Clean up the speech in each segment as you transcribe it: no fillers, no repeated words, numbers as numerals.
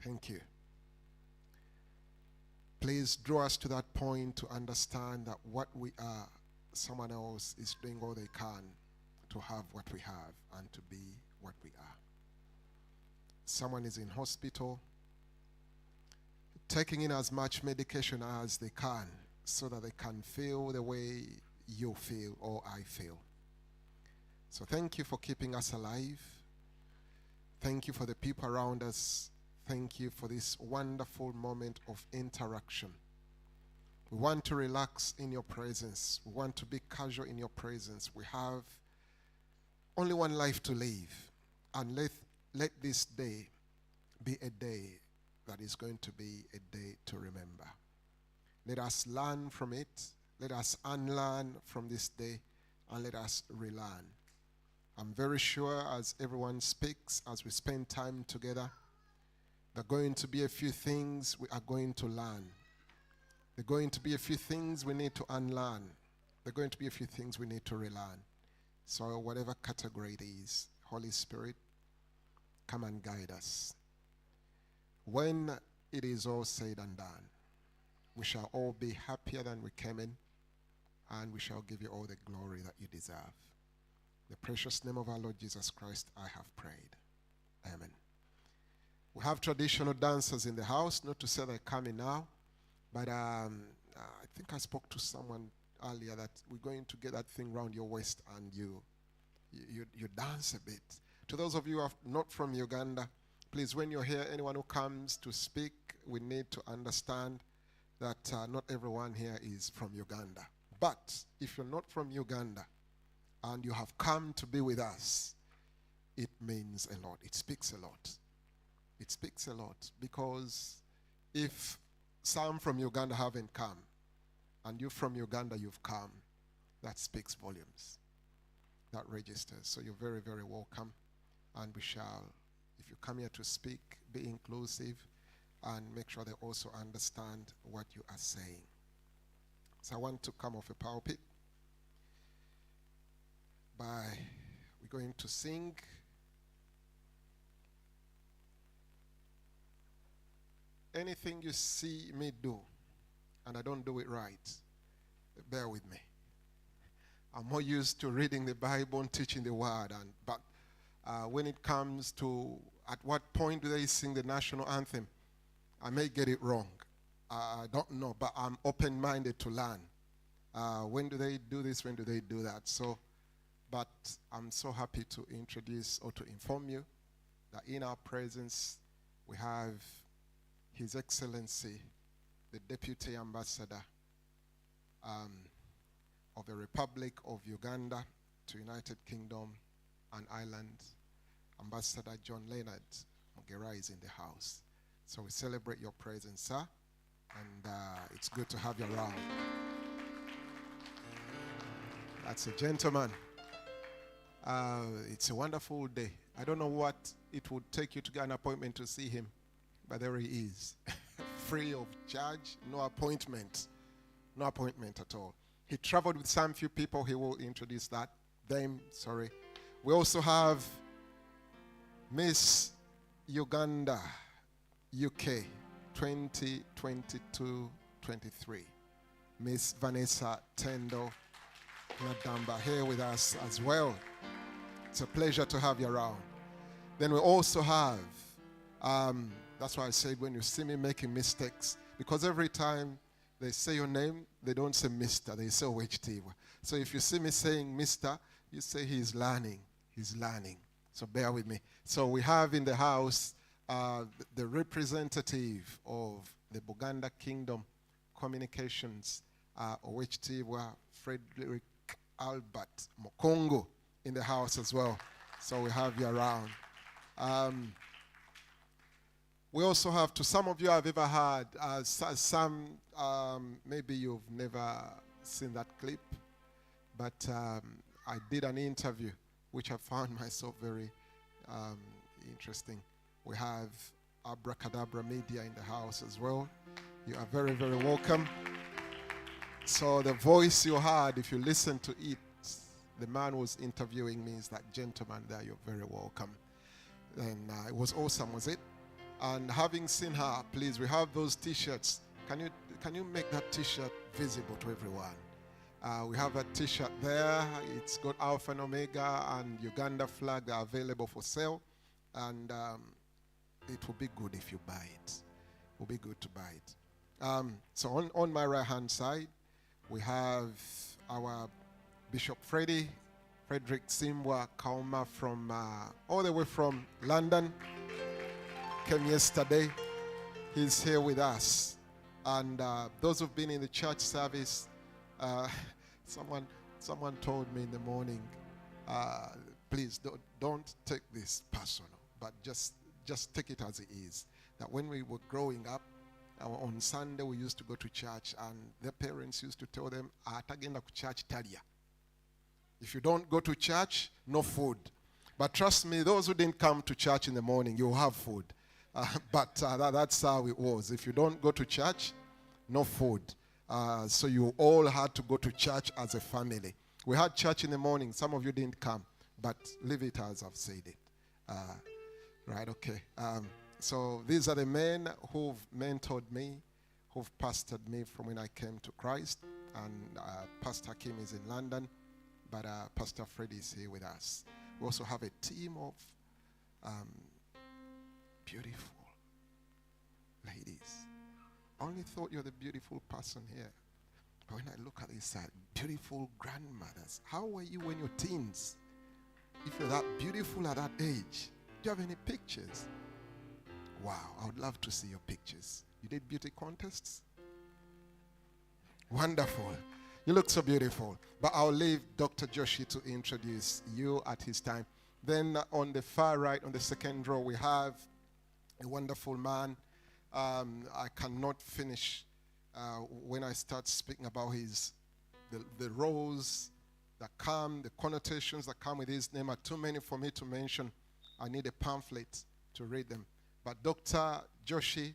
Thank you. Please draw us to that point to understand that what we are, someone else is doing all they can to have what we have and to be what we are. Someone is in hospital, taking in as much medication as they can so that they can feel the way you feel or I feel. So thank you for keeping us alive. Thank you for the people around us. Thank you for this wonderful moment of interaction. We want to relax in your presence. We want to be casual in your presence. We have only one life to live. And let this day be a day that is going to be a day to remember. Let us learn from it. Let us unlearn from this day. And let us relearn. I'm very sure as everyone speaks, as we spend time together, there are going to be a few things we are going to learn. There are going to be a few things we need to unlearn. There are going to be a few things we need to relearn. So whatever category it is, Holy Spirit, come and guide us. When it is all said and done, we shall all be happier than we came in, and we shall give you all the glory that you deserve. In the precious name of our Lord Jesus Christ, I have prayed. Amen. We have traditional dancers in the house, not to say they're coming now, but I think I spoke to someone earlier that we're going to get that thing around your waist and you dance a bit. To those of you who are not from Uganda, please, when you're here, anyone who comes to speak, we need to understand that not everyone here is from Uganda. But if you're not from Uganda and you have come to be with us, it means a lot. It speaks a lot. It speaks a lot, because if some from Uganda haven't come and you from Uganda you've come, that speaks volumes. That registers. So you're very, very welcome. And we shall, if you come here to speak, be inclusive and make sure they also understand what you are saying. So I want to come off a pulpit we're going to sing anything you see me do and I don't do it right, bear with me. I'm more used to reading the Bible and teaching the word, but when it comes to at what point do they sing the national anthem, I may get it wrong. I don't know, but I'm open-minded to learn. When do they do this? When do they do that? But I'm so happy to introduce or to inform you that in our presence we have His Excellency, the Deputy Ambassador of the Republic of Uganda to United Kingdom and Ireland, Ambassador John Leonard Mogera is in the house. So we celebrate your presence, sir, and it's good to have you around. That's a gentleman. It's a wonderful day. I don't know what it would take you to get an appointment to see him, but there he is. Free of charge, no appointment at all. He traveled with some few people. He will introduce them. We also have Miss Uganda, UK, 2022-23. Miss Vanessa Tendo Nadamba here with us as well. It's a pleasure to have you around. Then we also have, that's why I said when you see me making mistakes, because every time they say your name, they don't say Mr., they say OHT. So if you see me saying Mr., you say he's learning. He's learning. So bear with me. So we have in the house the representative of the Buganda Kingdom Communications, OHT, Frederick Albert Mokongo in the house as well. So we have you around. We also have, to some of you I've ever heard, some maybe you've never seen that clip, but I did an interview which I found myself very interesting. We have Abracadabra Media in the house as well. You are very, very welcome. So the voice you heard, if you listen to it, the man was interviewing me is that gentleman there. You're very welcome. And it was awesome, was it? And having seen her, please, we have those T-shirts. Can you make that T-shirt visible to everyone? We have a T-shirt there. It's got Alpha and Omega and Uganda flag are available for sale. And it will be good if you buy it. It will be good to buy it. So on my right-hand side, we have our Bishop Frederick Simbwa Kauma from all the way from London. Came yesterday. He's here with us. And those who've been in the church service, someone told me in the morning, please don't take this personal, but just take it as it is. That when we were growing up, on Sunday we used to go to church, and their parents used to tell them, "Atagenda ku church talia." If you don't go to church, no food. But trust me, those who didn't come to church in the morning, you'll have food. But that's how it was. If you don't go to church, no food. So you all had to go to church as a family. We had church in the morning. Some of you didn't come, but leave it as I've said it. Right, okay. So these are the men who've mentored me, who've pastored me from when I came to Christ. And Pastor Kim is in London, but Pastor Freddy is here with us. We also have a team of beautiful ladies. I only thought you're the beautiful person here. But when I look at these beautiful grandmothers, how were you when you're teens? If you're that beautiful at that age, do you have any pictures? Wow, I would love to see your pictures. You did beauty contests? Wonderful. You look so beautiful. But I'll leave Dr. Joshi to introduce you at his time. Then on the far right, on the second row, we have a wonderful man. I cannot finish when I start speaking about the roles that come, the connotations that come with his name are too many for me to mention. I need a pamphlet to read them. But Dr. Joshi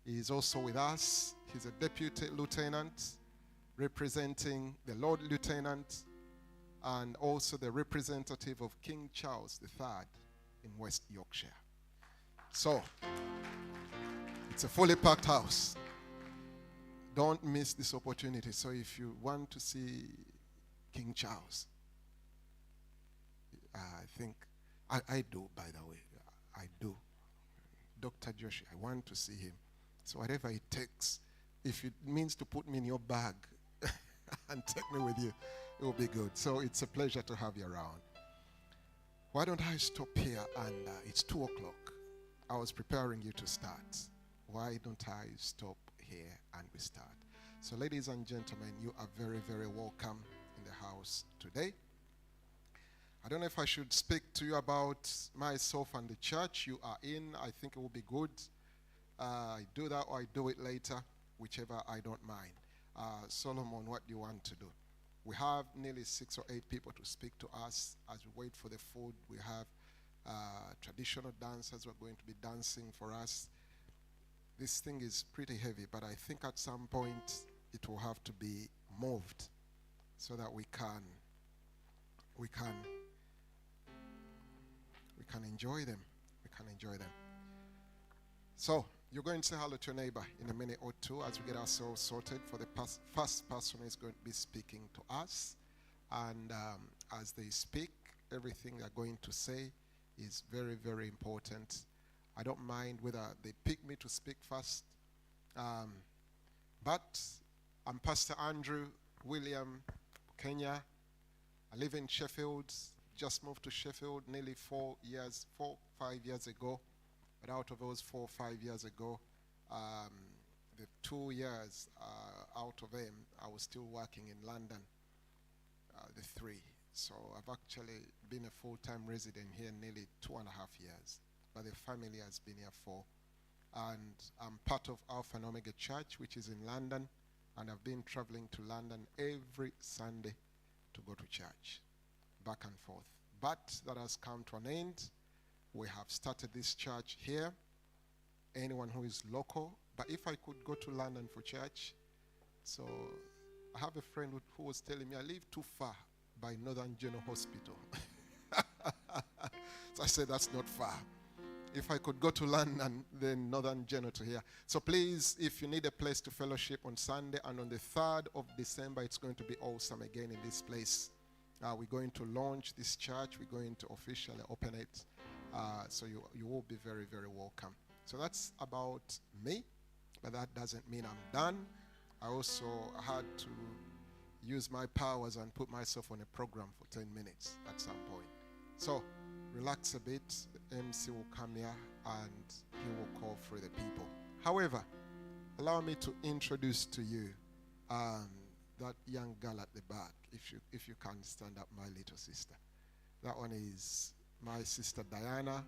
is also with us. He's a deputy lieutenant representing the Lord Lieutenant and also the representative of King Charles III in West Yorkshire. So, it's a fully packed house. Don't miss this opportunity. So if you want to see King Charles, I think, I do, by the way. I do. Dr. Joshi, I want to see him. So whatever it takes, if it means to put me in your bag and take me with you, it will be good. So it's a pleasure to have you around. Why don't I stop here? And it's 2 o'clock. I was preparing you to start. Why don't I stop here and we start? So ladies and gentlemen, you are very, very welcome in the house today. I don't know if I should speak to you about myself and the church you are in. I think it will be good. I do that or I do it later, whichever I don't mind. Solomon, what do you want to do? We have nearly 6 or 8 people to speak to us as we wait for the food. We have traditional dancers who are going to be dancing for us. This thing is pretty heavy, but I think at some point it will have to be moved so that we can enjoy them. We can enjoy them. So you're going to say hello to your neighbor in a minute or two as we get ourselves sorted for the first person who is going to be speaking to us. And as they speak, everything they're going to say is very, very important. I don't mind whether they pick me to speak first. But I'm Pastor Andrew William Kenya. I live in Sheffield. Just moved to Sheffield nearly 5 years ago. But out of those 4 or 5 years ago, the 2 years out of them, I was still working in London, the 3. So I've actually been a full-time resident here nearly 2.5 years. But the family has been here 4. And I'm part of Alpha and Omega Church, which is in London. And I've been traveling to London every Sunday to go to church, back and forth. But that has come to an end. We have started this church here. Anyone who is local. But if I could go to London for church, so I have a friend who was telling me I live too far by Northern General Hospital. So I said, that's not far. if I could go to London, then Northern General to here. So please, if you need a place to fellowship on Sunday and on the 3rd of December, it's going to be awesome again in this place. We're going to launch this church. We're going to officially open it. So you will be very, very welcome. So that's about me, but that doesn't mean I'm done. I also had to use my powers and put myself on a program for 10 minutes at some point. So relax a bit. MC will come here and he will call for the people. However, allow me to introduce to you that young girl at the back. If you can stand up, my little sister. That one is my sister Diana,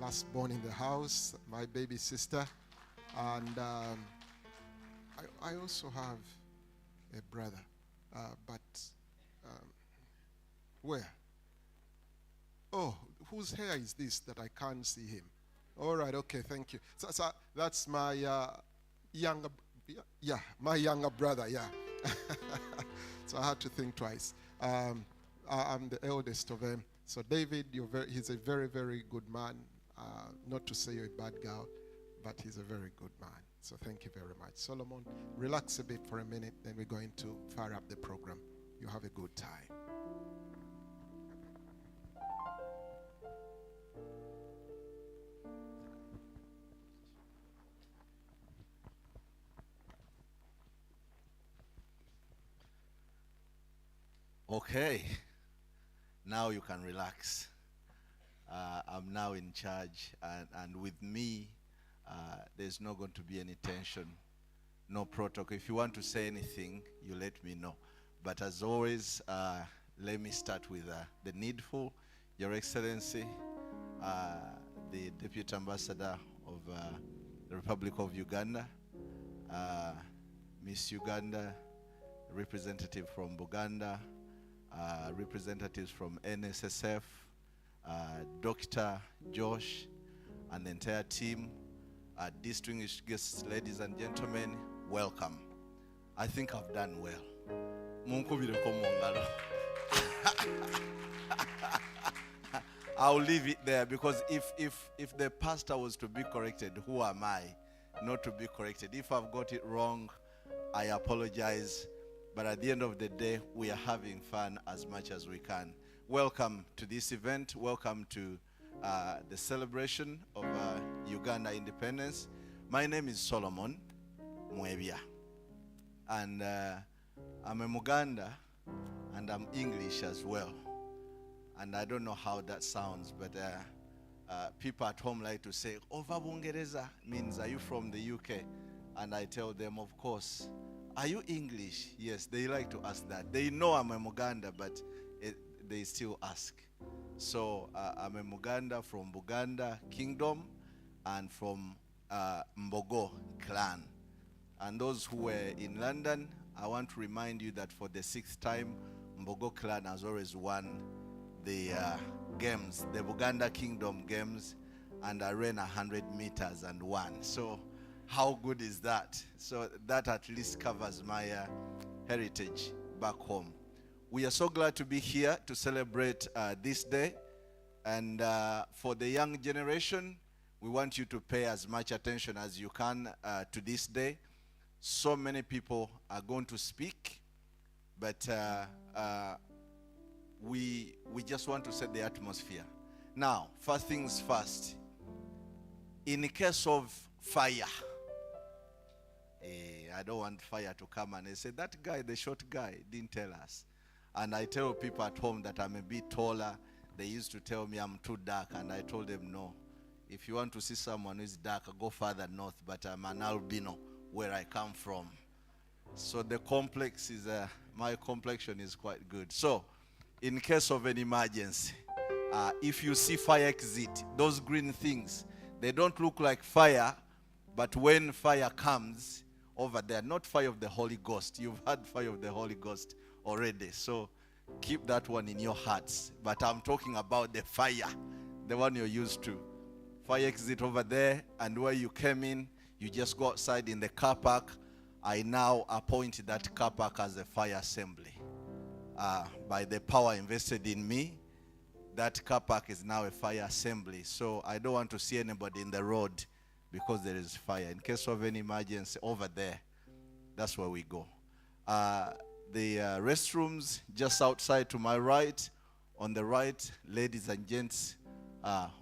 last born in the house, my baby sister. And I also have a brother, but where? Oh, whose hair is this that I can't see him? All right, okay, thank you. So that's my younger brother, yeah. So I had to think twice. I'm the eldest of them. So David, he's a very, very good man. Not to say you're a bad girl, but he's a very good man. So thank you very much. Solomon, relax a bit for a minute, then we're going to fire up the program. You have a good time. Okay, now you can relax. I'm now in charge, and with me, there's not going to be any tension, no protocol. If you want to say anything, you let me know. But as always, let me start with the needful. Your Excellency, the Deputy Ambassador of the Republic of Uganda, Miss Uganda, representative from Buganda, representatives from NSSF, Dr. Josh, and the entire team, distinguished guests, ladies and gentlemen, welcome. I think I've done well. I'll leave it there, because if the pastor was to be corrected, who am I not to be corrected? If I've got it wrong, I apologize. But at the end of the day, we are having fun as much as we can. Welcome to this event. Welcome to the celebration of Uganda independence. My name is Solomon Mwebia. And I'm a Muganda, and I'm English as well. And I don't know how that sounds, but people at home like to say, Ova Bungereza means, are you from the UK? And I tell them, of course. Are you English? Yes, they like to ask that. They know I'm a Muganda, but they still ask. So I'm a Muganda from Buganda Kingdom and from Mbogo clan. And those who were in London, I want to remind you that for the 6th time, Mbogo clan has always won the games, the Buganda Kingdom games, and I ran 100 meters and won. So how good is that? So that at least covers my heritage back home. We are so glad to be here to celebrate this day. And for the young generation, we want you to pay as much attention as you can to this day. So many people are going to speak, but we just want to set the atmosphere. Now, first things first. In the case of fire, I don't want fire to come and they say, that guy, the short guy, didn't tell us. And I tell people at home that I'm a bit taller. They used to tell me I'm too dark, and I told them no. If you want to see someone who's dark, go further north, but I'm an albino where I come from. So the complex is, my complexion is quite good. So, in case of an emergency, if you see fire exit, those green things, they don't look like fire, but when fire comes over there, not fire of the Holy Ghost. You've had fire of the Holy Ghost already. So keep that one in your hearts. But I'm talking about the fire, the one you're used to. Fire exit over there, and where you came in, you just go outside in the car park. I now appoint that car park as a fire assembly. By the power invested in me, that car park is now a fire assembly. So I don't want to see anybody in the road because there is fire. In case of any emergency, over there, that's where we go. The restrooms just outside to my right. On the right, ladies and gents,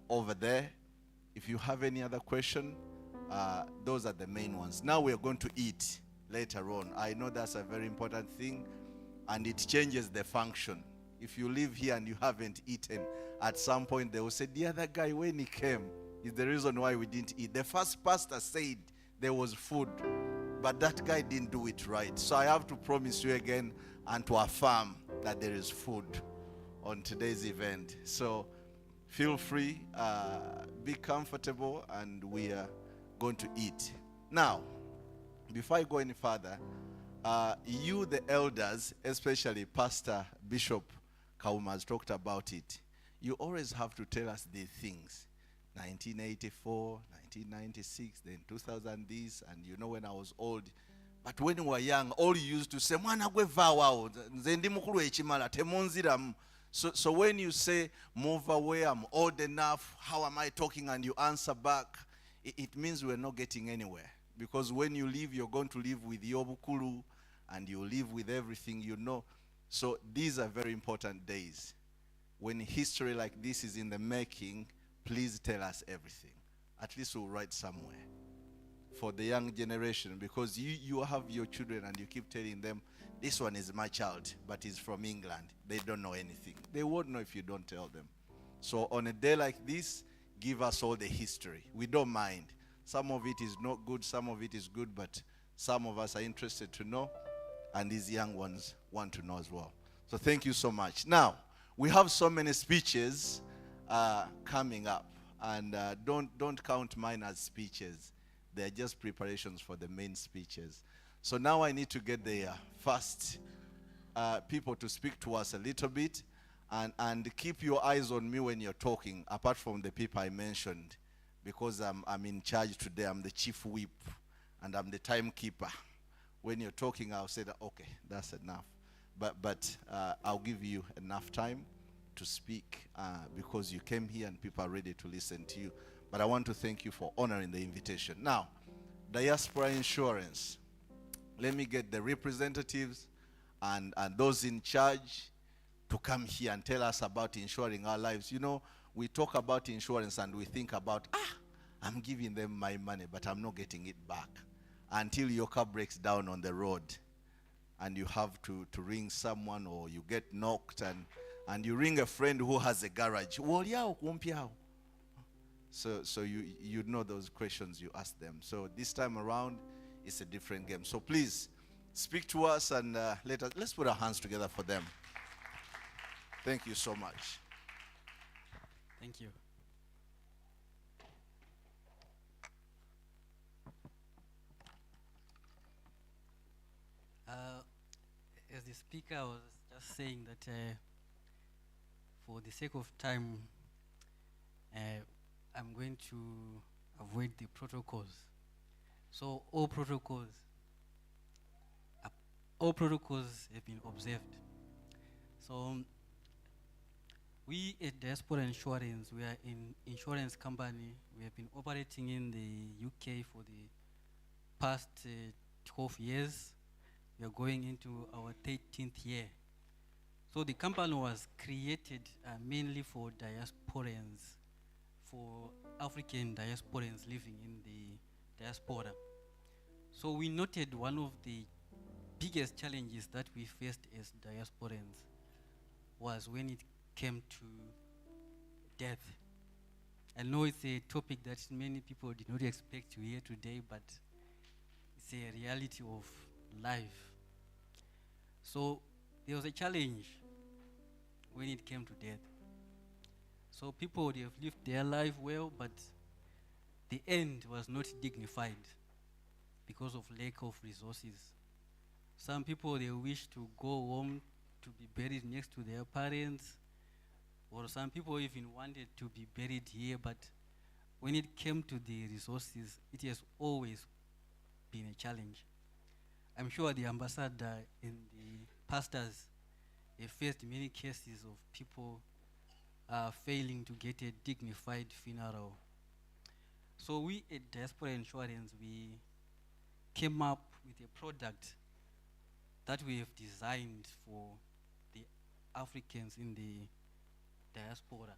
over there. If you have any other question, those are the main ones. Now we are going to eat later on. I know that's a very important thing, and it changes the function. If you live here and you haven't eaten, at some point they will say, the other guy, when he came, is the reason why we didn't eat. The first pastor said there was food, but that guy didn't do it right. So I have to promise you again and to affirm that there is food on today's event. So feel free, be comfortable, and we are going to eat. Now, before I go any further, you, the elders, especially Pastor Bishop Kauma has talked about it. You always have to tell us these things. 1984, 1996, then 2000 this, and you know when I was old. But when we were young, all you used to say, "Mwana gwe vawa, nze ndi mukulu ekimala temunziramu." So when you say, "Move away, I'm old enough, how am I talking?" and you answer back, it means we're not getting anywhere. Because when you leave, you're going to live with your bukulu, and you live with everything you know. So these are very important days. When history like this is in the making, please tell us everything. At least we'll write somewhere for the young generation, because you have your children and you keep telling them, this one is my child, but he's from England. They don't know anything. They won't know if you don't tell them. So on a day like this, give us all the history. We don't mind. Some of it is not good, some of it is good, but some of us are interested to know, and these young ones want to know as well. So thank you so much. Now, we have so many speeches coming up, and don't count mine as speeches. They're just preparations for the main speeches. So now I need to get the first people to speak to us a little bit, and keep your eyes on me when you're talking, apart from the people I mentioned, because I'm in charge today. I'm the chief whip, and I'm the timekeeper. When you're talking, I'll say that, okay, that's enough. But I'll give you enough time to speak because you came here and people are ready to listen to you. But I want to thank you for honoring the invitation. Now, diaspora insurance. Let me get the representatives and those in charge to come here and tell us about insuring our lives. You know, we talk about insurance and we think about, I'm giving them my money, but I'm not getting it back. Until your car breaks down on the road and you have to ring someone, or you get knocked and you ring a friend who has a garage. So you know those questions you ask them. So this time around, it's a different game. So please speak to us, and let's put our hands together for them. Thank you so much. Thank you. As the speaker was just saying that for the sake of time, I'm going to avoid the protocols. So all protocols have been observed. So we at Diaspora Insurance, we are an insurance company. We have been operating in the UK for the past 12 years. We are going into our 13th year. So the company was created mainly for diasporans, for African diasporans living in the diaspora. So we noted one of the biggest challenges that we faced as diasporans was when it came to death. I know it's a topic that many people did not expect to hear today, but it's a reality of life. So there was a challenge when it came to death. So people would have lived their life well, but the end was not dignified because of lack of resources. Some people, they wish to go home to be buried next to their parents, or some people even wanted to be buried here, but when it came to the resources, it has always been a challenge. I'm sure the ambassador and the pastors have faced many cases of people failing to get a dignified funeral. So we at Diaspora Insurance, we came up with a product that we have designed for the Africans in the diaspora.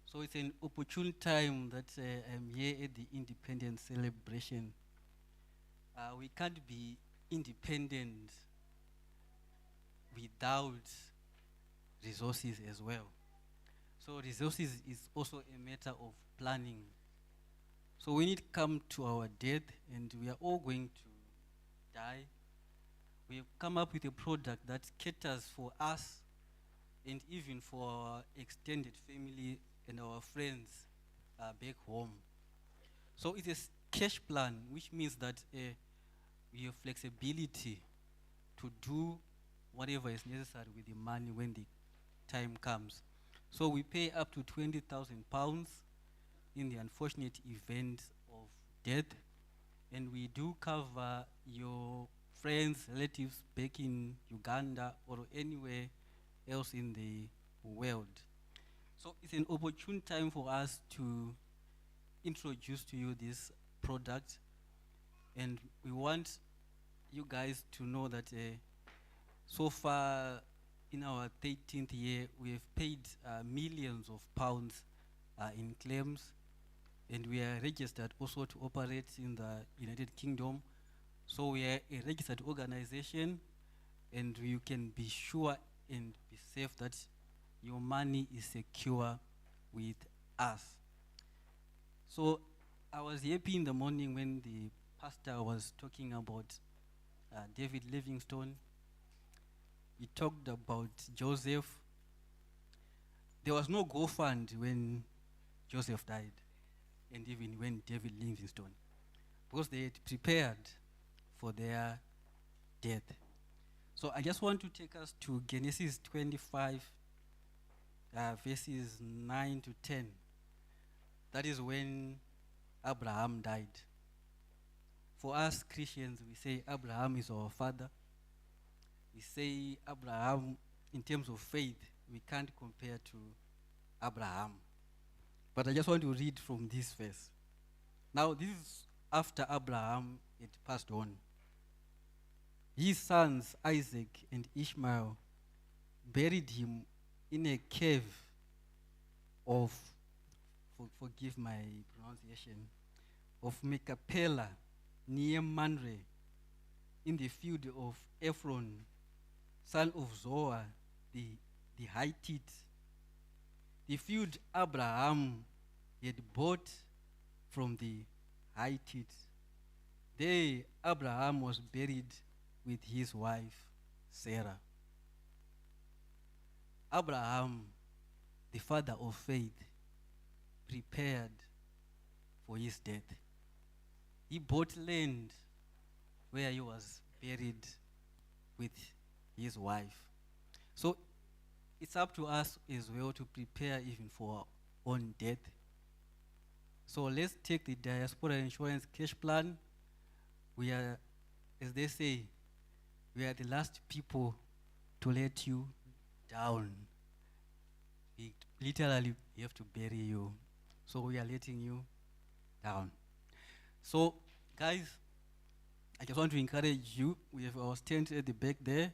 So it's an opportune time that I'm here at the independence celebration. We can't be independent without resources as well. So resources is also a matter of planning. So when it comes to our death and we are all going to die, we've come up with a product that caters for us and even for our extended family and our friends back home. So it's a cash plan, which means that we have flexibility to do whatever is necessary with the money when the time comes. So we pay up to £20,000 in the unfortunate event of death, and we do cover your friends, relatives back in Uganda or anywhere else in the world. So it's an opportune time for us to introduce to you this product, and we want you guys to know that so far in our 13th year, we have paid millions of pounds in claims, and we are registered also to operate in the United Kingdom. So we are a registered organization, and you can be sure and be safe that your money is secure with us. So I was happy in the morning when the pastor was talking about David Livingstone. He talked about Joseph. There was no GoFund when Joseph died, and even when David Livingstone, because they had prepared for their death. So I just want to take us to Genesis 25, verses 9 to 10. That is when Abraham died. For us Christians, we say Abraham is our father. We say Abraham, in terms of faith, we can't compare to Abraham. But I just want to read from this verse. Now, this is after Abraham had passed on. His sons, Isaac and Ishmael, buried him in a cave of, forgive my pronunciation, of Machpelah near Manre, in the field of Ephron, son of Zoar, the Hittite. The field Abraham had bought from the Hittites. There Abraham was buried with his wife Sarah. Abraham, the father of faith, prepared for his death. He bought land where he was buried with his wife. So it's up to us as well to prepare even for our own death. So let's take the diaspora insurance cash plan. We are, as they say, we are the last people to let you down. We literally have to bury you. So we are letting you down. So guys, I just want to encourage you. We have our stand at the back there.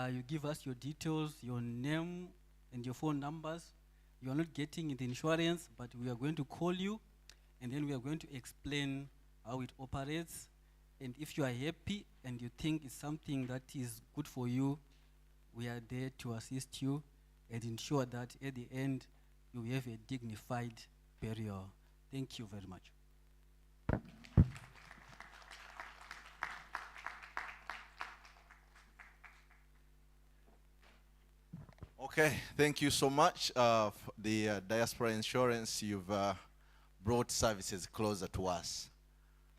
You give us your details, your name, and your phone numbers. You are not getting the insurance, but we are going to call you, and then we are going to explain how it operates. And if you are happy and you think it's something that is good for you, we are there to assist you and ensure that at the end you have a dignified burial. Thank you very much. Okay, thank you so much. The Diaspora Insurance, you've brought services closer to us.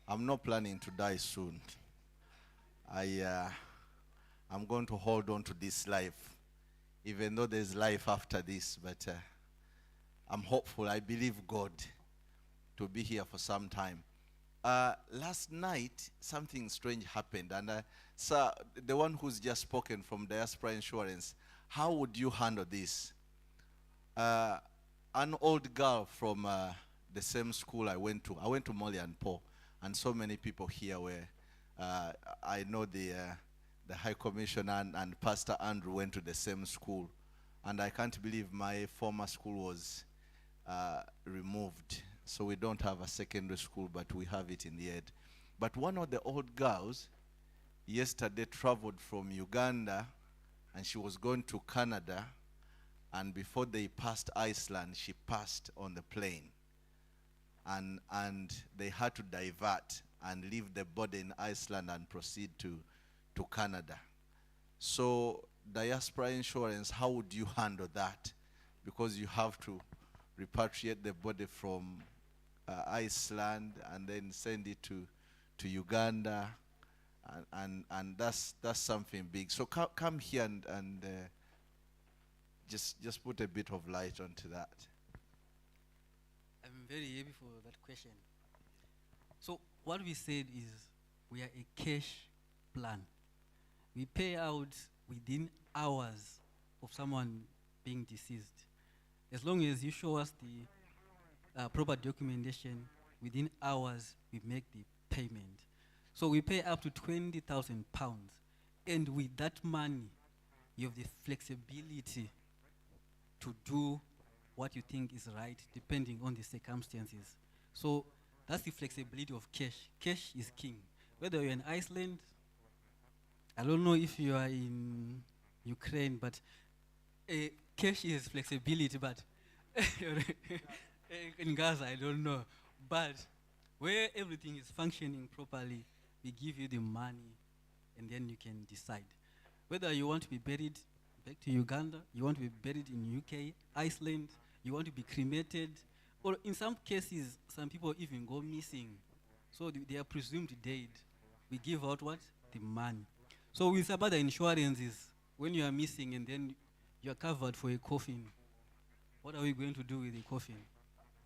I'm not planning to die soon. I'm going to hold on to this life, even though there's life after this, but I'm hopeful. I believe God to be here for some time. Last night, something strange happened, and sir, the one who's just spoken from Diaspora Insurance, how would you handle this? Uh, an old girl from the same school I went to. I went to Molly and Paul, and so many people here were. I know the High Commissioner and Pastor Andrew went to the same school, and I can't believe my former school was removed. So we don't have a secondary school, but we have it in the head. But one of the old girls yesterday traveled from Uganda, and she was going to Canada, and before they passed Iceland, she passed on the plane. And they had to divert and leave the body in Iceland and proceed to Canada. So diaspora insurance, how would you handle that? Because you have to repatriate the body from Iceland and then send it to Uganda, and that's something big. So come here and just put a bit of light onto that. I'm very happy for that question. So what we said is we are a cash plan. We pay out within hours of someone being deceased. As long as you show us the proper documentation, within hours we make the payment. So we pay up to £20,000, and with that money, you have the flexibility to do what you think is right, depending on the circumstances. So that's the flexibility of cash. Cash is king. Whether you're in Iceland, I don't know if you are in Ukraine, but cash is flexibility, but in Gaza, I don't know. But where everything is functioning properly, we give you the money, and then you can decide. Whether you want to be buried back to Uganda, you want to be buried in UK, Iceland, you want to be cremated, or in some cases, some people even go missing. So they are presumed dead. We give out what? The money. So with some other insurances, when you are missing and then you are covered for a coffin, what are we going to do with the coffin?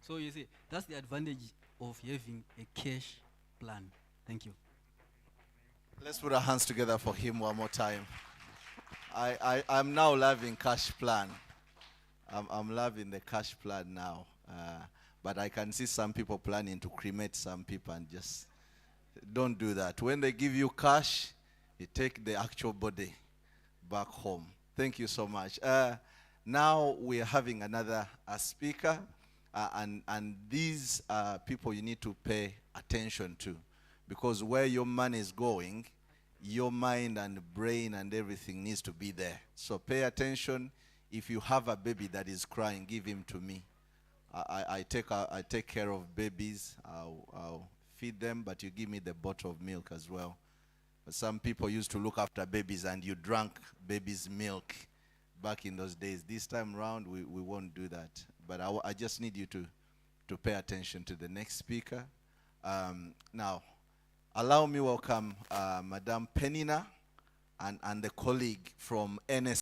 So you see, that's the advantage of having a cash plan. Thank you. Let's put our hands together for him one more time. I'm now loving cash plan. I'm loving the cash plan now. But I can see some people planning to cremate some people, and just don't do that. When they give you cash, you take the actual body back home. Thank you so much. Now we are having another speaker, and these people you need to pay attention to, because where your money is going, your mind and brain and everything needs to be there. So pay attention. If you have a baby that is crying, give him to me. I take care of babies. I'll feed them, but you give me the bottle of milk as well. But some people used to look after babies, and you drank baby's milk back in those days. This time around, we won't do that. But I just need you to pay attention to the next speaker. Now, allow me welcome Madame Penina and the colleague from NS.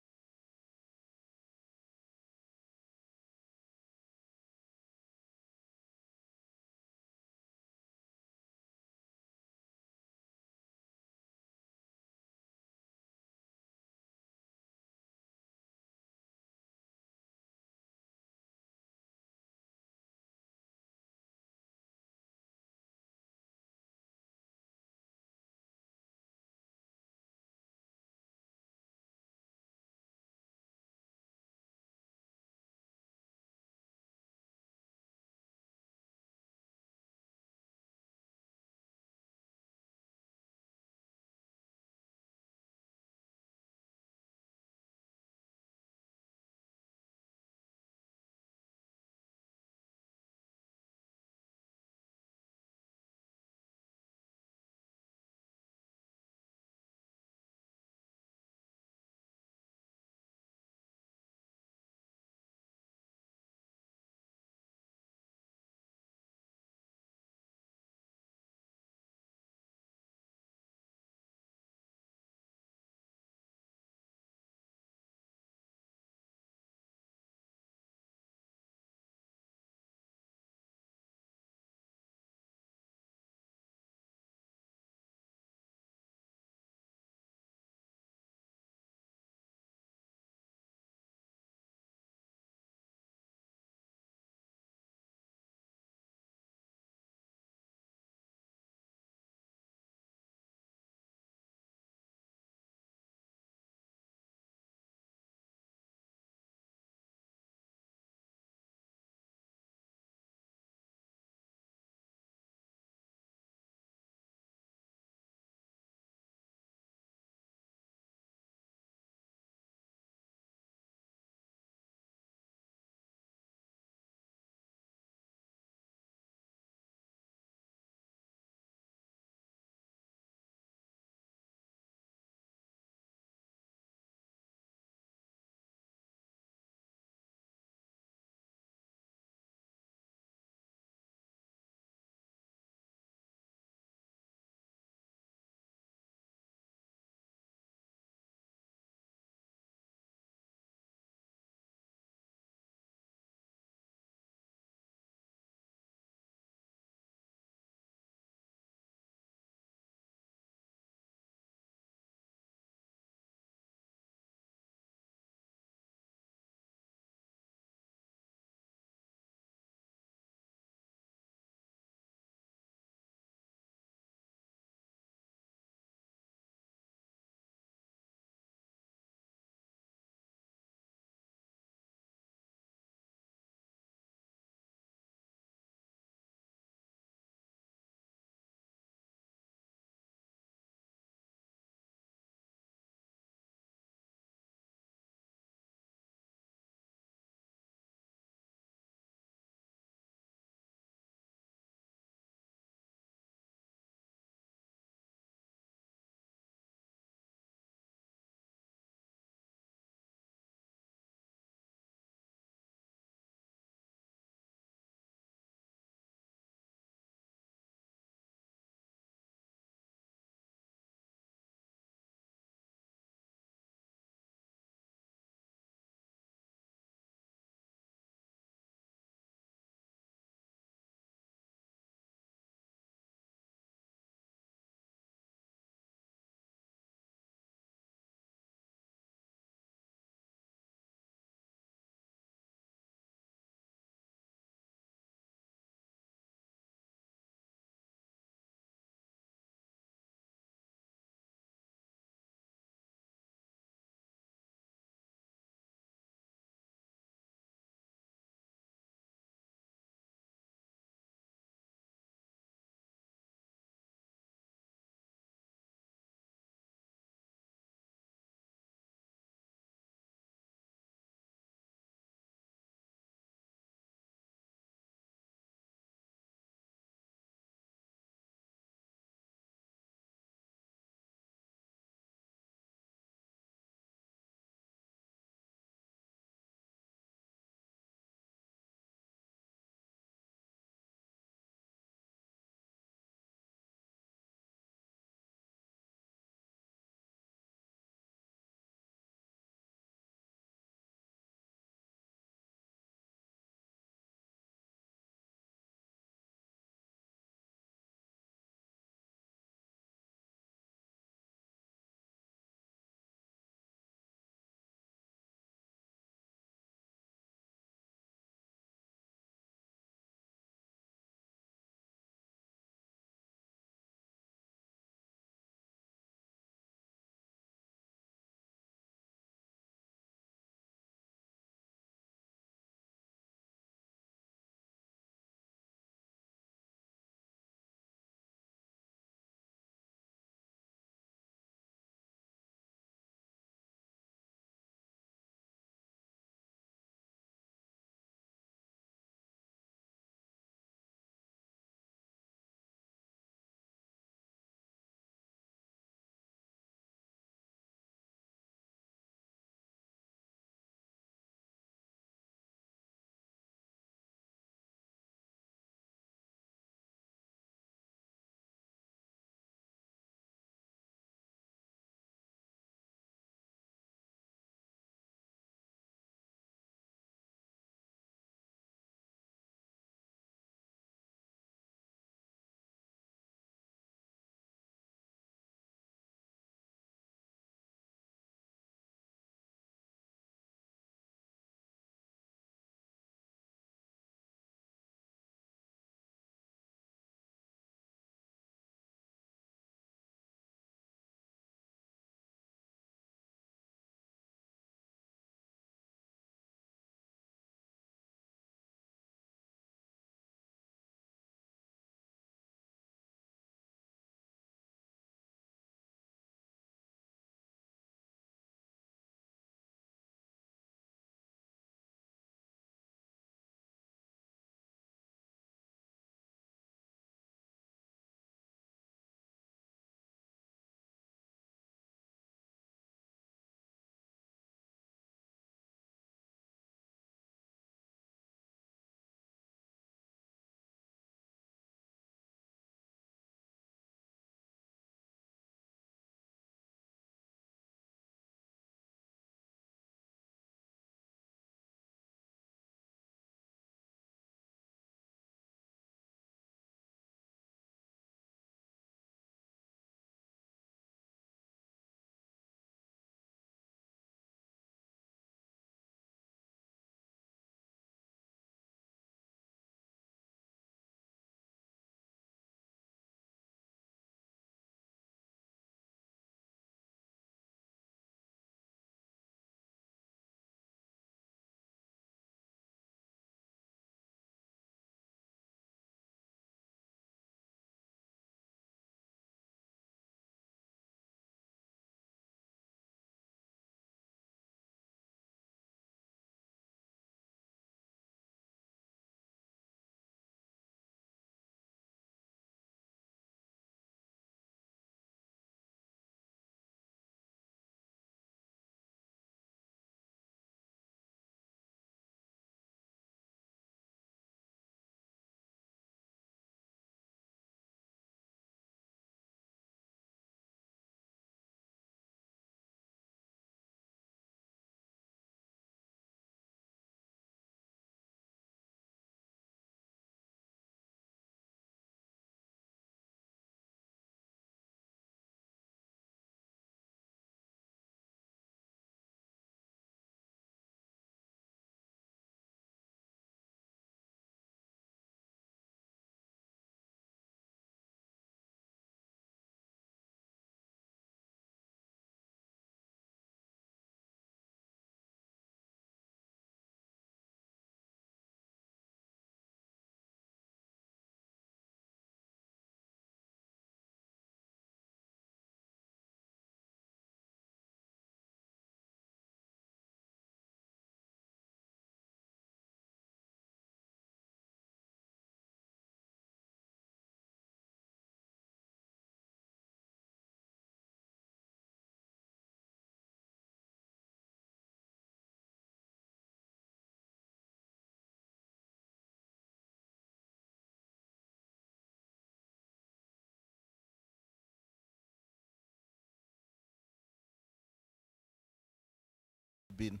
been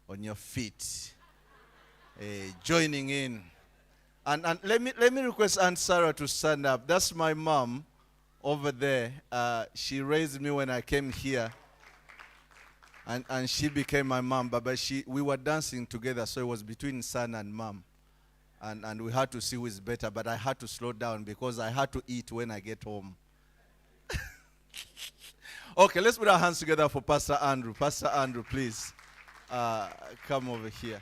on your feet, joining in. And let me request Aunt Sarah to stand up. That's my mom over there. She raised me when I came here. And she became my mom, but we were dancing together, so it was between son and mom. And we had to see who is better, but I had to slow down because I had to eat when I get home. Okay, let's put our hands together for Pastor Andrew. Pastor Andrew, please come over here.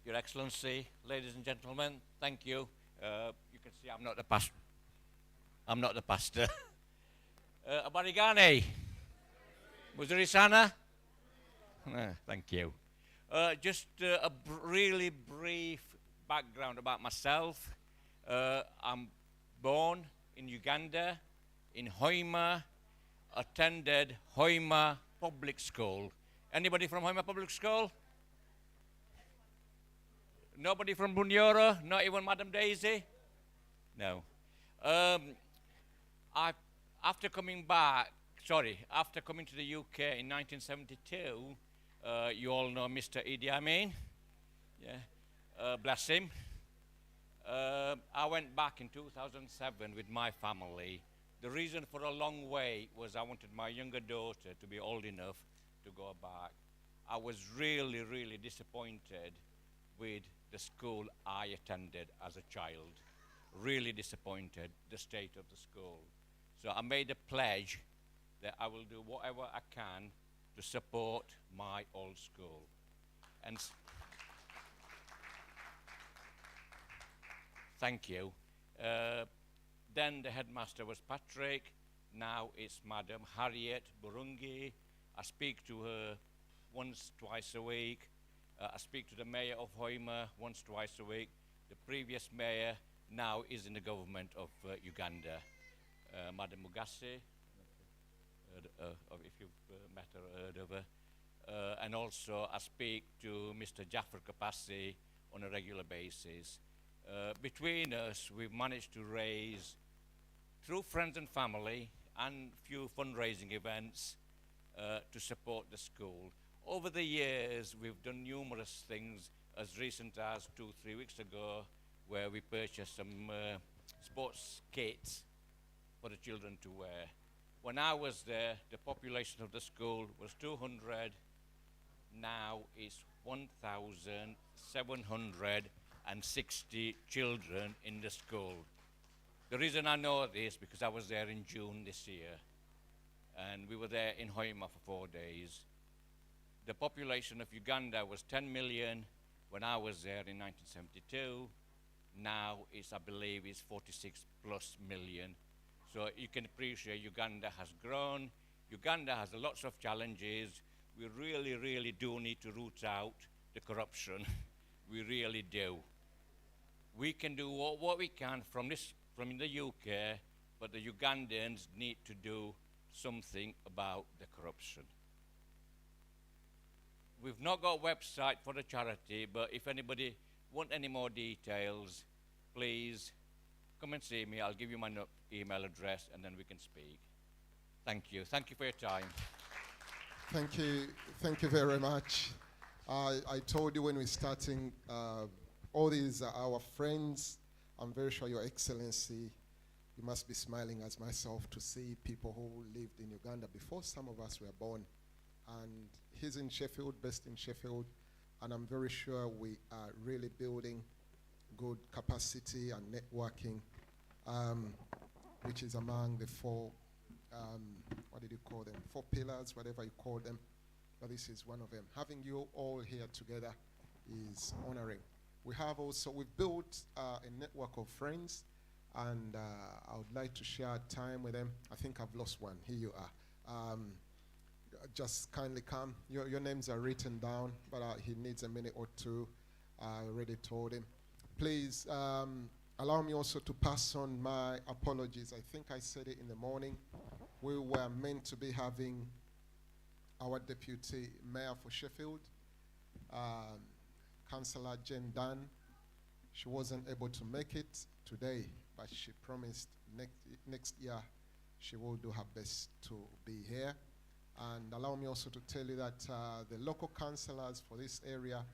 Your Excellency, ladies and gentlemen, thank you. You can see I'm not the pastor. I'm not the pastor. Abarigane. Muzuri sana? Thank you. Just a really brief background about myself. I'm born in Uganda, in Hoima, attended Hoima Public School. Anybody from Hoima Public School? Nobody from Bunyoro? Not even Madam Daisy? No. After coming to the UK in 1972, you all know Mr. Idi Amin. Yeah. Bless him. I went back in 2007 with my family. The reason for a long wait was I wanted my younger daughter to be old enough to go back. I was really, really disappointed with the school I attended as a child. Really disappointed, the state of the school. So I made a pledge that I will do whatever I can to support my old school. And thank you. Then the headmaster was Patrick. Now it's Madam Harriet Burungi. I speak to her once, twice a week. I speak to the mayor of Hoima once, twice a week. The previous mayor now is in the government of Uganda. Madam Mugase, if you've met her or heard of her. And also I speak to Mr. Jaffer Kapasi on a regular basis. Between us, we've managed to raise, through friends and family and few fundraising events, to support the school. Over the years, we've done numerous things, as recent as 2-3 weeks ago, where we purchased some sports kits for the children to wear. When I was there, the population of the school was 200. Now it's 1,760 children in the school. The reason I know this because I was there in June this year, and we were there in Hoima for 4 days. The population of Uganda was 10 million when I was there in 1972. Now it's, I believe, it's 46+ million. So you can appreciate Uganda has grown. Uganda has lots of challenges. We really, really do need to root out the corruption. We really do. We can do what we can from the UK, but the Ugandans need to do something about the corruption. We've not got a website for the charity, but if anybody want any more details, please come and see me. I'll give you my email address, and then we can speak. Thank you. Thank you for your time. Thank you. Thank you very much. I told you when we're starting, all these are our friends. I'm very sure, Your Excellency, you must be smiling as myself to see people who lived in Uganda before some of us were born. And he's in Sheffield, based in Sheffield, and I'm very sure we are really building good capacity and networking, which is among the four, what did you call them? 4 pillars, whatever you call them. But this is one of them. Having you all here together is honoring. We've built a network of friends, and I would like to share time with them. I think I've lost one. Here you are. Just kindly come. Your names are written down, but he needs a minute or two. I already told him. Please allow me also to pass on my apologies. I think I said it in the morning. We were meant to be having our deputy mayor for Sheffield, Councillor Jen Dunn. She wasn't able to make it today, but she promised next year she will do her best to be here. And allow me also to tell you that the local councillors for this area,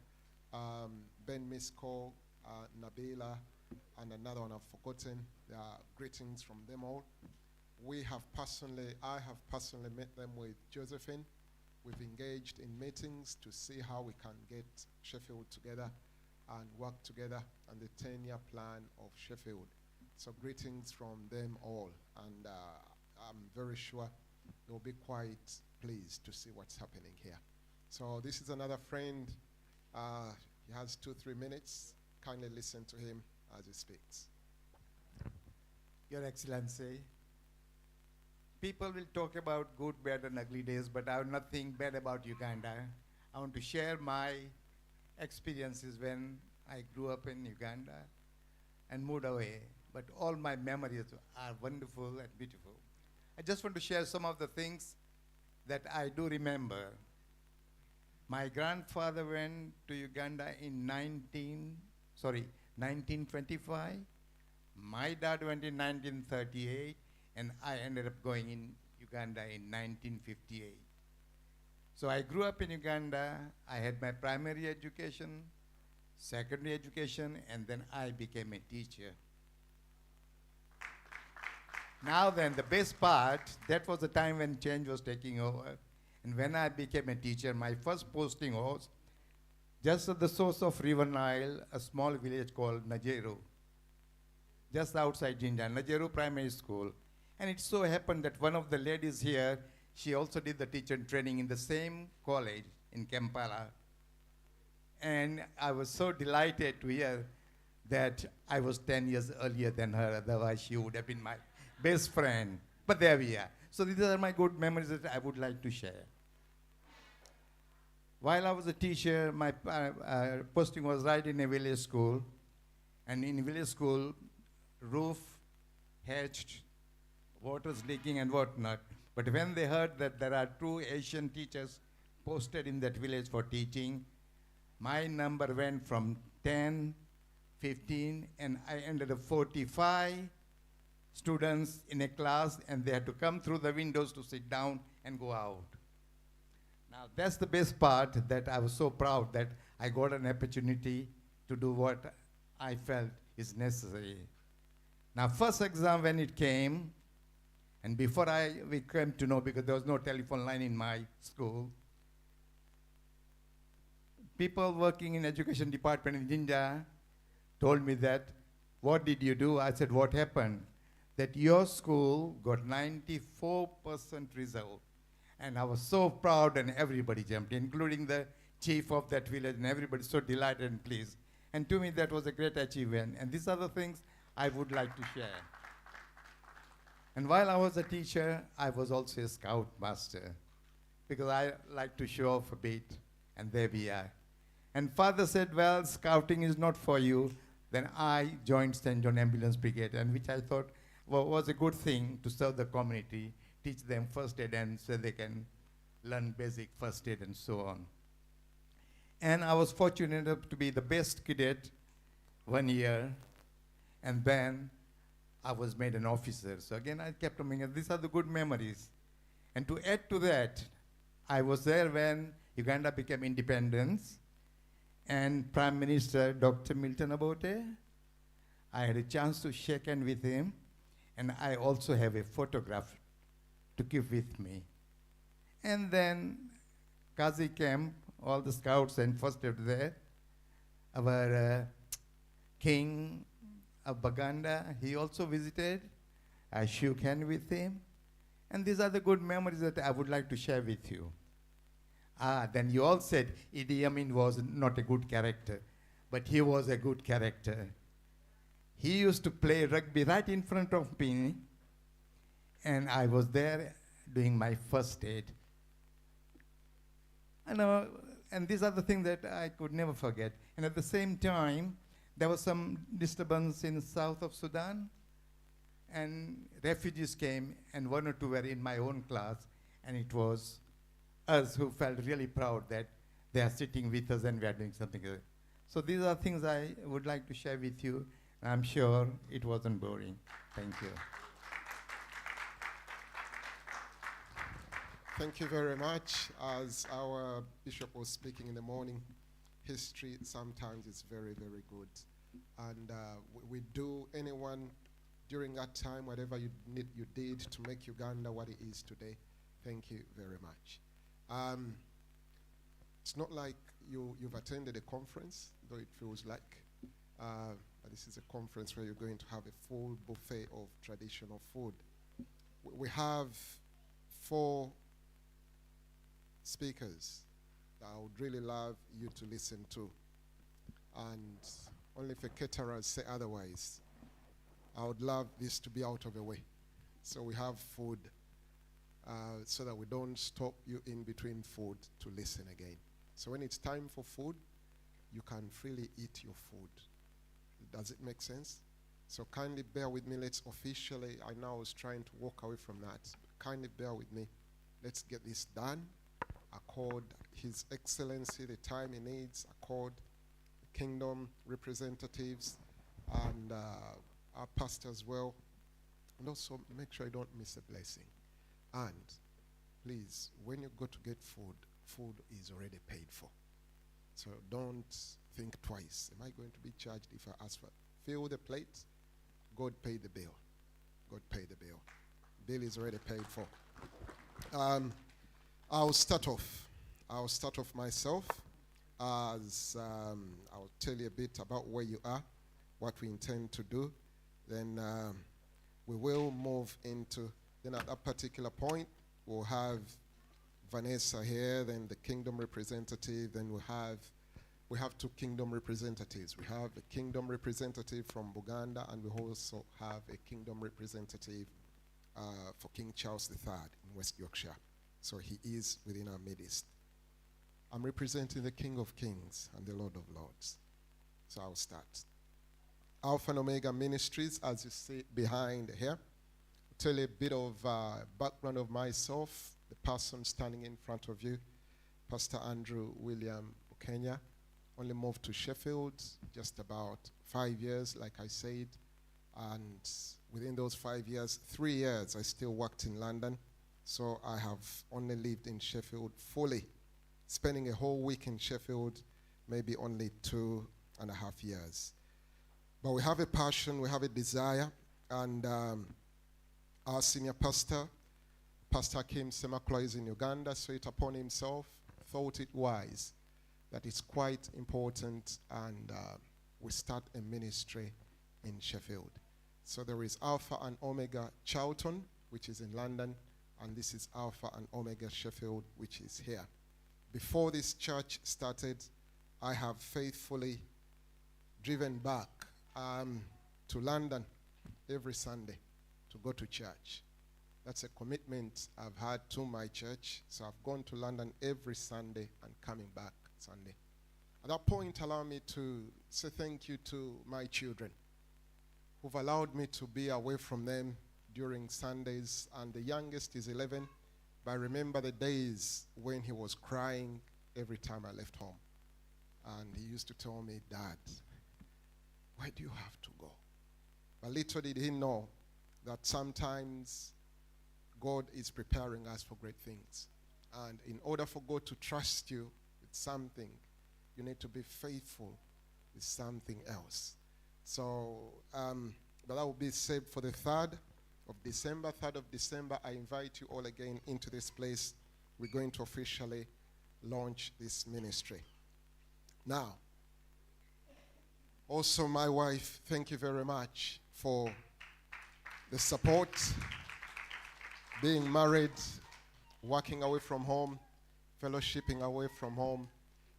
Ben Misko, Nabila, and another one I've forgotten, there are greetings from them all. I have personally met them with Josephine. We've engaged in meetings to see how we can get Sheffield together and work together on the 10-year plan of Sheffield. So greetings from them all, and I'm very sure they'll be quite pleased to see what's happening here. So this is another friend. He has 2-3 minutes. Kindly listen to him as he speaks. Your Excellency, people will talk about good, bad, and ugly days, but I have nothing bad about Uganda. I want to share my experiences when I grew up in Uganda and moved away. But all my memories are wonderful and beautiful. I just want to share some of the things that I do remember. My grandfather went to Uganda in 1925. My dad went in 1938, and I ended up going in Uganda in 1958. So I grew up in Uganda. I had my primary education, secondary education, and then I became a teacher. Now then, the best part, that was the time when change was taking over. And when I became a teacher, my first posting was just at the source of River Nile, a small village called Najeru, just outside Jinja, Najeru Primary School. And it so happened that one of the ladies here, she also did the teacher training in the same college in Kampala. And I was so delighted to hear that I was 10 years earlier than her, otherwise she would have been my best friend. But there we are. So these are my good memories that I would like to share. While I was a teacher, my posting was right in a village school. And in village school, roof hatched, water's leaking and whatnot. But when they heard that there are 2 Asian teachers posted in that village for teaching, my number went from 10, 15, and I ended up 45 students in a class, and they had to come through the windows to sit down and go out. Now that's the best part, that I was so proud that I got an opportunity to do what I felt is necessary. Now first exam when it came, and before we came to know, because there was no telephone line in my school, people working in education department in Jinja told me that, what did you do? I said, what happened? That your school got 94% result. And I was so proud, and everybody jumped, including the chief of that village, and everybody so delighted and pleased. And to me, that was a great achievement. And these are the things I would like to share. And while I was a teacher, I was also a scout master, because I like to show off a bit, and there we are. And father said, well, scouting is not for you. Then I joined St. John Ambulance Brigade, and which I thought was a good thing to serve the community, teach them first aid, and so they can learn basic first aid and so on. And I was fortunate enough to be the best cadet 1 year, and then I was made an officer. So again, I kept on thinking, these are the good memories. And to add to that, I was there when Uganda became independent, and Prime Minister Dr. Milton Obote, I had a chance to shake hands with him, and I also have a photograph to keep with me. And then Kazi camp, all the scouts and first aid there. Our king of Baganda, he also visited. I shook hands with him. And these are the good memories that I would like to share with you. Then you all said Idi Amin was not a good character, but he was a good character. He used to play rugby right in front of me, and I was there doing my first aid. And these are the things that I could never forget. And at the same time, there was some disturbance in south of Sudan, and refugees came, and 1 or 2 were in my own class, and it was us who felt really proud that they are sitting with us and we are doing something. So these are things I would like to share with you. I'm sure it wasn't boring. Thank you. Thank you very much. As our bishop was speaking in the morning, history sometimes is very, very good. And we do anyone during that time, whatever you did to make Uganda what it is today. Thank you very much. It's not like you've attended a conference, though it feels like. But this is a conference where you're going to have a full buffet of traditional food. We have 4 speakers that I would really love you to listen to. And only if the caterers say otherwise, I would love this to be out of the way. So we have food so that we don't stop you in between food to listen again. So when it's time for food, you can freely eat your food. Does it make sense? So kindly bear with me. Let's officially, I know I was trying to walk away from that. Kindly bear with me. Let's get this done. Accord His Excellency the time he needs. Accord the kingdom representatives and our pastor as well. And also make sure you don't miss a blessing. And please, when you go to get food, food is already paid for. So don't think twice. Am I going to be charged if I ask for fill the plate? God pay the bill. God pay the bill. Bill is already paid for. I'll start off myself as I'll tell you a bit about where you are, what we intend to do. Then we will move into, then at that particular point, we'll have Vanessa here, then the kingdom representative, then we have 2 kingdom representatives. We have a kingdom representative from Uganda, and we also have a kingdom representative for King Charles III in West Yorkshire. So he is within our midst. I'm representing the King of Kings and the Lord of Lords. So I'll start. Alpha and Omega Ministries, as you see behind here. I'll tell you a bit of background of myself, the person standing in front of you, Pastor Andrew William Okenya. Only moved to Sheffield just about 5 years, like I said. And within those 5 years, 3 years, I still worked in London. So I have only lived in Sheffield fully. Spending a whole week in Sheffield, maybe only 2.5 years. But we have a passion, we have a desire, and our senior pastor, Pastor Kim Semakula, is in Uganda, so it upon himself, thought it wise that it's quite important, and we start a ministry in Sheffield. So there is Alpha and Omega Charlton, which is in London, and this is Alpha and Omega Sheffield, which is here. Before this church started, I have faithfully driven back to London every Sunday to go to church. That's a commitment I've had to my church. So I've gone to London every Sunday and coming back Sunday. At that point, allow me to say thank you to my children who've allowed me to be away from them during Sundays. And the youngest is 11, but I remember the days when he was crying every time I left home. And he used to tell me, Dad, why do you have to go? But little did he know that sometimes God is preparing us for great things. And in order for God to trust you with something, you need to be faithful with something else. So, but that will be saved for the 3rd of December. 3rd of December, I invite you all again into this place. We're going to officially launch this ministry. Now, also my wife, thank you very much for the support. Being married, working away from home, fellowshipping away from home,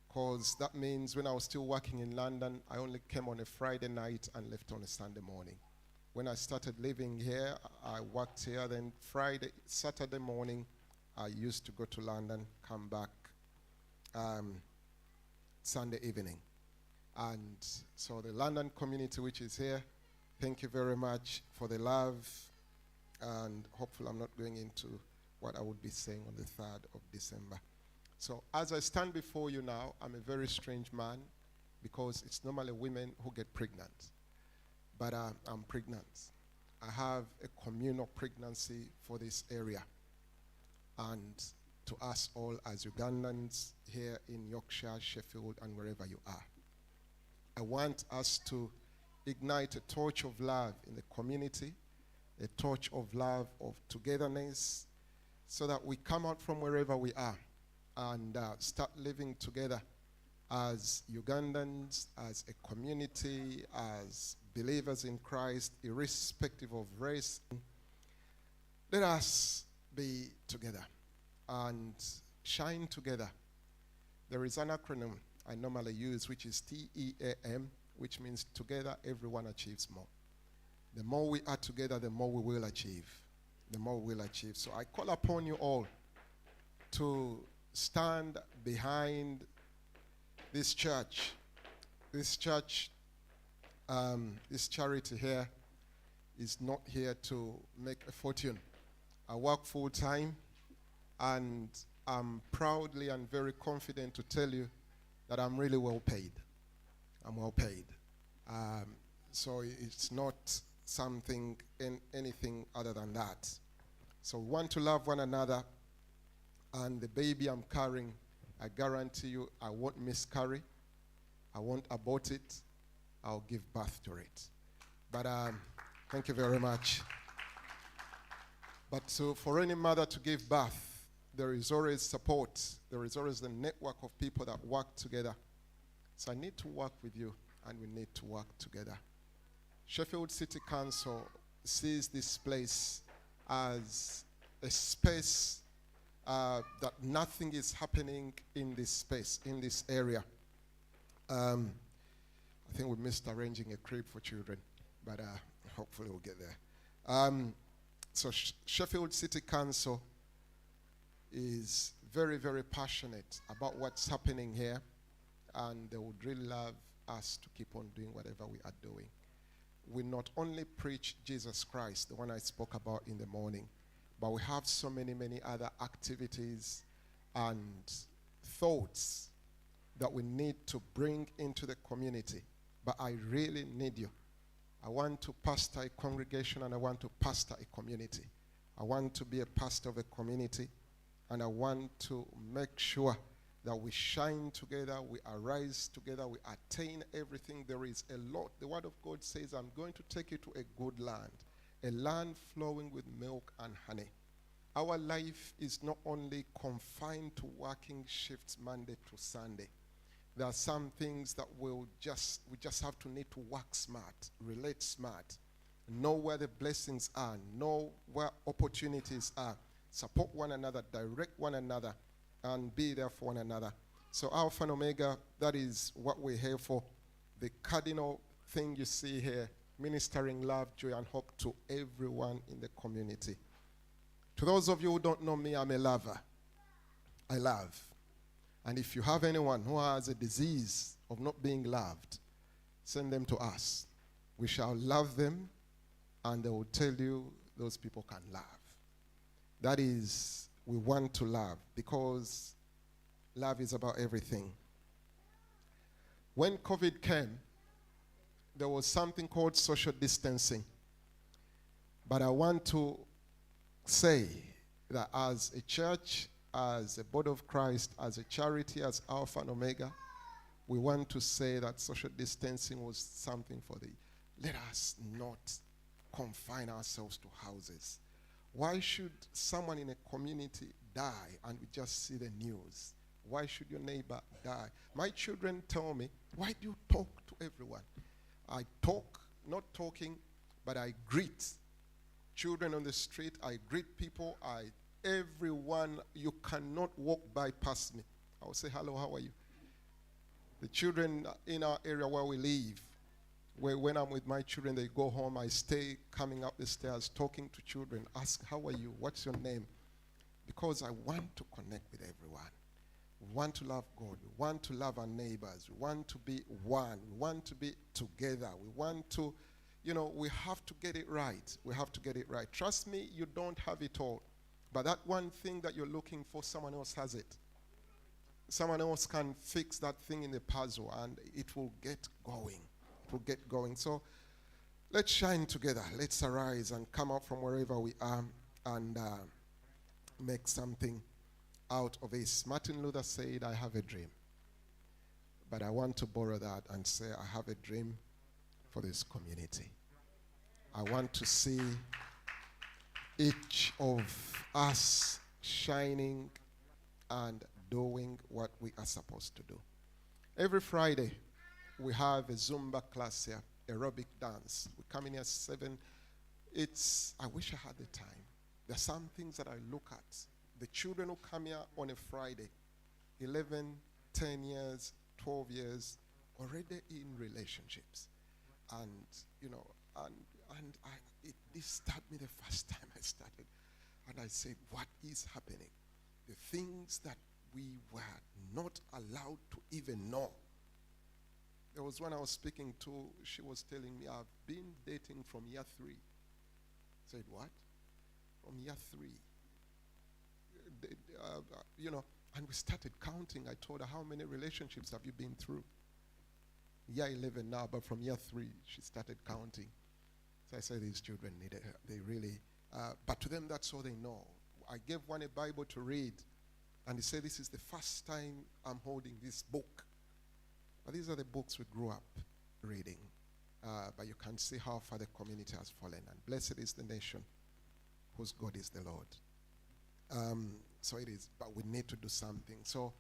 because that means when I was still working in London, I only came on a Friday night and left on a Sunday morning. When I started living here, I worked here. Then Saturday morning, I used to go to London, come back Sunday evening. And so the London community, which is here, thank you very much for the love. And hopefully I'm not going into what I would be saying on the 3rd of December. So as I stand before you now, I'm a very strange man because it's normally women who get pregnant. But I'm pregnant. I have a communal pregnancy for this area. And to us all as Ugandans here in Yorkshire, Sheffield, and wherever you are. I want us to ignite a torch of love in the community, a torch of love, of togetherness, so that we come out from wherever we are and start living together as Ugandans, as a community, as believers in Christ, irrespective of race. Let us be together and shine together. There is an acronym I normally use, which is TEAM, which means together everyone achieves more. The more we are together, the more we will achieve. The more we will achieve. So I call upon you all to stand behind this church. This church, this charity here is not here to make a fortune. I work full time, and I'm proudly and very confident to tell you that I'm really well paid. I'm well paid. So it's not something, anything other than that. So we want to love one another, and the baby I'm carrying, I guarantee you I won't miscarry. I won't abort it. I'll give birth to it. But thank you very much. But so for any mother to give birth, there is always support. There is always the network of people that work together. So I need to work with you, and we need to work together. Sheffield City Council sees this place as a space that nothing is happening in this space, in this area. I think we missed arranging a crib for children, but hopefully we'll get there. So Sheffield City Council is very, very passionate about what's happening here, and they would really love us to keep on doing whatever we are doing. We not only preach Jesus Christ, the one I spoke about in the morning, but we have so many, many other activities and thoughts that we need to bring into the community. But I really need you. I want to pastor a congregation, and I want to pastor a community. I want to be a pastor of a community, and I want to make sure that we shine together, we arise together, we attain everything. There is a lot. The Word of God says, I'm going to take you to a good land, a land flowing with milk and honey. Our life is not only confined to working shifts Monday to Sunday. There are some things that we just have to need to work smart, relate smart, know where the blessings are, know where opportunities are, support one another, direct one another, and be there for one another. So Alpha and Omega, that is what we're here for. The cardinal thing you see here, ministering love, joy, and hope to everyone in the community. To those of you who don't know me, I'm a lover. I love. And if you have anyone who has a disease of not being loved, send them to us. We shall love them, and they will tell you those people can love. That is, we want to love, because love is about everything. When COVID came, there was something called social distancing. But I want to say that as a church, as a body of Christ, as a charity, as Alpha and Omega, we want to say that social distancing was something for let us not confine ourselves to houses. Why should someone in a community die and we just see the news? Why should your neighbor die? My children tell me, why do you talk to everyone? I talk, not talking, but I greet children on the street. I greet people. Everyone, you cannot walk by past me. I will say, hello, how are you? The children in our area where we live, when I'm with my children, they go home, I stay coming up the stairs, talking to children, ask, how are you? What's your name? Because I want to connect with everyone. We want to love God. We want to love our neighbors. We want to be one. We want to be together. We want to, we have to get it right. We have to get it right. Trust me, you don't have it all. But that one thing that you're looking for, someone else has it. Someone else can fix that thing in the puzzle, and it will get going. It will get going. So let's shine together. Let's arise and come out from wherever we are and make something out of this. Martin Luther said, I have a dream. But I want to borrow that and say, I have a dream for this community. I want to see each of us shining and doing what we are supposed to do. Every Friday, we have a Zumba class here, aerobic dance. We come in here at 7. I wish I had the time. There are some things that I look at. The children who come here on a Friday, 11, 10 years, 12 years, already in relationships. And, this started me the first time I started. And I said, what is happening? The things that we were not allowed to even know. There was one I was speaking to, she was telling me, I've been dating from year 3. I said, what? From year 3. And we started counting. I told her, how many relationships have you been through? Year 11 now, but from year 3, she started counting. So I said, these children need it. They really, but to them, that's all they know. I gave one a Bible to read, and he said, this is the first time I'm holding this book. But these are the books we grew up reading. But you can see how far the community has fallen. And blessed is the nation whose God is the Lord. So it is, but we need to do something. So,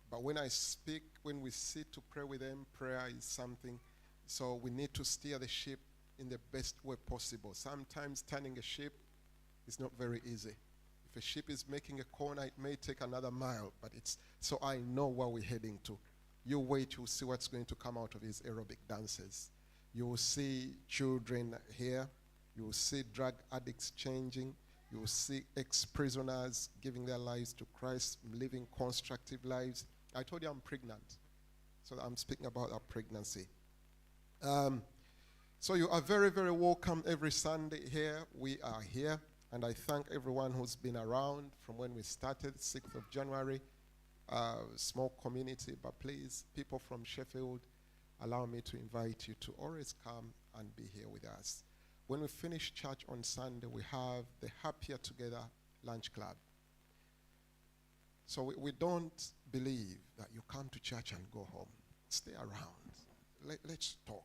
but when I speak, when we sit to pray with them, prayer is something. So we need to steer the ship in the best way possible. Sometimes turning a ship is not very easy. If a ship is making a corner, it may take another mile, but so I know where we're heading to. You wait, you'll see what's going to come out of these aerobic dances. You will see children here. You will see drug addicts changing. You will see ex-prisoners giving their lives to Christ, living constructive lives. I told you I'm pregnant, so I'm speaking about our pregnancy. So you are very, very welcome every Sunday here. We are here, and I thank everyone who's been around from when we started, 6th of January. Small community, but please, people from Sheffield, allow me to invite you to always come and be here with us. When we finish church on Sunday, we have the Happier Together Lunch Club. So we don't believe that you come to church and go home. Stay around. Let's talk.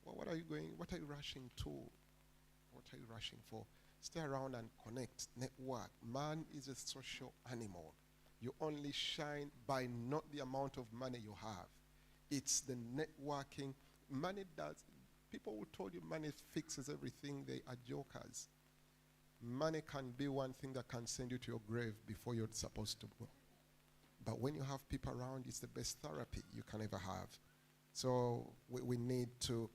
Well, what are you rushing to? What are you rushing for? Stay around and connect, network. Man is a social animal. You only shine by not the amount of money you have. It's the networking. Money does. People who told you money fixes everything, they are jokers. Money can be one thing that can send you to your grave before you're supposed to go. But when you have people around, it's the best therapy you can ever have. So we need to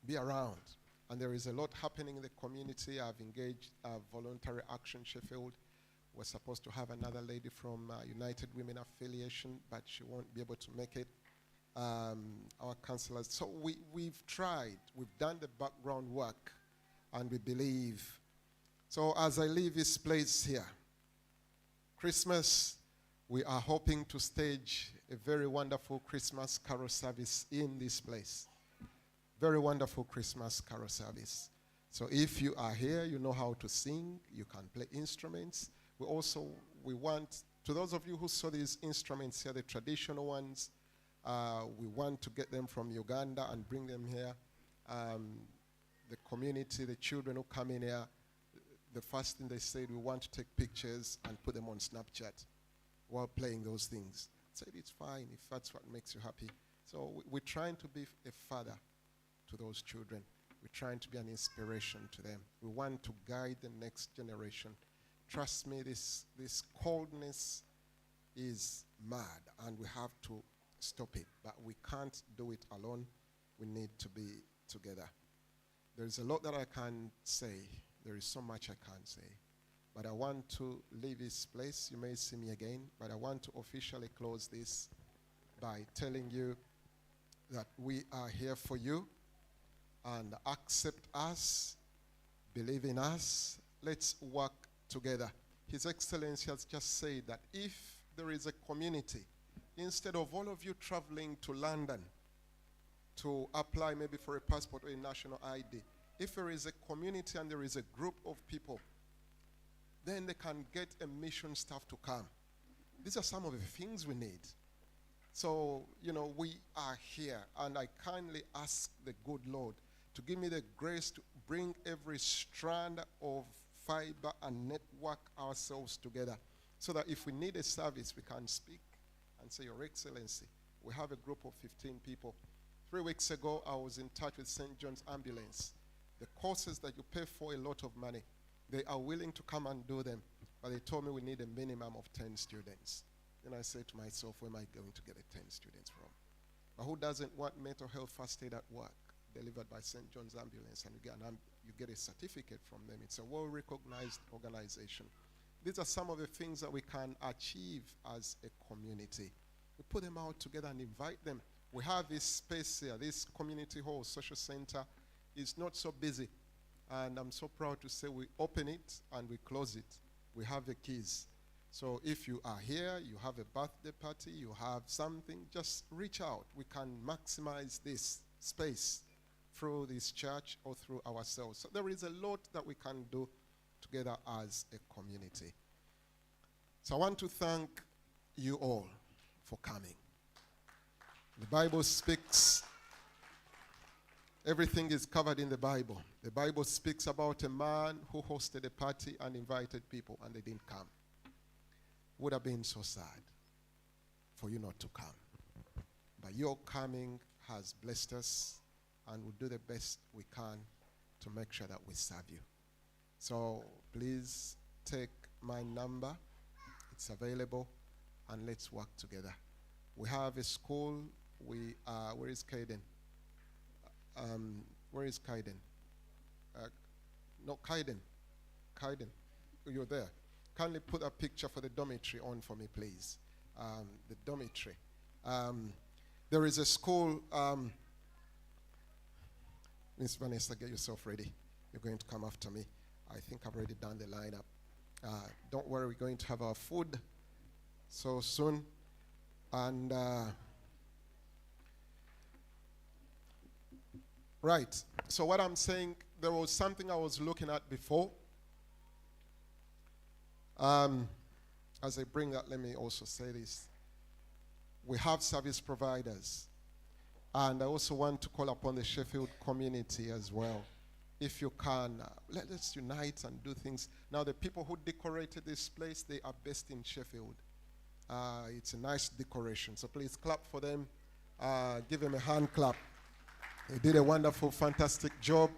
be around. And there is a lot happening in the community. I've engaged Voluntary Action Sheffield. We're supposed to have another lady from United Women Affiliation, but she won't be able to make it. Our counselors. So we've tried. We've done the background work, and we believe. So as I leave this place here, Christmas, we are hoping to stage a very wonderful Christmas carol service in this place. Very wonderful Christmas carol service. So if you are here, you know how to sing, you can play instruments. We want, to those of you who saw these instruments here, the traditional ones, we want to get them from Uganda and bring them here. The community, the children who come in here, the first thing they said, we want to take pictures and put them on Snapchat while playing those things. I said, it's fine if that's what makes you happy. So we're trying to be a father to those children. We're trying to be an inspiration to them. We want to guide the next generation. Trust me, this coldness is mad, and we have to stop it. But we can't do it alone. We need to be together. There is a lot that I can say. There is so much I can't say. But I want to leave this place. You may see me again, but I want to officially close this by telling you that we are here for you, and accept us, believe in us. Let's work together. His Excellency has just said that if there is a community, instead of all of you traveling to London to apply maybe for a passport or a national ID, if there is a community and there is a group of people then they can get a mission staff to come. These are some of the things we need. So, we are here, and I kindly ask the good Lord to give me the grace to bring every strand of fiber and network ourselves together, so that if we need a service, we can speak and say, Your Excellency, we have a group of 15 people. 3 weeks ago, I was in touch with St. John's Ambulance. The courses that you pay for a lot of money, they are willing to come and do them, but they told me we need a minimum of 10 students. Then I said to myself, where am I going to get 10 students from? But who doesn't want mental health first aid at work delivered by St. John's Ambulance, and you get a certificate from them? It's a well-recognized organization. These are some of the things that we can achieve as a community. We put them out together and invite them. We have this space here, this community hall, social center is not so busy. And I'm so proud to say we open it and we close it. We have the keys. So if you are here, you have a birthday party, you have something, just reach out. We can maximize this space through this church or through ourselves. So there is a lot that we can do together as a community. So I want to thank you all for coming. The Bible speaks, everything is covered in the Bible. The Bible speaks about a man who hosted a party and invited people and they didn't come. Would have been so sad for you not to come. But your coming has blessed us, and we'll do the best we can to make sure that we serve you. So please take my number. It's available, and let's work together. We have a school. Where is Kaiden? Where is Kaiden? No, Kaiden. Kaiden, you're there. Kindly put a picture for the dormitory on for me, please. The dormitory. There is a school. Miss Vanessa, get yourself ready. You're going to come after me. I think I've already done the lineup. Don't worry, we're going to have our food so soon. And right. So what I'm saying, there was something I was looking at before. As I bring that, let me also say this. We have service providers. And I also want to call upon the Sheffield community as well. If you can, let's unite and do things. Now, the people who decorated this place, they are based in Sheffield. It's a nice decoration. So please clap for them. Give them a hand clap. They did a wonderful, fantastic job.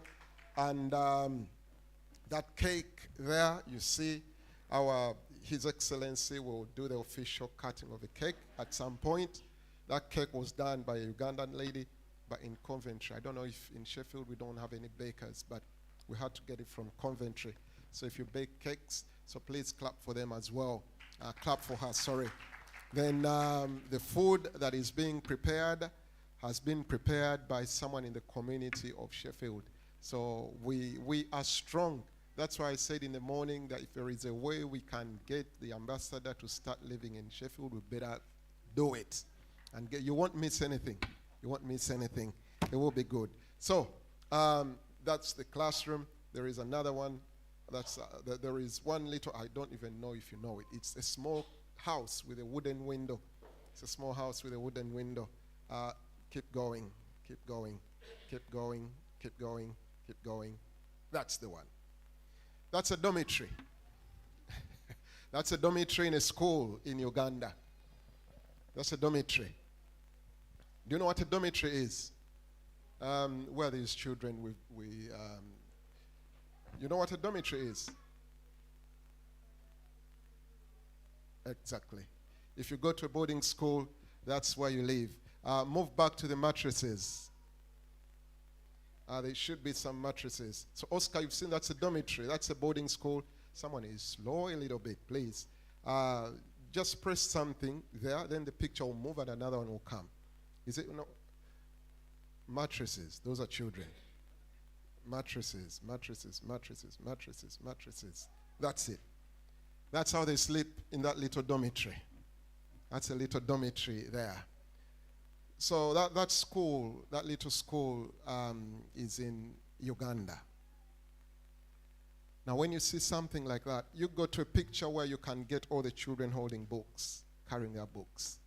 And that cake there, you see, His Excellency will do the official cutting of the cake at some point. That cake was done by a Ugandan lady, but in Coventry. I don't know if in Sheffield we don't have any bakers, but we had to get it from Coventry. So if you bake cakes, so please clap for them as well. Clap for her, sorry. Then the food that is being prepared has been prepared by someone in the community of Sheffield. So we are strong. That's why I said in the morning that if there is a way we can get the ambassador to start living in Sheffield, we better do it. And you won't miss anything. You won't miss anything. It will be good. So that's the classroom. There is another one. There is one little, I don't even know if you know it. It's a small house with a wooden window. It's a small house with a wooden window. Keep going, keep going, keep going, keep going, keep going. That's the one. That's a dormitory. That's a dormitory in a school in Uganda. That's a dormitory. Do you know what a dormitory is? Where these children, you know what a dormitory is? Exactly. If you go to a boarding school, that's where you live. Move back to the mattresses. There should be some mattresses. So Oscar, you've seen that's a dormitory. That's a boarding school. Someone is slow a little bit, please. Just press something there, then the picture will move and another one will come. Is it? No. Mattresses. Those are children. Mattresses, mattresses, mattresses, mattresses, mattresses. That's it. That's how they sleep in that little dormitory. That's a little dormitory there. So that school, that little school, is in Uganda. Now, when you see something like that, you go to a picture where you can get all the children holding books, carrying their books.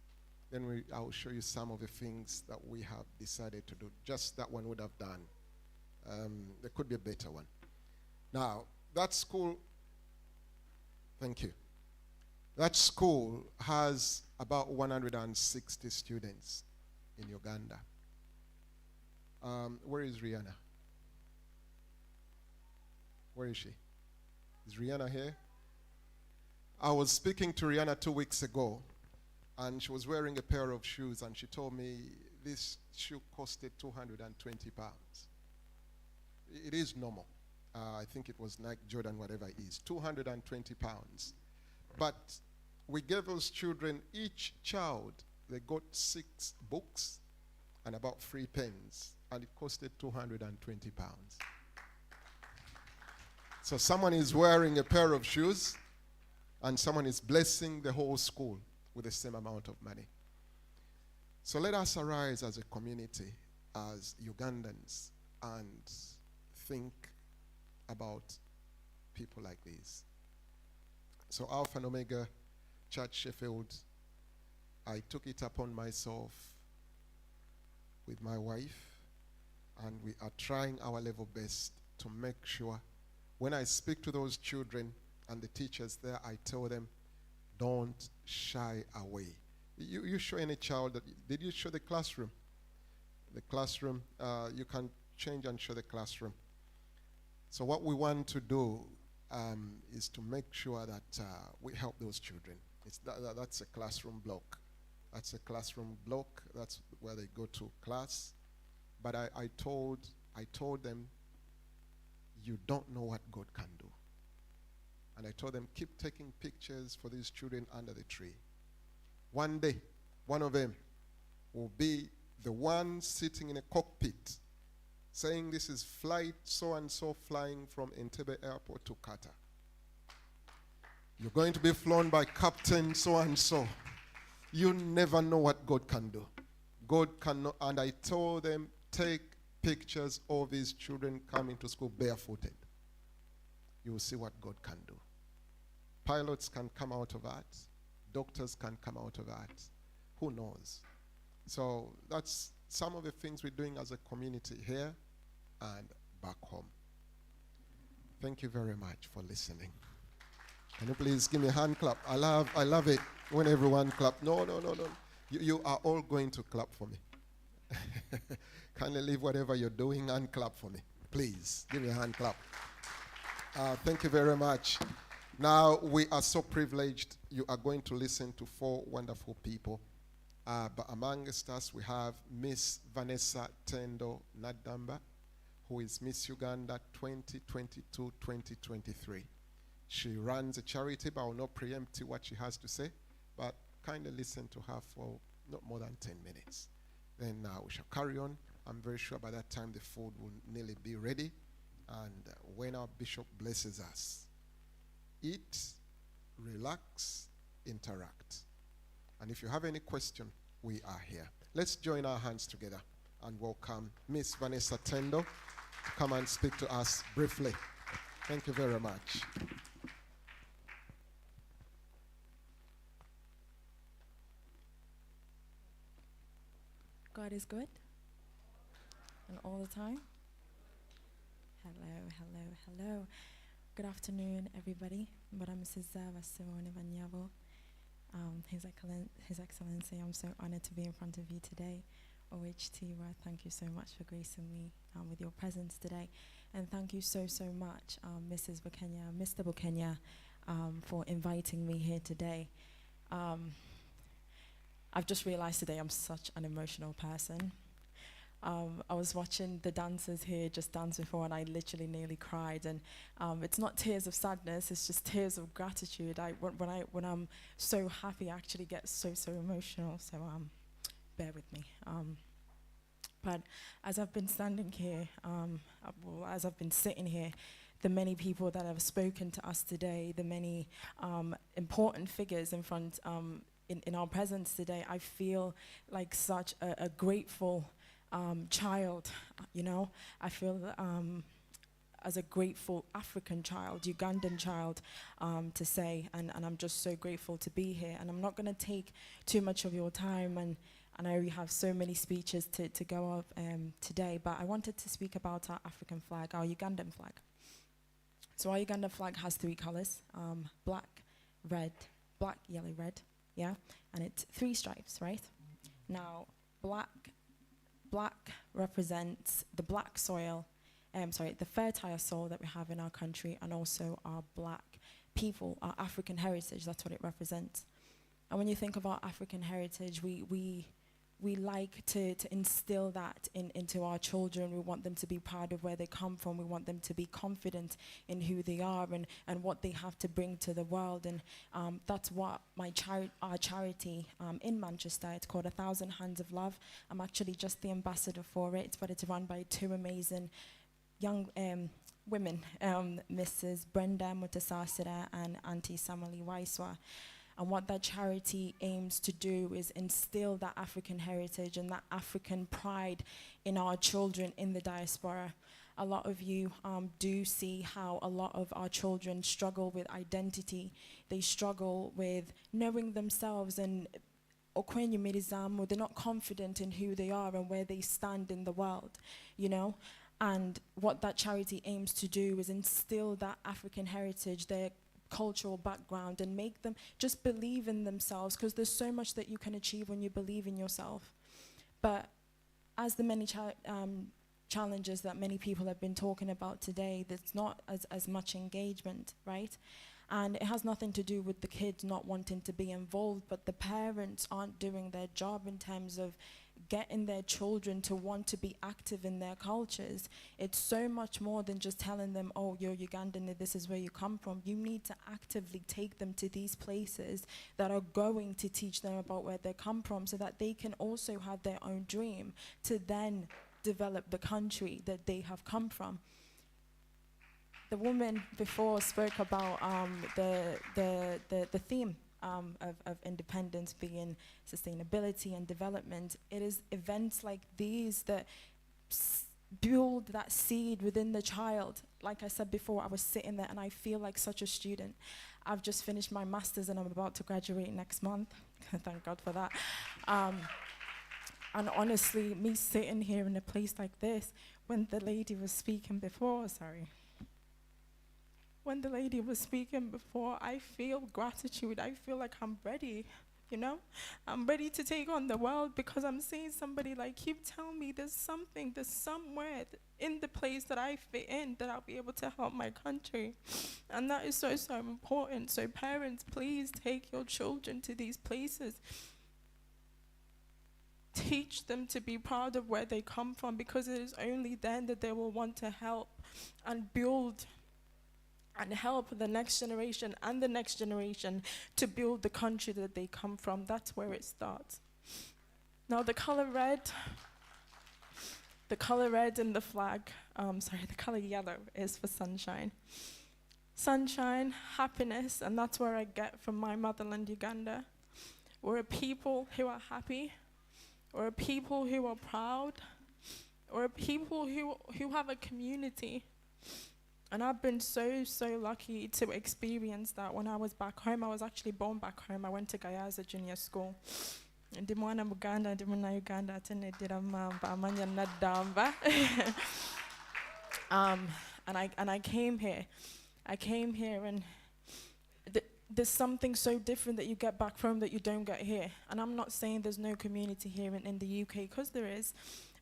Then I will show you some of the things that we have decided to do. Just that one would have done. There could be a better one. Now, that school, thank you. That school has about 160 students in Uganda. Where is Rihanna? Where is she? Is Rihanna here? I was speaking to Rihanna 2 weeks ago, and she was wearing a pair of shoes, and she told me this shoe costed 220 pounds. It is normal. I think it was Nike, Jordan, whatever it is, 220 pounds. But we gave those children, each child, they got 6 books and about 3 pens, and it costed 220 pounds. So someone is wearing a pair of shoes, and someone is blessing the whole school with the same amount of money. So let us arise as a community, as Ugandans, and think about people like these. So Alpha and Omega Church Sheffield, I took it upon myself with my wife, and we are trying our level best to make sure when I speak to those children and the teachers there, I tell them, don't shy away. You show any child, did you show the classroom? The classroom, you can change and show the classroom. So what we want to do is to make sure that we help those children. That's a classroom block. That's a classroom block. That's where they go to class. But I told them, you don't know what God can do. And I told them, keep taking pictures for these children under the tree. One day, one of them will be the one sitting in a cockpit saying this is flight so-and-so flying from Entebbe Airport to Qatar. You're going to be flown by Captain so-and-so. You never know what God can do. God cannot, and I told them, take pictures of these children coming to school barefooted. You will see what God can do. Pilots can come out of that. Doctors can come out of that. Who knows? So that's some of the things we're doing as a community here and back home. Thank you very much for listening. Can you please give me a hand clap? I love it when everyone clap. No. You are all going to clap for me. Kindly leave whatever you're doing and clap for me. Please, give me a hand clap. Thank you very much. Now, we are so privileged. You are going to listen to 4 wonderful people. But amongst us, we have Miss Vanessa Tendo Nadamba, who is Miss Uganda 2022-2023. She runs a charity, but I will not preempt what she has to say. But kindly listen to her for not more than 10 minutes. Then we shall carry on. I'm very sure by that time the food will nearly be ready. And when our bishop blesses us, eat, relax, interact. And if you have any question, we are here. Let's join our hands together and welcome Miss Vanessa Tendo to come and speak to us briefly. Thank you very much. God is good, and all the time. Hello. Good afternoon, everybody. His Excellency, I'm so honored to be in front of you today. OHT, thank you so much for gracing me with your presence today. And thank you so much, Mrs. Bukenya, Mr. Bukenya, for inviting me here today. I've just realized today I'm such an emotional person. I was watching the dancers here just dance before, and I literally nearly cried. And it's not tears of sadness; it's just tears of gratitude. When I'm so happy, I actually get so emotional. So bear with me. But as I've been standing here, as I've been sitting here, the many people that have spoken to us today, the many important figures in front in our presence today, I feel like such a grateful child, you know. I feel as a grateful African child, Ugandan child, to say, and I'm just so grateful to be here. And I'm not going to take too much of your time, and I know we have so many speeches to go off today, but I wanted to speak about our African flag, our Ugandan flag. So our Ugandan flag has 3 colors, black, yellow, red, yeah? And it's 3 stripes, right? Now, black represents the black soil, the fertile soil that we have in our country, and also our black people, our African heritage. That's what it represents. And when you think of our African heritage, we like to instill that into our children. We want them to be proud of where they come from. We want them to be confident in who they are and what they have to bring to the world. And that's what our charity in Manchester, it's called 1,000 Hands of Love. I'm actually just the ambassador for it, but it's run by 2 amazing young women, Mrs. Brenda Mutasasira and Auntie Samali Waiswa. And what that charity aims to do is instill that African heritage and that African pride in our children in the diaspora. A lot of you do see how a lot of our children struggle with identity. They struggle with knowing themselves, and they're not confident in who they are and where they stand in the world, you know? And what that charity aims to do is instill that African heritage, their cultural background, and make them just believe in themselves, because there's so much that you can achieve when you believe in yourself. But as the many challenges that many people have been talking about today, there's not as much engagement, right? And it has nothing to do with the kids not wanting to be involved, but the parents aren't doing their job in terms of getting their children to want to be active in their cultures. It's so much more than just telling them, oh, you're Ugandan, this is where you come from. You need to actively take them to these places that are going to teach them about where they come from, so that they can also have their own dream to then develop the country that they have come from. The woman before spoke about the theme of independence being sustainability and development. It is events like these that build that seed within the child. Like I said before, I was sitting there and I feel like such a student. I've just finished my master's and I'm about to graduate next month. Thank God for that. And honestly, me sitting here in a place like this, when the lady was speaking before, when the lady was speaking before, I feel gratitude. I feel like I'm ready, you know? I'm ready to take on the world, because I'm seeing somebody like you tell me there's somewhere in the place that I fit in that I'll be able to help my country. And that is so, so important. So parents, please take your children to these places. Teach them to be proud of where they come from, because it is only then that they will want to help and build and help the next generation and the next generation to build the country that they come from. That's where it starts. Now the color red in the flag, the color yellow is for sunshine. Sunshine, happiness, and that's where I get from my motherland, Uganda. We're a people who are happy. We're a people who are proud. We're a people who have a community. And I've been so, so lucky to experience that. When I was back home, I was actually born back home. I went to Gayaza Junior School. And I came here. And there's something so different that you get back home that you don't get here. And I'm not saying there's no community here in the UK, because there is.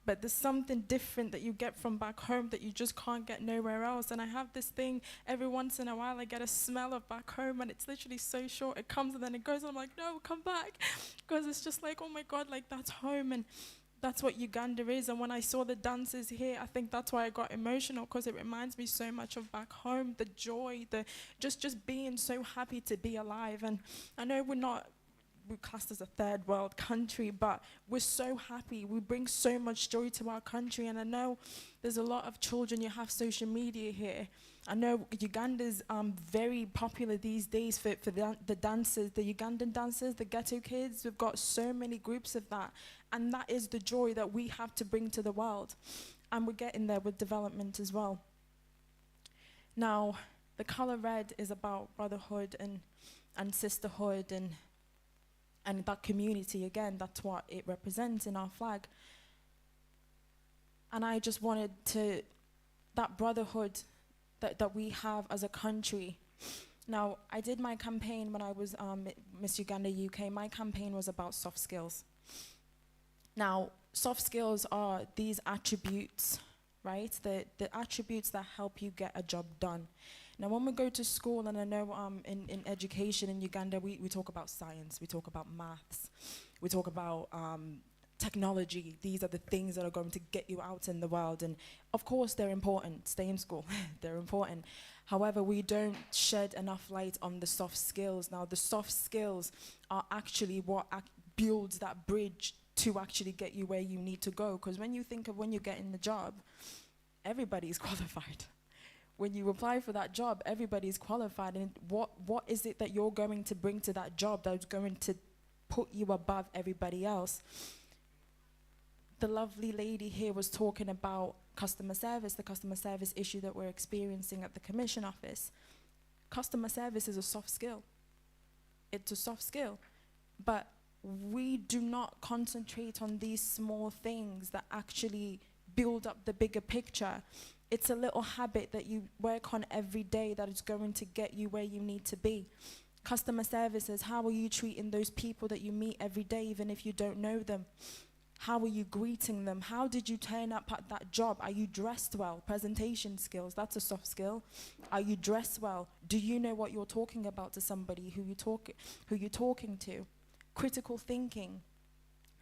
But there's something different that you get from back home that you just can't get nowhere else. And I have this thing, every once in a while I get a smell of back home, and it's literally so short. It comes and then it goes, and I'm like, no, come back. Because it's just like, oh my God, like that's home. And that's what Uganda is. And when I saw the dances here, I think that's why I got emotional, because it reminds me so much of back home, the joy, the just being so happy to be alive. And I know we're classed as a third world country, but we're so happy. We bring so much joy to our country. And I know there's a lot of children, you have social media here. I know Uganda's very popular these days for the dancers, the Ugandan dancers, the ghetto kids. We've got so many groups of that. And that is the joy that we have to bring to the world. And we're getting there with development as well. Now, the color red is about brotherhood and sisterhood and that community. Again, that's what it represents in our flag. And I just wanted to, that brotherhood that we have as a country. Now, I did my campaign when I was Miss Uganda UK. My campaign was about soft skills. Now, soft skills are these attributes, right? The attributes that help you get a job done. Now, when we go to school, and I know in education in Uganda, we talk about science, we talk about maths, we talk about technology. These are the things that are going to get you out in the world. And of course, they're important. Stay in school. They're important. However, we don't shed enough light on the soft skills. Now, the soft skills are actually what builds that bridge to actually get you where you need to go. Because when you think of when you get in the job, everybody's qualified. When you apply for that job, everybody's qualified. And what is it that you're going to bring to that job that's going to put you above everybody else? The lovely lady here was talking about customer service, the customer service issue that we're experiencing at the commission office. Customer service is a soft skill. It's a soft skill. But we do not concentrate on these small things that actually build up the bigger picture. It's a little habit that you work on every day that is going to get you where you need to be. Customer services, how are you treating those people that you meet every day, even if you don't know them? How are you greeting them? How did you turn up at that job? Are you dressed well? Presentation skills, that's a soft skill. Are you dressed well? Do you know what you're talking about to somebody who you're talking to? Critical thinking,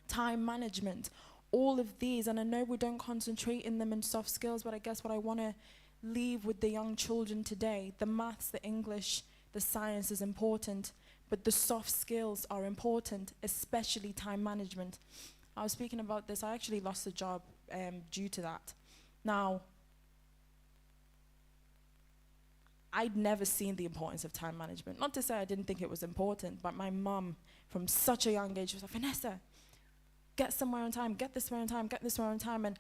time management, all of these. And I know we don't concentrate in them in soft skills, but I guess what I want to leave with the young children today, the maths, the English, the science is important, but the soft skills are important, especially time management. I was speaking about this. I actually lost a job due to that. Now, I'd never seen the importance of time management. Not to say I didn't think it was important, but my mum, from such a young age, was like, Vanessa, get somewhere on time, get this way on time, get this way on time. And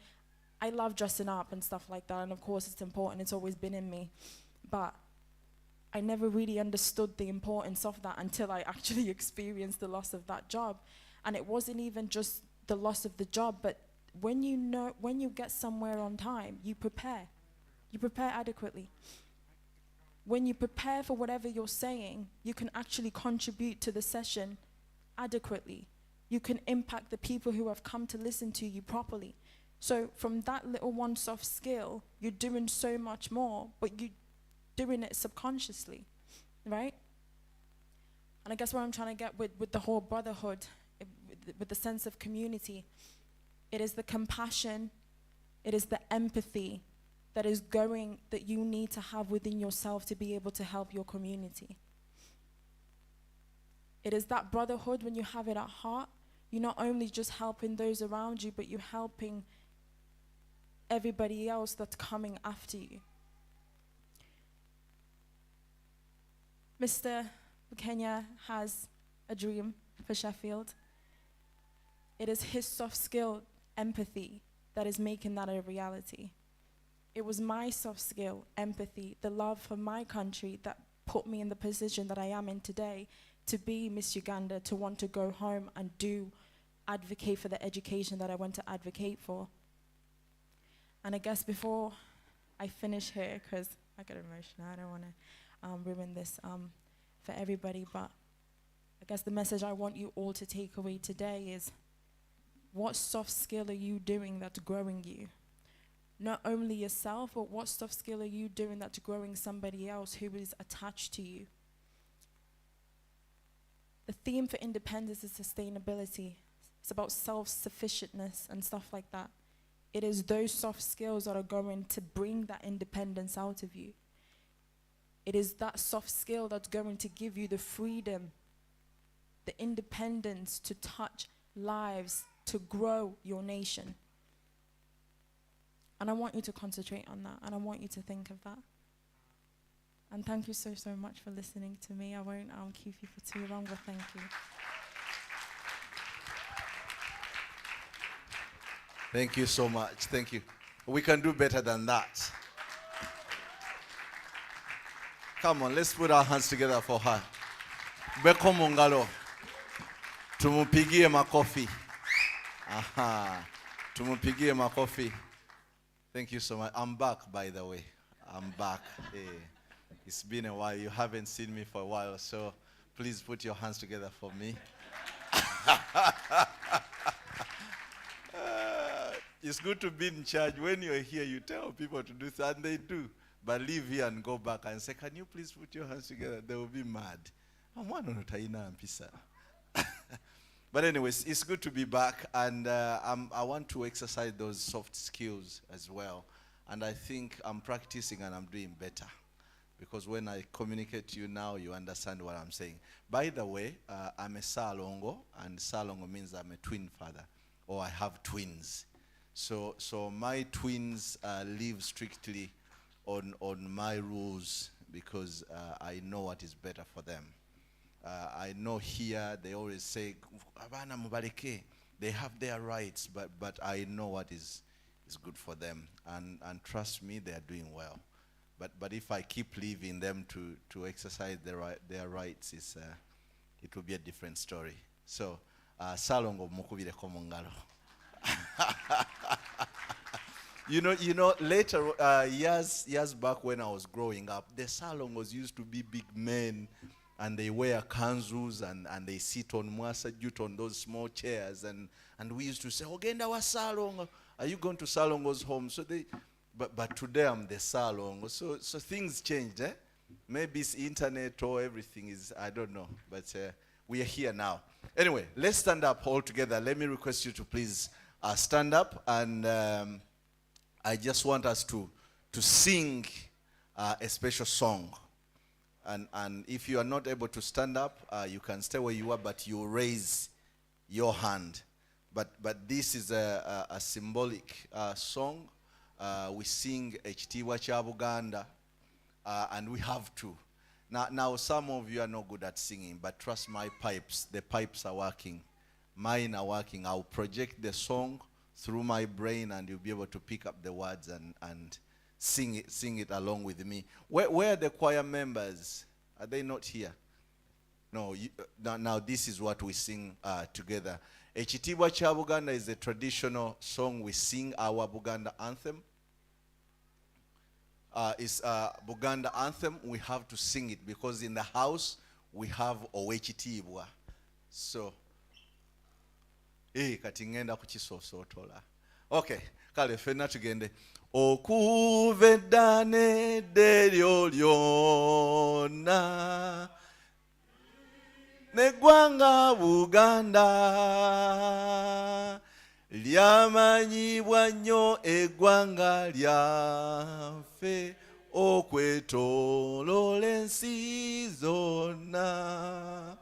I love dressing up and stuff like that. And of course, it's important. It's always been in me. But I never really understood the importance of that until I actually experienced the loss of that job. And it wasn't even just the loss of the job, but when you get somewhere on time, you prepare adequately. When you prepare for whatever you're saying, you can actually contribute to the session adequately. You can impact the people who have come to listen to you properly. So from that little one soft skill, you're doing so much more, but you're doing it subconsciously, right? And I guess what I'm trying to get with the whole brotherhood, with the sense of community, it is the compassion, it is the empathy that you need to have within yourself to be able to help your community. It is that brotherhood when you have it at heart. You're not only just helping those around you, but you're helping everybody else that's coming after you. Mr. Kenya has a dream for Sheffield. It is his soft skill, empathy, that is making that a reality. It was my soft skill, empathy, the love for my country that put me in the position that I am in today to be Miss Uganda, to want to go home and advocate for the education that I want to advocate for. And I guess before I finish here, because I get emotional, I don't want to ruin this for everybody, but I guess the message I want you all to take away today is, what soft skill are you doing that's growing you? Not only yourself, but what soft skill are you doing that's growing somebody else who is attached to you? The theme for independence is sustainability. It's about self-sufficientness and stuff like that. It is those soft skills that are going to bring that independence out of you. It is that soft skill that's going to give you the freedom, the independence to touch lives, to grow your nation. And I want you to concentrate on that, and I want you to think of that. And thank you so, so much for listening to me. I won't keep you for too long, but thank you. Thank you so much. Thank you. We can do better than that. Come on, let's put our hands together for her. Beko mungalo. Tumupigie makofi. Aha. Tumupigie makofi. Thank you so much. I'm back, by the way. I'm back. It's been a while. You haven't seen me for a while, so please put your hands together for me. It's good to be in charge. When you're here, you tell people to do that, and they do. But leave here and go back and say, can you please put your hands together? They will be mad. But anyways, it's good to be back, and I want to exercise those soft skills as well. And I think I'm practicing and I'm doing better. Because when I communicate to you now, you understand what I'm saying. By the way, I'm a Salongo, and Salongo means I'm a twin father, or I have twins. So my twins live strictly on my rules, because I know what is better for them. I know here they always say, "Abana mubaleke." They have their rights, but I know what is good for them, and trust me, they are doing well. But if I keep leaving them to exercise their rights, it will be a different story. So, Salongo mukubire komongalo. You know, later, years back when I was growing up, the Salongos used to be big men, and they wear kanzus, and they sit on mwasa jute on those small chairs, and we used to say, "Ogenda wa Salongo, are you going to Salongo's home?" So but today I'm the Salongo, so things changed, eh? Maybe it's internet or everything is, I don't know, but we are here now. Anyway, let's stand up all together. Let me request you to please stand up, and I just want us to sing a special song. And if you are not able to stand up, you can stay where you are, but you raise your hand. But this is a symbolic song. We sing Ekitiibwa kya Buganda, and we have to. Now some of you are not good at singing, but trust my pipes. The pipes are working. Mine are working. I'll project the song through my brain, and you'll be able to pick up the words and sing it along with me. Where are the choir members? Are they not here? No. Now this is what we sing together. Ekitiibwa kya Buganda is a traditional song. We sing our Buganda anthem. It's a Buganda anthem. We have to sing it because in the house we have Owekitiibwa. So, kati ngenda kukisosotola. Okay, kale fenna tugende. Okuva edda n'edda eryo lyonna n'eggwanga Buganda lyamanyibwa nnyo eggwanga lyaffe okwetooloola ensi zonna.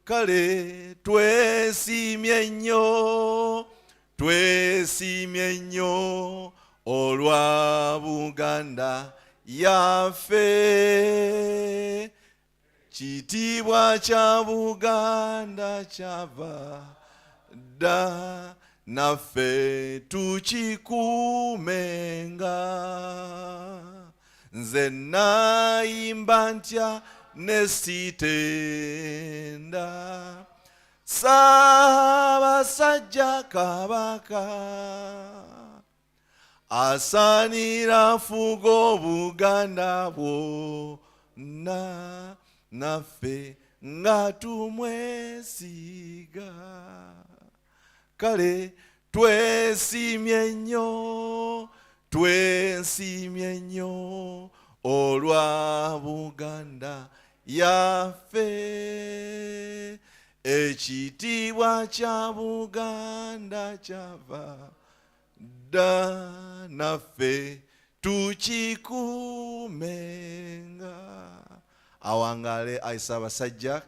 Kale twesimye nnyo olwa Buganda yaffe. Kitiibwa kya Buganda kyava dda, naffe tukikuumenga. Nze nayimba ntya ne sitenda, Ssaabasajja Kabaka asaanira fuga Obuganda bwonna, naffe nga tumwesiga. Kale twesimye nnyo olwa Buganda yaffe. Ekitiibwa kya Buganda kyava dda, naffe tukikuumenga. Awangale ayisa abasajja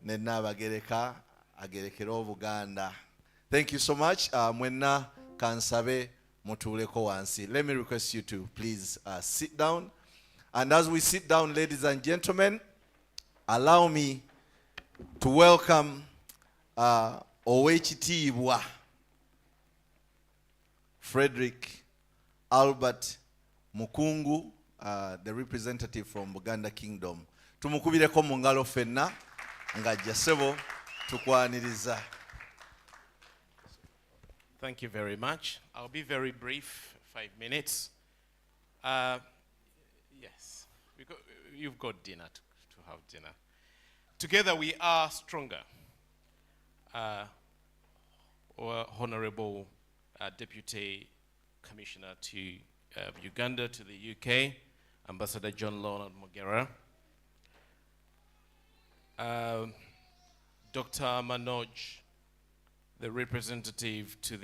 ne Nnaabagereka agerekera Obuganda. Thank you so much. Mwenna kansabe mutuuleko wansi. Let me request you to please sit down. And as we sit down, ladies and gentlemen, allow me to welcome Owekitiibwa Frederick Albert Mukungu the representative from Buganda Kingdom. Tumukubireko mu ngalo ffenna ng'ajja ssebo tukwaniriza. Thank you very much. I'll be very brief, 5 minutes. Yes, you've got dinner to have dinner. Together we are stronger. Honorable Deputy Commissioner to Uganda, to the UK, Ambassador John Leonard Mogera, Dr. Manoj, the representative to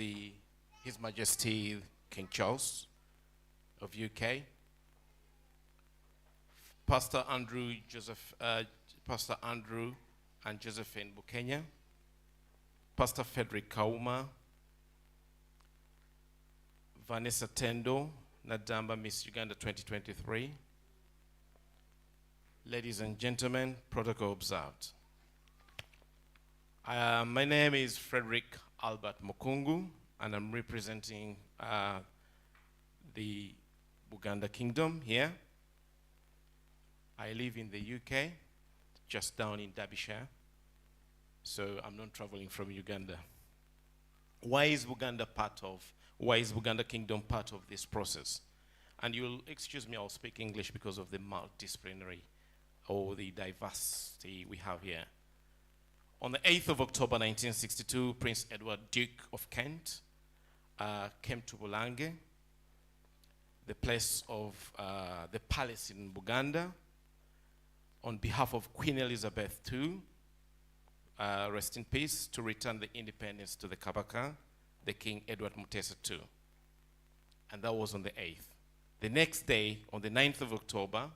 His Majesty King Charles of UK, Pastor Andrew and Josephine Bukenya, Pastor Frederick Kauma, Vanessa Tendo, Nadamba Miss Uganda 2023. Ladies and gentlemen, protocol observed. My name is Frederick Albert Mukungu, and I'm representing the Buganda Kingdom here. I live in the UK, just down in Derbyshire, so I'm not traveling from Uganda. Why is Buganda Kingdom part of this process? And you'll excuse me, I'll speak English because of the multidisciplinary or the diversity we have here. On the 8th of October 1962, Prince Edward, Duke of Kent, came to Bulange, the place of the palace in Buganda, on behalf of Queen Elizabeth II, rest in peace, to return the independence to the Kabaka, the King Edward Mutesa II. And that was on the 8th. The next day, on the 9th of October,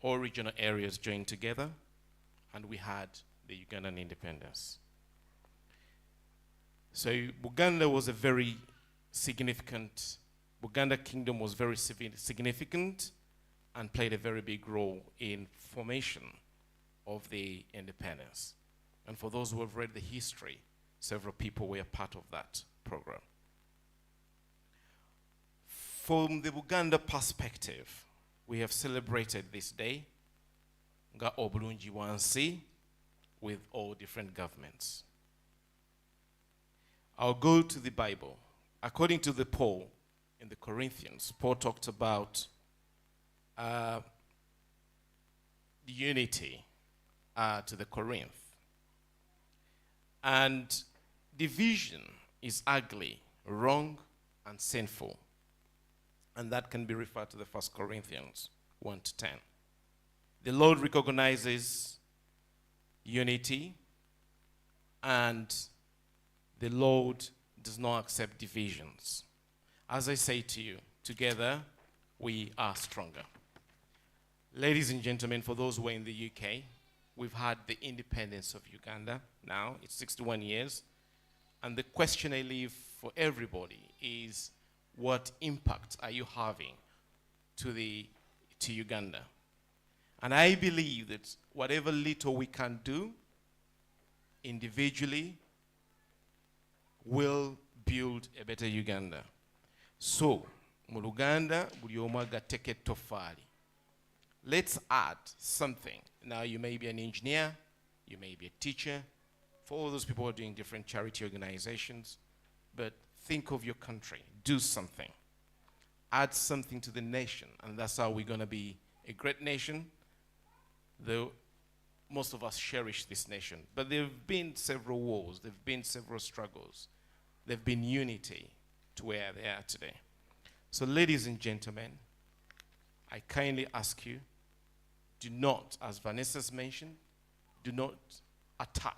all regional areas joined together, and we had the Ugandan independence. So Buganda was a very significant, Buganda Kingdom was very significant and played a very big role in formation of the independence. And for those who have read the history, several people were part of that program. From the Buganda perspective, we have celebrated this day, nga obulungi wansi, with all different governments. I'll go to the Bible. According to the Paul in the Corinthians, Paul talked about the unity to the Corinth. And division is ugly, wrong, and sinful. And that can be referred to the 1 Corinthians 1-10. The Lord recognizes unity, and the Lord does not accept divisions. As I say to you, together we are stronger. Ladies and gentlemen, for those who are in the UK, we've had the independence of Uganda now. It's 61 years. And the question I leave for everybody is, what impact are you having to Uganda? And I believe that whatever little we can do individually will build a better Uganda. So, mu Luganda, buli omu agatteko ettoffaali. Let's add something. Now, you may be an engineer, you may be a teacher. For all those people who are doing different charity organizations, but think of your country. Do something. Add something to the nation, and that's how we're going to be a great nation. Though most of us cherish this nation. But there have been several wars, there have been several struggles. There have been unity to where they are today. So ladies and gentlemen, I kindly ask you, do not, as Vanessa's mentioned, do not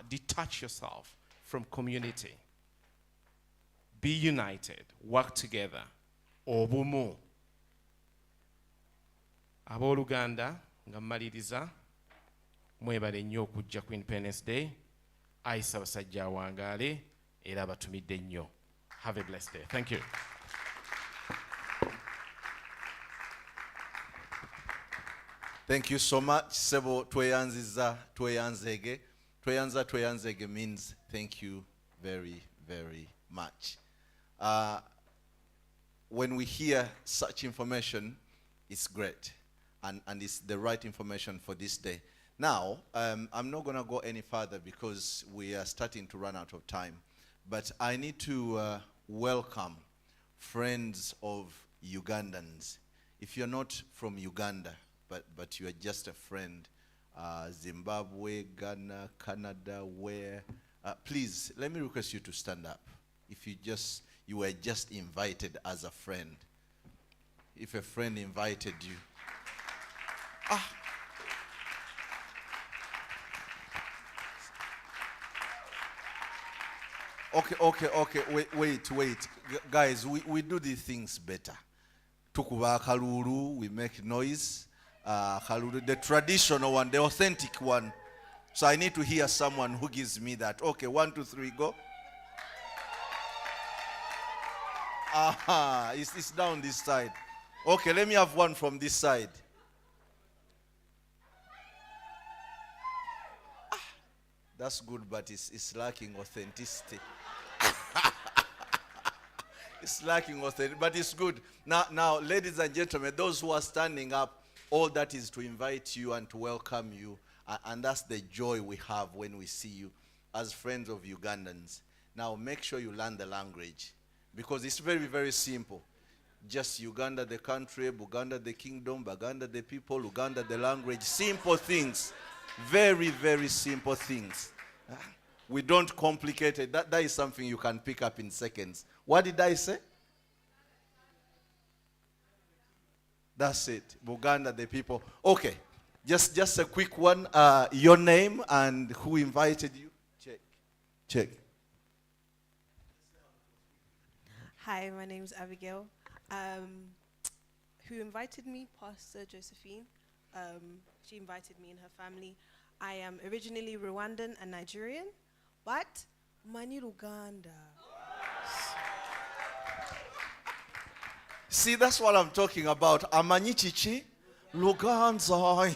detach yourself from community. Be united, work together. Obumu. Abooluganda nga mmaliriza, mwebale nnyo okujja ku Independence Day. Ayisa abasajja awangaale era abatumidde nnyo. Have a blessed day. Thank you. Thank you so much. Sebo tweyanziza tweyanzege. Tweyanzege means thank you very, very much. When we hear such information, it's great. and it's the right information for this day. Now, I'm not going to go any further because we are starting to run out of time. But I need to welcome friends of Ugandans. If you're not from Uganda, but you are just a friend, Zimbabwe, Ghana, Canada, where, please, let me request you to stand up. If you were just invited as a friend. If a friend invited you. Okay, wait. Guys, we do these things better. Tukuba kalulu, we make noise. Kalulu, the traditional one, the authentic one. So I need to hear someone who gives me that. Okay, 1, 2, 3, go. It's down this side. Okay, let me have one from this side. That's good, but it's lacking authenticity. It's lacking authenticity, but it's good. Now, ladies and gentlemen, those who are standing up, all that is to invite you and to welcome you. And that's the joy we have when we see you as friends of Ugandans. Now, make sure you learn the language because it's very, very simple. Just Uganda the country, Buganda the kingdom, Baganda the people, Uganda the language. Simple things. Very, very simple things. We don't complicate it. That is something you can pick up in seconds. What did I say? That's it. Buganda the people. Okay. Just a quick one. Your name and who invited you. Check. Hi, my name's Abigail. Who invited me? Pastor Josephine. She invited me and her family. I am originally Rwandan and Nigerian, but mani Uganda. See, that's what I'm talking about. Amanyi chichi, Luganza.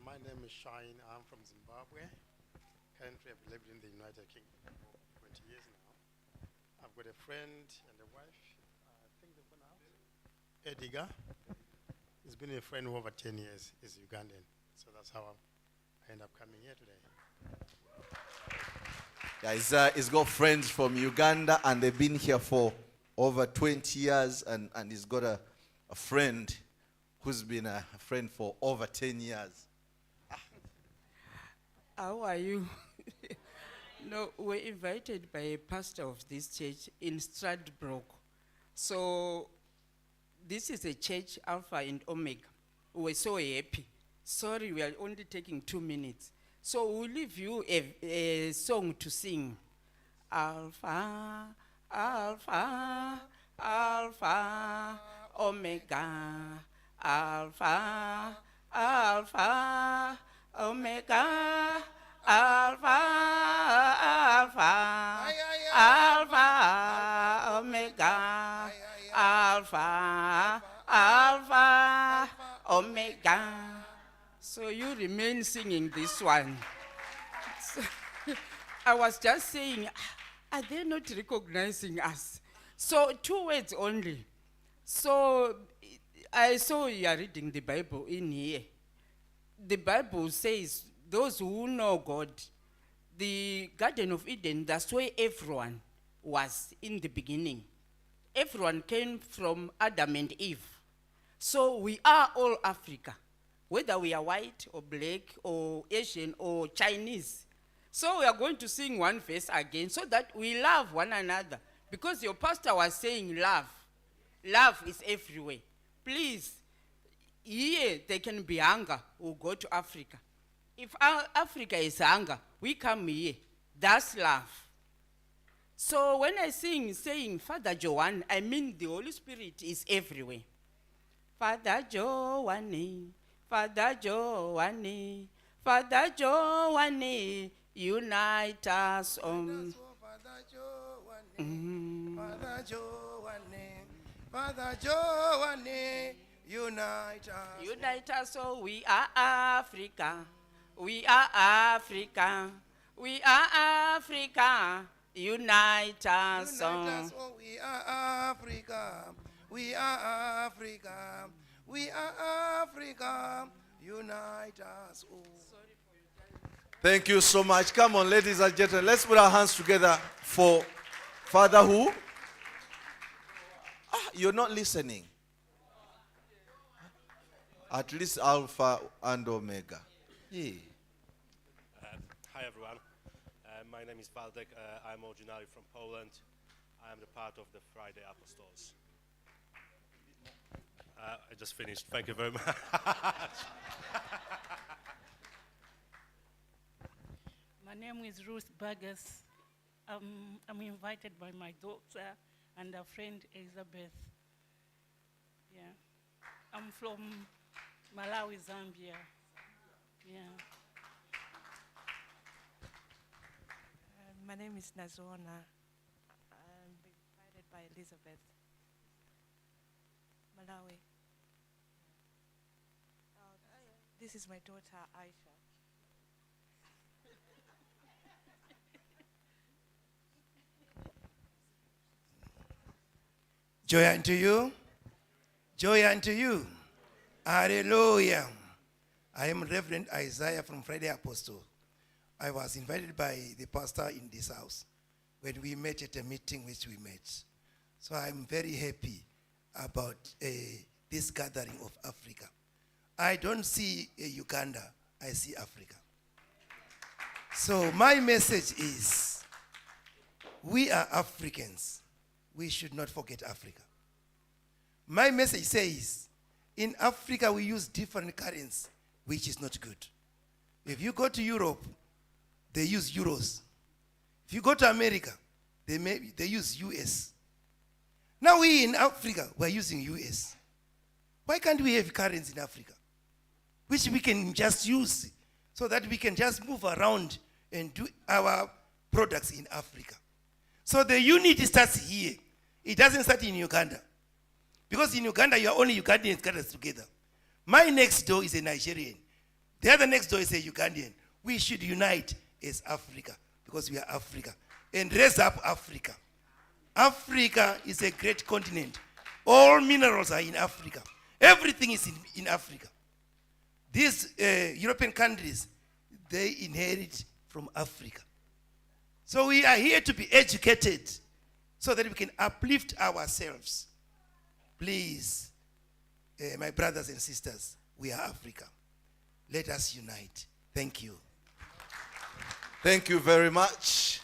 My name is Shine. I'm from Zimbabwe. Currently, I've lived in the United Kingdom for 20 years now. I've got a friend and a wife. I think they've gone out. Ediga. He's been a friend for over 10 years. He's Ugandan. So that's how I end up coming here today. Yeah, he's got friends from Uganda and they've been here for over 20 years and he's got a friend who's been a friend for over 10 years. How are you? No, we're invited by a pastor of this church in Stradbroke. So this is a church, Alpha and Omega. We're so happy. Sorry, we are only taking 2 minutes. So we'll leave you a song to sing. Alpha, Alpha, Alpha, Omega. Alpha, Alpha, Omega. Alpha, Alpha, Alpha, Omega. Alpha, Alpha, Omega. So you remain singing this one. So I was just saying, are they not recognizing us? So 2 words only. So I saw you are reading the Bible in here. The Bible says, those who know God, the Garden of Eden, that's where everyone was in the beginning. Everyone came from Adam and Eve. So we are all Africa, whether we are white or black or Asian or Chinese. So we are going to sing one verse again so that we love one another. Because your pastor was saying love. Love is everywhere. Please, here there can be hunger, we'll go to Africa. If Africa is hunger, we come here. That's love. So when I sing, saying Father Joanne, I mean the Holy Spirit is everywhere. Father Joanne, Father Joanne, Father Joanne, unite us on. Father Joanne, Father Joanne, unite us. Unite us, so we are Africa. We are Africa. We are Africa. Unite us. Unite us, oh, we are Africa. We are Africa. We are Africa. Unite us, oh. Thank you so much. Come on, ladies and gentlemen, let's put our hands together for Father who? You're not listening. At least Alpha and Omega. Yeah. Hi everyone. My name is Waldek. I'm originally from Poland. I am the part of the Friday Apostles. I just finished. Thank you very much. My name is Ruth Burgess. I'm invited by my daughter and a friend, Elizabeth. Yeah. I'm from Malawi, Zambia. Yeah. My name is Nazona. I'm invited by Elizabeth. Malawi. This is my daughter, Aisha. Joy unto you. Joy unto you. Hallelujah. I am Reverend Isaiah from Friday Apostle. I was invited by the pastor in this house when we met at a meeting which we met. So I'm very happy about this gathering of Africa. I don't see Uganda, I see Africa. So my message is, we are Africans. We should not forget Africa. My message says, in Africa we use different currencies, which is not good. If you go to Europe, they use euros. If you go to America, they use US. Now we in Africa, we're using US. Why can't we have currency in Africa? Which we can just use so that we can just move around and do our products in Africa. So the unity starts here. It doesn't start in Uganda. Because in Uganda, you are only Ugandans gathered together. My next door is a Nigerian. The other next door is a Ugandan. We should unite as Africa because we are Africa. And raise up Africa. Africa is a great continent. All minerals are in Africa. Everything is in Africa. These European countries, they inherit from Africa. So we are here to be educated so that we can uplift ourselves. Please, my brothers and sisters, we are Africa. Let us unite. Thank you. Thank you very much.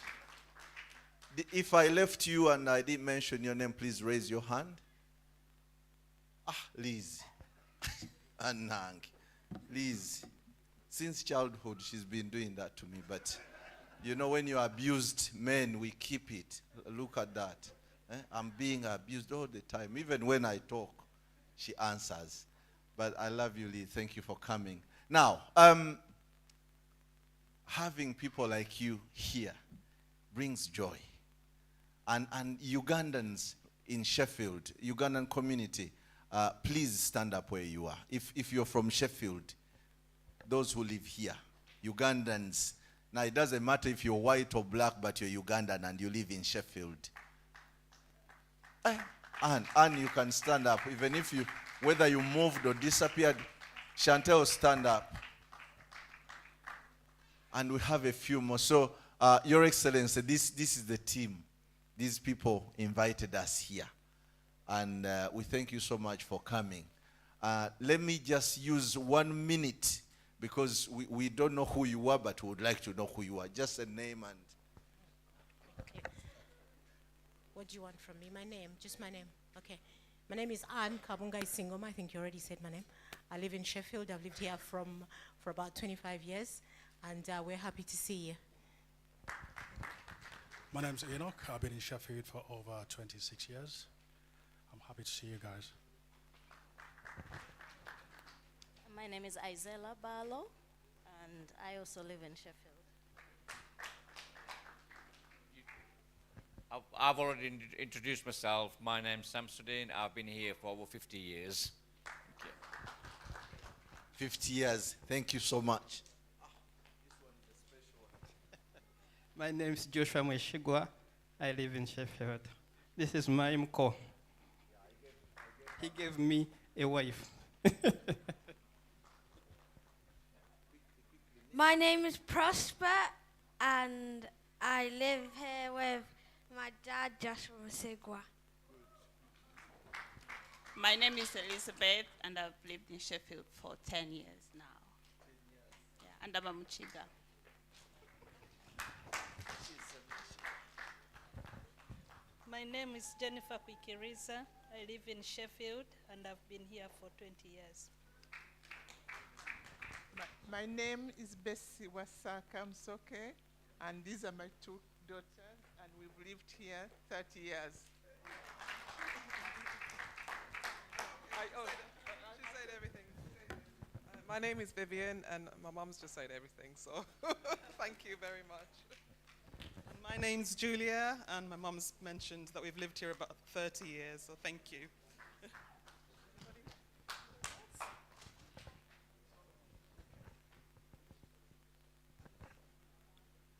If I left you and I didn't mention your name, please raise your hand. Liz. Anang. Liz. Since childhood, she's been doing that to me. But, you know, when you're abused men, we keep it. Look at that. I'm being abused all the time. Even when I talk, she answers. But I love you, Liz. Thank you for coming. Now, having people like you here brings joy. And Ugandans in Sheffield, Ugandan community, please stand up where you are. If you're from Sheffield, those who live here, Ugandans, now it doesn't matter if you're white or black, but you're Ugandan and you live in Sheffield. And you can stand up, even if you, whether you moved or disappeared. Chantel, stand up. And we have a few more. So, Your Excellency, this is the team. These people invited us here. And we thank you so much for coming. Let me just use 1 minute, because we don't know who you are, but we would like to know who you are. Just a name and... Okay. What do you want from me? My name, just my name. Okay. My name is Anne Kabungai Singoma. I think you already said my name. I live in Sheffield. I've lived here for about 25 years. And we're happy to see you. My name's Enoch. I've been in Sheffield for over 26 years. I'm happy to see you guys. My name is Isela Barlow, and I also live in Sheffield. I've already introduced myself. My name's Samsudin. I've been here for over 50 years. 50 years. Thank you so much. My name is Joshua Mweshigwa. I live in Sheffield. This is my uncle. He gave me a wife. My name is Prosper, and I live here with my dad, Joshua Segwa. My name is Elizabeth, and I've lived in Sheffield for 10 years now. Yeah, and I'm a Muchiga. My name is Jennifer Kwikiriza. I live in Sheffield, and I've been here for 20 years. My name is Bessie Wasaka Msoke, and these are my two daughters, and we've lived here 30 years. She said everything. My name is Vivian, and my mom's just said everything, so thank you very much. And my name's Julia, and my mom's mentioned that we've lived here about 30 years, so thank you.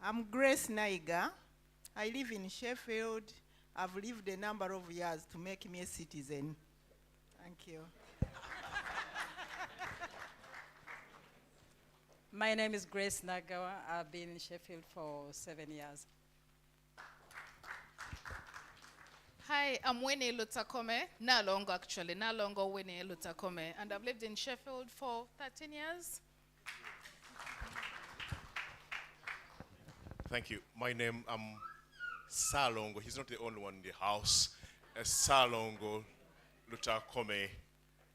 I'm Grace Naiga. I live in Sheffield. I've lived a number of years to make me a citizen. Thank you. My name is Grace Nagawa. I've been in Sheffield for 7 years. Hi, I'm Winnie Lutakome. No longer, actually. No longer Winnie Lutakome. And I've lived in Sheffield for 13 years. Thank you. My name, Salongo. He's not the only one in the house. Salongo Lutakome.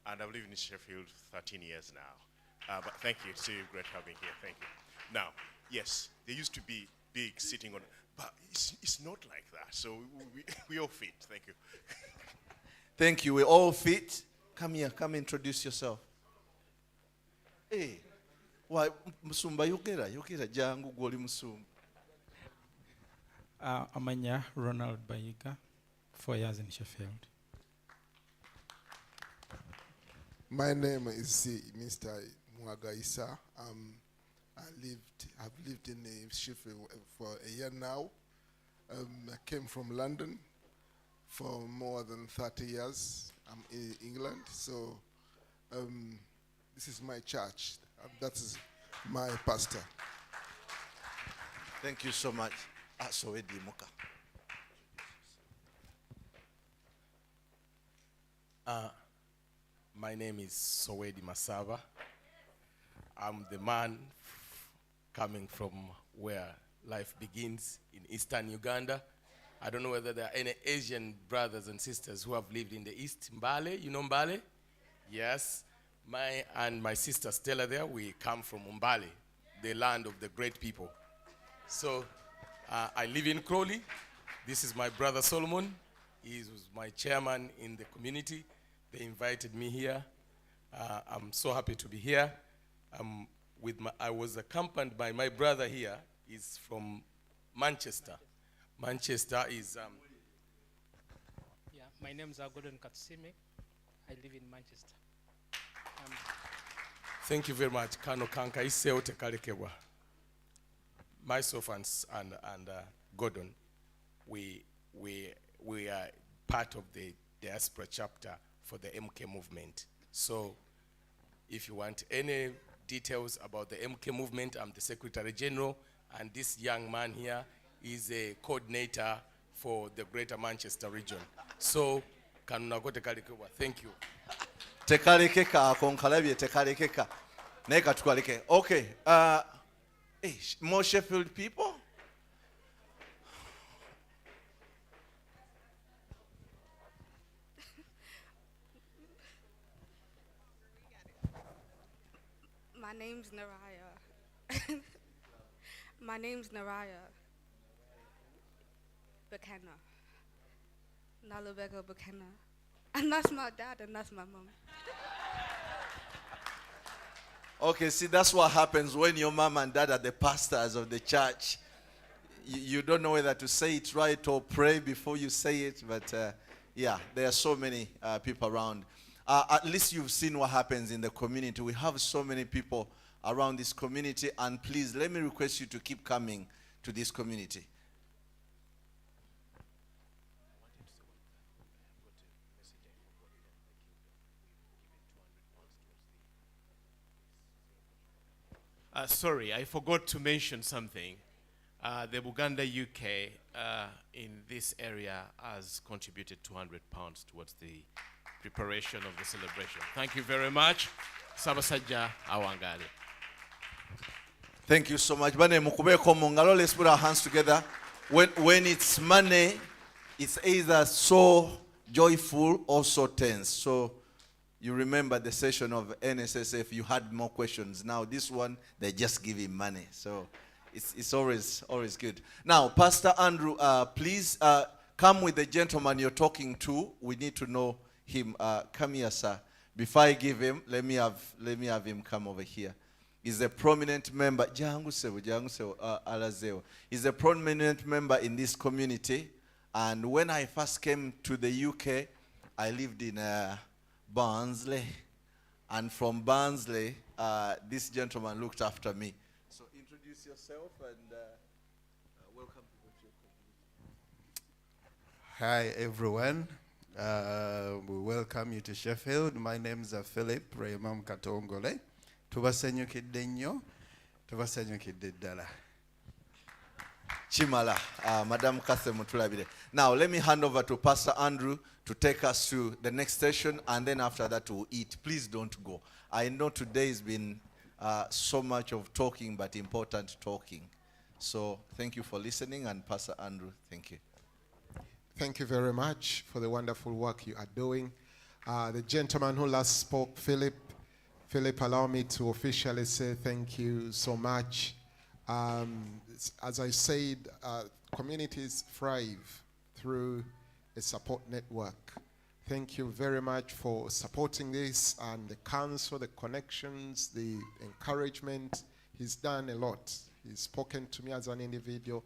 And I've lived in Sheffield 13 years now. But thank you. It's great having here. Thank you. Now, yes, there used to be big sitting on, but it's not like that. So we all fit. Thank you. Thank you. We're all fit. Come here. Come introduce yourself. Hey. Why, Musumba, yogera jangu gwoli Musumba. Amanya Ronald Bayiga, 4 years in Sheffield. My name is Mr. Mwagaisa. I've lived in Sheffield for a year now. I came from London for more than 30 years. I'm in England, so this is my church. That is my pastor. Thank you so much. Sowedi Muka. My name is Sowedi Masava. I'm the man coming from where life begins in eastern Uganda. I don't know whether there are any Asian brothers and sisters who have lived in the east. Mbale, you know Mbale? Yes. My sister Stella there, we come from Mbale, the land of the great people. So I live in Crowley. This is my brother Solomon. He was my chairman in the community. They invited me here. I'm so happy to be here. I was accompanied by my brother here. He's from Manchester. Manchester is... Yeah, my name is Gordon Katsime. I live in Manchester. Thank you very much. Kano kanka iseo tekalekebwa. Myself and Gordon, we are part of the diaspora chapter for the MK movement. So if you want any details about the MK movement, I'm the Secretary General, and this young man here is a coordinator for the Greater Manchester region. So, thank you. Tekalekeka konkalabye tekalekeka. Neka tukaleke. Okay. More Sheffield people? My name's Naraya. My name's Naraya Buchanan. Nalubega Buchanan. And that's my dad and that's my mom. Okay, see, that's what happens when your mom and dad are the pastors of the church. You don't know whether to say it right or pray before you say it, but yeah, there are so many people around. At least you've seen what happens in the community. We have so many people around this community, and please, let me request you to keep coming to this community. Sorry, I forgot to mention something. The Uganda UK in this area has contributed £200 towards the preparation of the celebration. Thank you very much. Sabasajja Awangale. Thank you so much. Bane mukubeko mungalo, let's put our hands together. When it's money, it's either so joyful or so tense. So you remember the session of NSSF, you had more questions. Now this one, they just give him money. So it's always good. Now, Pastor Andrew, please come with the gentleman you're talking to. We need to know him. Come here, sir. Before I give him, let me have him come over here. He's a prominent member. Alazeo. He's a prominent member in this community. And when I first came to the UK, I lived in Barnsley. And from Barnsley, this gentleman looked after me. So introduce yourself and welcome to your community. Hi, everyone. We welcome you to Sheffield. My name is Philip Raymam Katongole. Tubasanyukidde nnyo, tubasanyukidde ddala. Chimala, Madam Kase Mutulabire. Now, let me hand over to Pastor Andrew to take us to the next session, and then after that we'll eat. Please don't go. I know today has been so much of talking, but important talking. So thank you for listening, and Pastor Andrew, thank you. Thank you very much for the wonderful work you are doing. The gentleman who last spoke, Philip, allow me to officially say thank you so much. As I said, communities thrive through a support network. Thank you very much for supporting this, and the council, the connections, the encouragement. He's done a lot. He's spoken to me as an individual,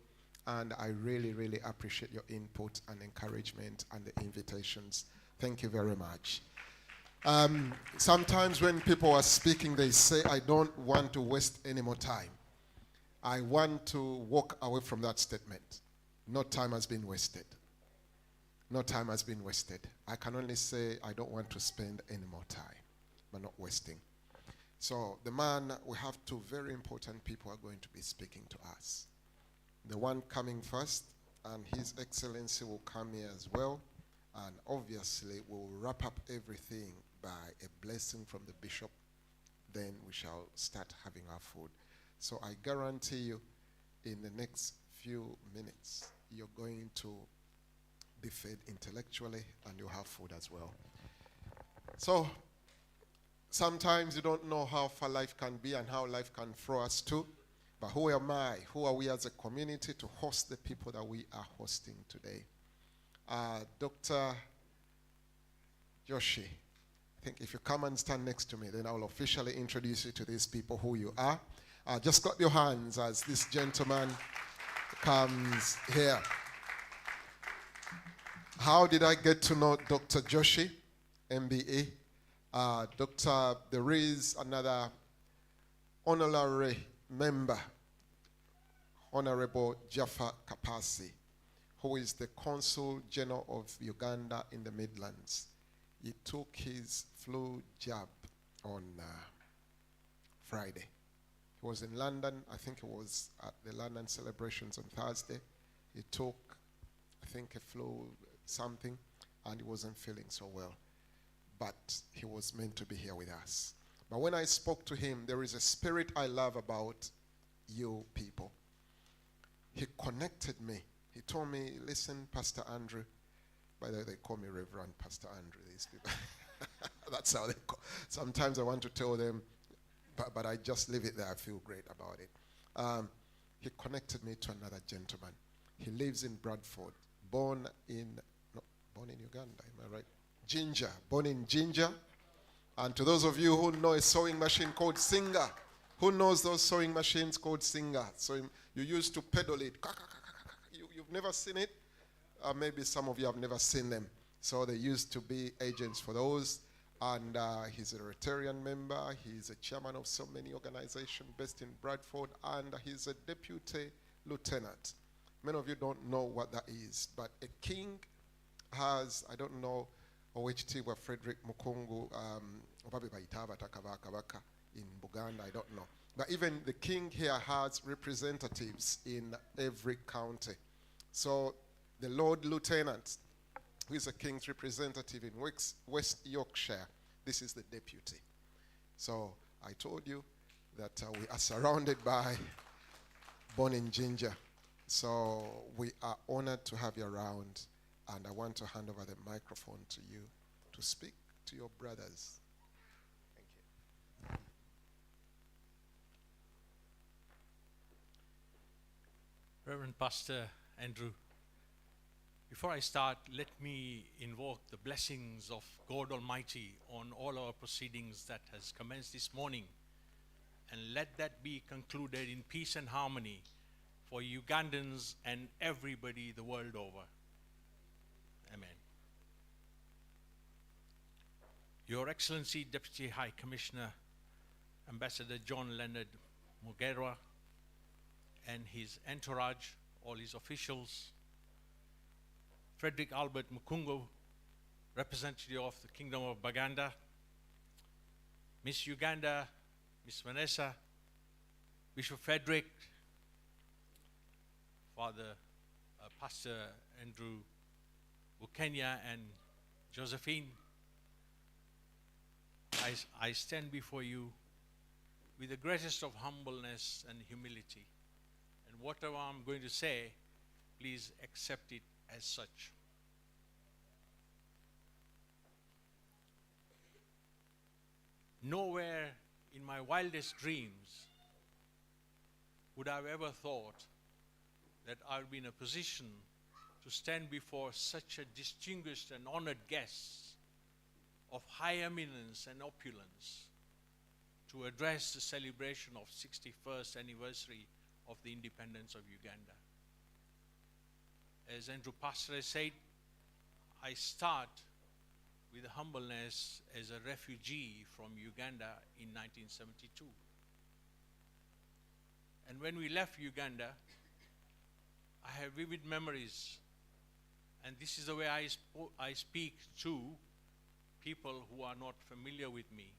and I really, really appreciate your input and encouragement and the invitations. Thank you very much. Sometimes when people are speaking, they say, I don't want to waste any more time. I want to walk away from that statement. No time has been wasted. No time has been wasted. I can only say I don't want to spend any more time, but not wasting. So we have two very important people are going to be speaking to us. The one coming first, and His Excellency will come here as well. And obviously, we'll wrap up everything by a blessing from the bishop. Then we shall start having our food. So I guarantee you, in the next few minutes, you're going to be fed intellectually, and you'll have food as well. So sometimes you don't know how far life can be and how life can throw us to. But who am I? Who are we as a community to host the people that we are hosting today? Dr. Joshi, I think if you come and stand next to me, then I will officially introduce you to these people, who you are. Just clap your hands as this gentleman comes here. How did I get to know Dr. Joshi, MBA? There is another honorary member, Honorable Jaffa Kapasi, who is the Consul General of Uganda in the Midlands. He took his flu jab on Friday. He was in London. I think it was at the London celebrations on Thursday. He took, I think, a flu something, and he wasn't feeling so well. But he was meant to be here with us. But when I spoke to him, there is a spirit I love about you people. He connected me. He told me, listen, Pastor Andrew. By the way, they call me Reverend Pastor Andrew, these people. That's how they call. Sometimes I want to tell them, but I just leave it there. I feel great about it. He connected me to another gentleman. He lives in Bradford, born in Uganda, am I right? Ginger, born in Ginger. And to those of you who know a sewing machine called Singer, who knows those sewing machines called Singer? So you used to pedal it. You've never seen it? Maybe some of you have never seen them. So they used to be agents for those. And he's a Rotarian member. He's a chairman of so many organizations based in Bradford. And he's a deputy lieutenant. Many of you don't know what that is. But a king has, I don't know, Owechitibwa Frederick Mukungu, in Buganda, I don't know. But even the king here has representatives in every county. So the Lord Lieutenant, who is a king's representative in West Yorkshire, this is the deputy. So I told you that we are surrounded by bone and ginger. So we are honored to have you around, and I want to hand over the microphone to you to speak to your brothers. Reverend Pastor Andrew, before I start, let me invoke the blessings of God Almighty on all our proceedings that has commenced this morning, and let that be concluded in peace and harmony for Ugandans and everybody the world over. Amen. Your Excellency Deputy High Commissioner Ambassador John Leonard Mugerwa and his entourage, all his officials, Frederick Albert Mukungo, representative of the Kingdom of Baganda, Miss Uganda, Miss Vanessa, Bishop Frederick, Father Pastor Andrew Bukenya, and Josephine, I stand before you with the greatest of humbleness and humility. And whatever I'm going to say, please accept it as such. Nowhere in my wildest dreams would I have ever thought that I would be in a position to stand before such a distinguished and honored guest of high eminence and opulence to address the celebration of 61st anniversary of the independence of Uganda. As Andrew Pastor has said, I start with humbleness as a refugee from Uganda in 1972. And when we left Uganda, I have vivid memories, and this is the way I speak to people who are not familiar with me.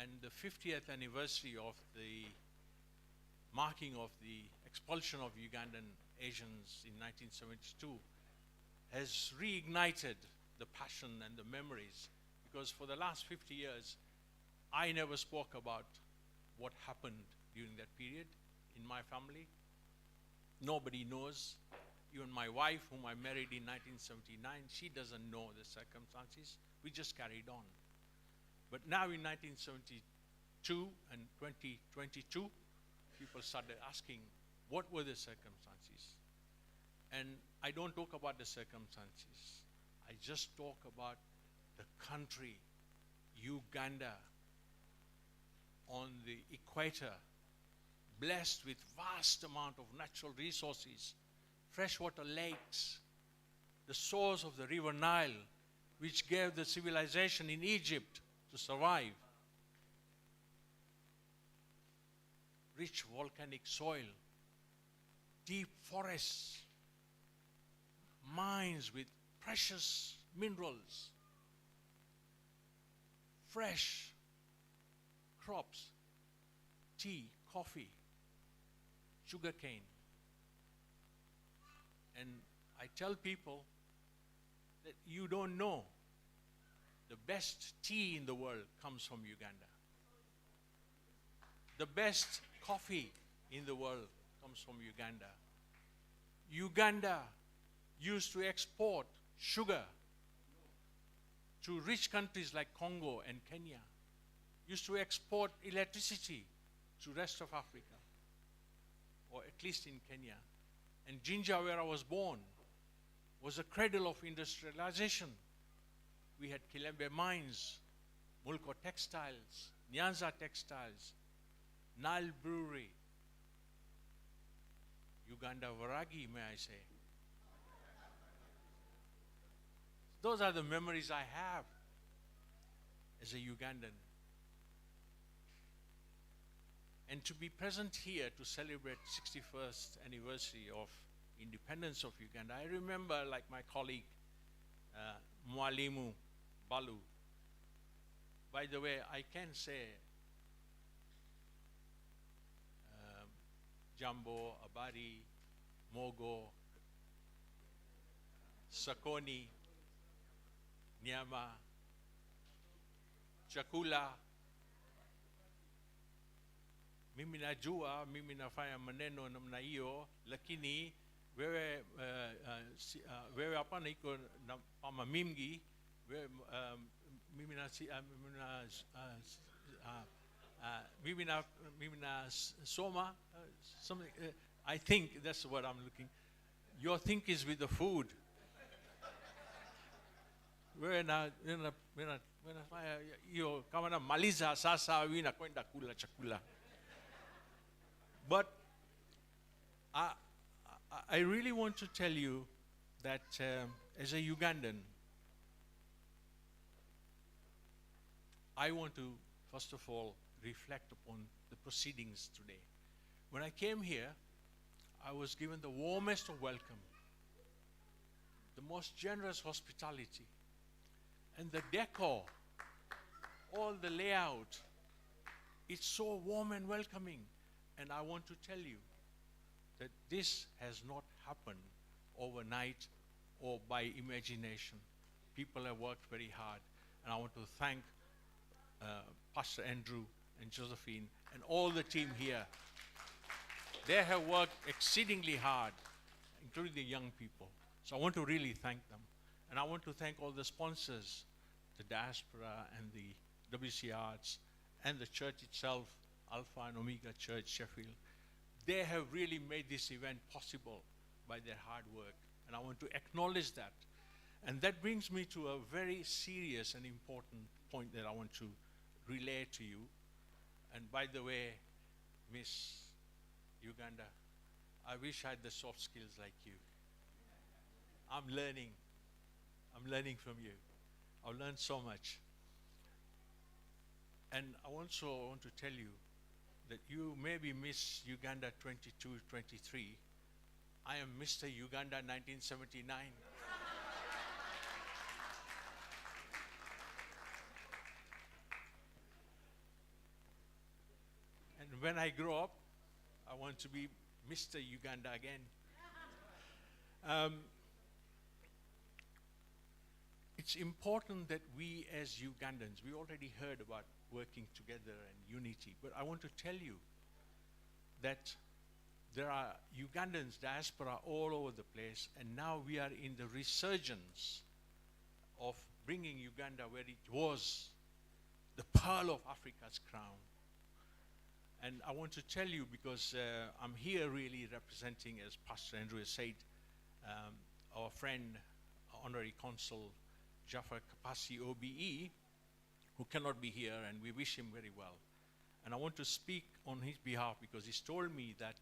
And the 50th anniversary of the marking of the expulsion of Ugandan Asians in 1972 has reignited the passion and the memories, because for the last 50 years, I never spoke about what happened during that period in my family. Nobody knows. Even my wife, whom I married in 1979, she doesn't know the circumstances. We just carried on. But now in 1972 and 2022, people started asking, what were the circumstances? And I don't talk about the circumstances. I just talk about the country, Uganda, on the equator, blessed with vast amount of natural resources, freshwater lakes, the source of the river Nile, which gave the civilization in Egypt to survive, rich volcanic soil, deep forests, mines with precious minerals, fresh crops, tea, coffee, sugarcane. And I tell people that you don't know, the best tea in the world comes from Uganda. The best coffee in the world comes from Uganda. Uganda used to export sugar to rich countries like Congo and Kenya, used to export electricity to rest of Africa, or at least in Kenya. And Jinja, where I was born, was a cradle of industrialization. We had Kilembe mines, Mulko textiles, Nyanza textiles, Nile brewery, Uganda Varagi, may I say. Those are the memories I have as a Ugandan. And to be present here to celebrate 61st anniversary of independence of Uganda, I remember, like my colleague, Mwalimu Balu. By the way, I can say Jambo, Abari, Mogo, Sakoni, Nyama, chakula. Mimi najua, mimi nafanya maneno namna hiyo, lakini wewe wewe hapana iko na pama mingi, wewe mimi na soma something. I think that's what I'm looking. Your think is with the food. Wewe na hiyo kama na maliza sasa wewe nakwenda kula chakula. But I really want to tell you that as a Ugandan, I want to first of all reflect upon the proceedings today. When I came here, I was given the warmest of welcome, the most generous hospitality, and the decor, all the layout, it's so warm and welcoming. And I want to tell you that this has not happened overnight or by imagination. People have worked very hard. And I want to thank Pastor Andrew and Josephine and all the team here. They have worked exceedingly hard, including the young people. So I want to really thank them. And I want to thank all the sponsors, the diaspora and the WC Arts and the church itself, Alpha and Omega Church, Sheffield. They have really made this event possible by their hard work. And I want to acknowledge that. And that brings me to a very serious and important point that I want to relay to you. And by the way, Miss Uganda, I wish I had the soft skills like you. I'm learning from you. I've learned so much. And I also want to tell you that you may be Miss Uganda 22, 23. I am Mr. Uganda 1979. And when I grow up, I want to be Mr. Uganda again. It's important that we as Ugandans, we already heard about working together and unity, but I want to tell you that there are Ugandans diaspora all over the place, and now we are in the resurgence of bringing Uganda where it was, the pearl of Africa's crown. And I want to tell you, because I'm here really representing, as Pastor Andrew has said, our friend, Honorary Consul Jafar Kapasi OBE, who cannot be here, and we wish him very well. And I want to speak on his behalf because he's told me that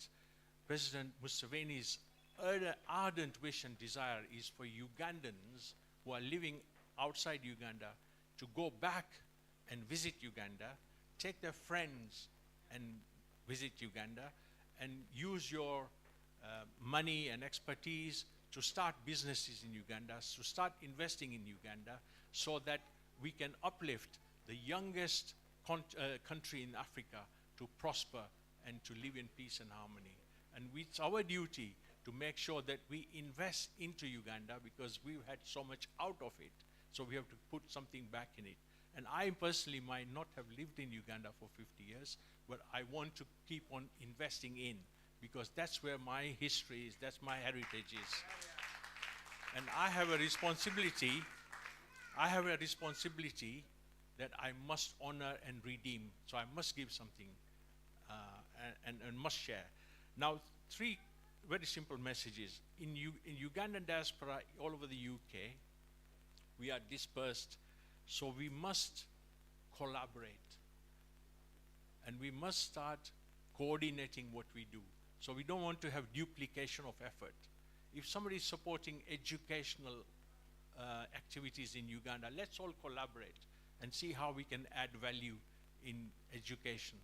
President Museveni's ardent wish and desire is for Ugandans who are living outside Uganda to go back and visit Uganda, take their friends and visit Uganda, and use your money and expertise to start businesses in Uganda, to start investing in Uganda, so that we can uplift the youngest country in Africa to prosper and to live in peace and harmony. And it's our duty to make sure that we invest into Uganda because we've had so much out of it. So we have to put something back in it. And I personally might not have lived in Uganda for 50 years, but I want to keep on investing in, because that's where my history is, that's my heritage is. And I have a responsibility that I must honor and redeem. So I must give something and must share. Now, three very simple messages. In Ugandan diaspora all over the UK, we are dispersed, so we must collaborate. And we must start coordinating what we do. So we don't want to have duplication of effort. If somebody is supporting educational activities in Uganda, let's all collaborate and see how we can add value in education.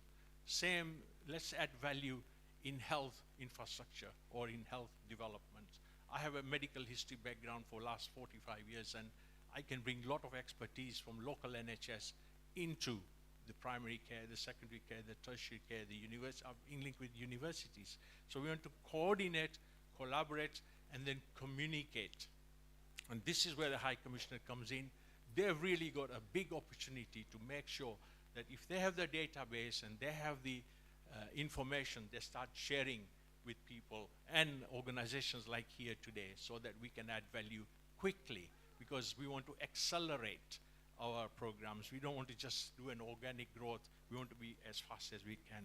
Same, let's add value in health infrastructure or in health development. I have a medical history background for the last 45 years, and I can bring a lot of expertise from local NHS into the primary care, the secondary care, the tertiary care, the in link with universities. So we want to coordinate, collaborate, and then communicate. And this is where the High Commissioner comes in. They've really got a big opportunity to make sure that if they have the database and they have the information, they start sharing with people and organizations like here today so that we can add value quickly, because we want to accelerate our programs. We don't want to just do an organic growth. We want to be as fast as we can.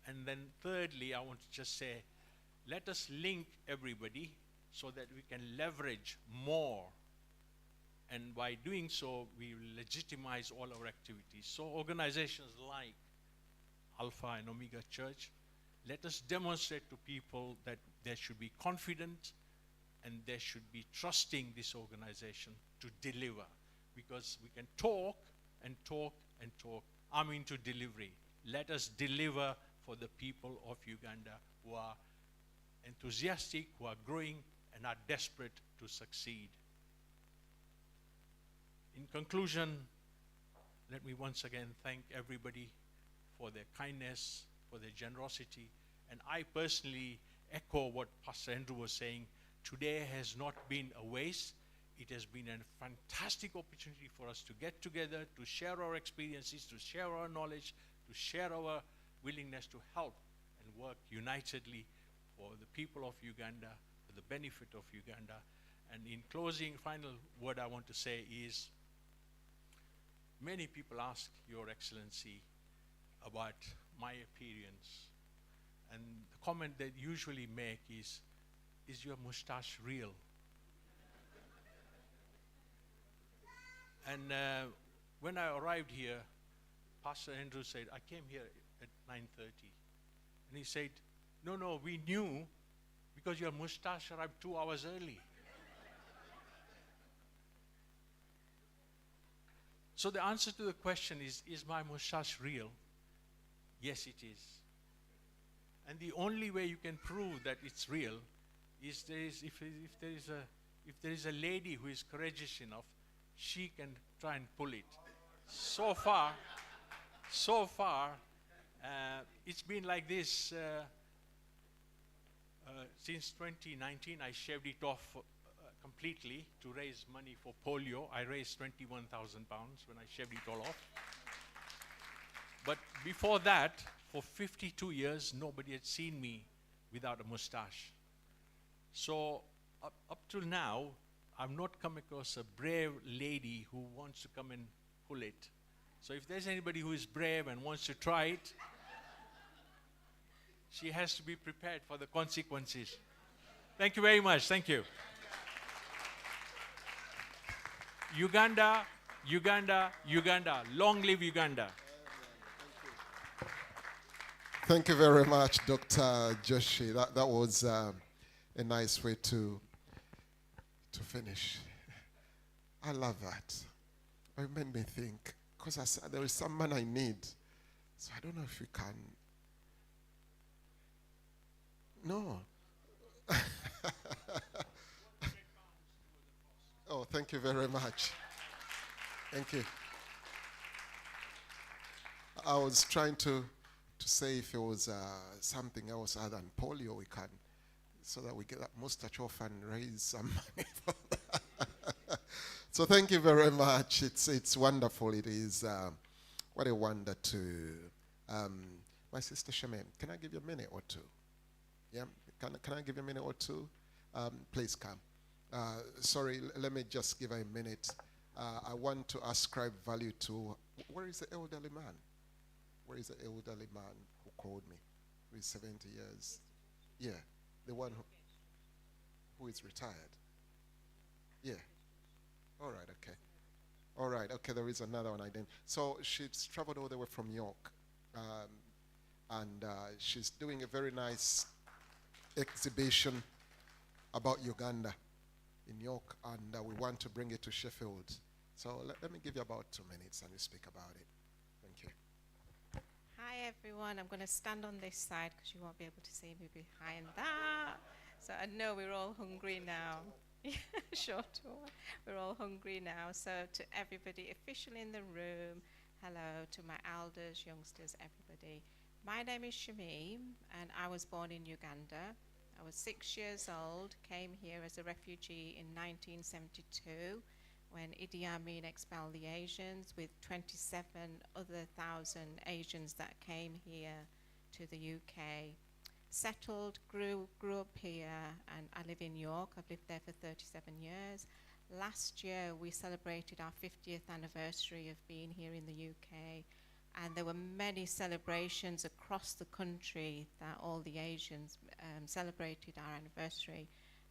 And then thirdly, I want to just say, let us link everybody so that we can leverage more. And by doing so, we will legitimize all our activities. So organizations like Alpha and Omega Church, let us demonstrate to people that they should be confident and they should be trusting this organization to deliver. Because we can talk and talk and talk. I'm into delivery. Let us deliver for the people of Uganda who are enthusiastic, who are growing, and are desperate to succeed. In conclusion, let me once again thank everybody for their kindness, for their generosity, and I personally echo what Pastor Andrew was saying. Today has not been a waste. It has been a fantastic opportunity for us to get together, to share our experiences, to share our knowledge, to share our willingness to help and work unitedly for the people of Uganda, for the benefit of Uganda. And in closing, final word I want to say is, many people ask Your Excellency about my appearance. And the comment they usually make is your mustache real? And when I arrived here, Pastor Andrew said, I came here at 9:30. And he said, no, we knew because your mustache arrived 2 hours early. So the answer to the question is my mustache real? Yes, it is. And the only way you can prove that it's real is if there is a lady who is courageous enough, she can try and pull it. So far, it's been like this since 2019. I shaved it off completely to raise money for polio. I raised 21,000 pounds when I shaved it all off. But before that, for 52 years, nobody had seen me without a mustache. So up till now, I've not come across a brave lady who wants to come and pull it. So if there's anybody who is brave and wants to try it, she has to be prepared for the consequences. Thank you very much. Thank you. Uganda, Uganda, Uganda. Long live Uganda. Thank you very much, Dr. Joshi. That was a nice way to finish. I love that. It made me think, because there is some man I need. So I don't know if we can. No. Oh, thank you very much. Thank you. I was trying to say if it was something else other than polio, we can, so that we get that mustache off and raise some money for that. So thank you very much. It's wonderful. It is what a wonder to. My sister Shamim, can I give you a minute or two? Yeah, can I give you a minute or two? Please come. Sorry, let me just give her a minute. I want to ascribe value to. Where is the elderly man? Where is the elderly man who called me? Who is 70 years? Yeah, the one who is retired. Yeah. All right, okay. All right, okay, there is another one I didn't. So she's traveled all the way from York. And she's doing a very nice exhibition about Uganda in York. And we want to bring it to Sheffield. So let me give you about 2 minutes and you speak about it. Thank you. Hi everyone, I'm going to stand on this side because you won't be able to see me behind that. So I know we're all hungry now. Sure, we're all hungry now. So to everybody officially in the room, Hello to my elders, youngsters, everybody. My name is Shamim, and I was born in Uganda. I was 6 years old, came here as a refugee in 1972 when Idi Amin expelled the Asians with 27,000 Asians that came here to the UK. Settled, grew up here, and I live in York. I've lived there for 37 years. Last year we celebrated our 50th anniversary of being here in the UK, and there were many celebrations across the country that all the Asians celebrated our anniversary,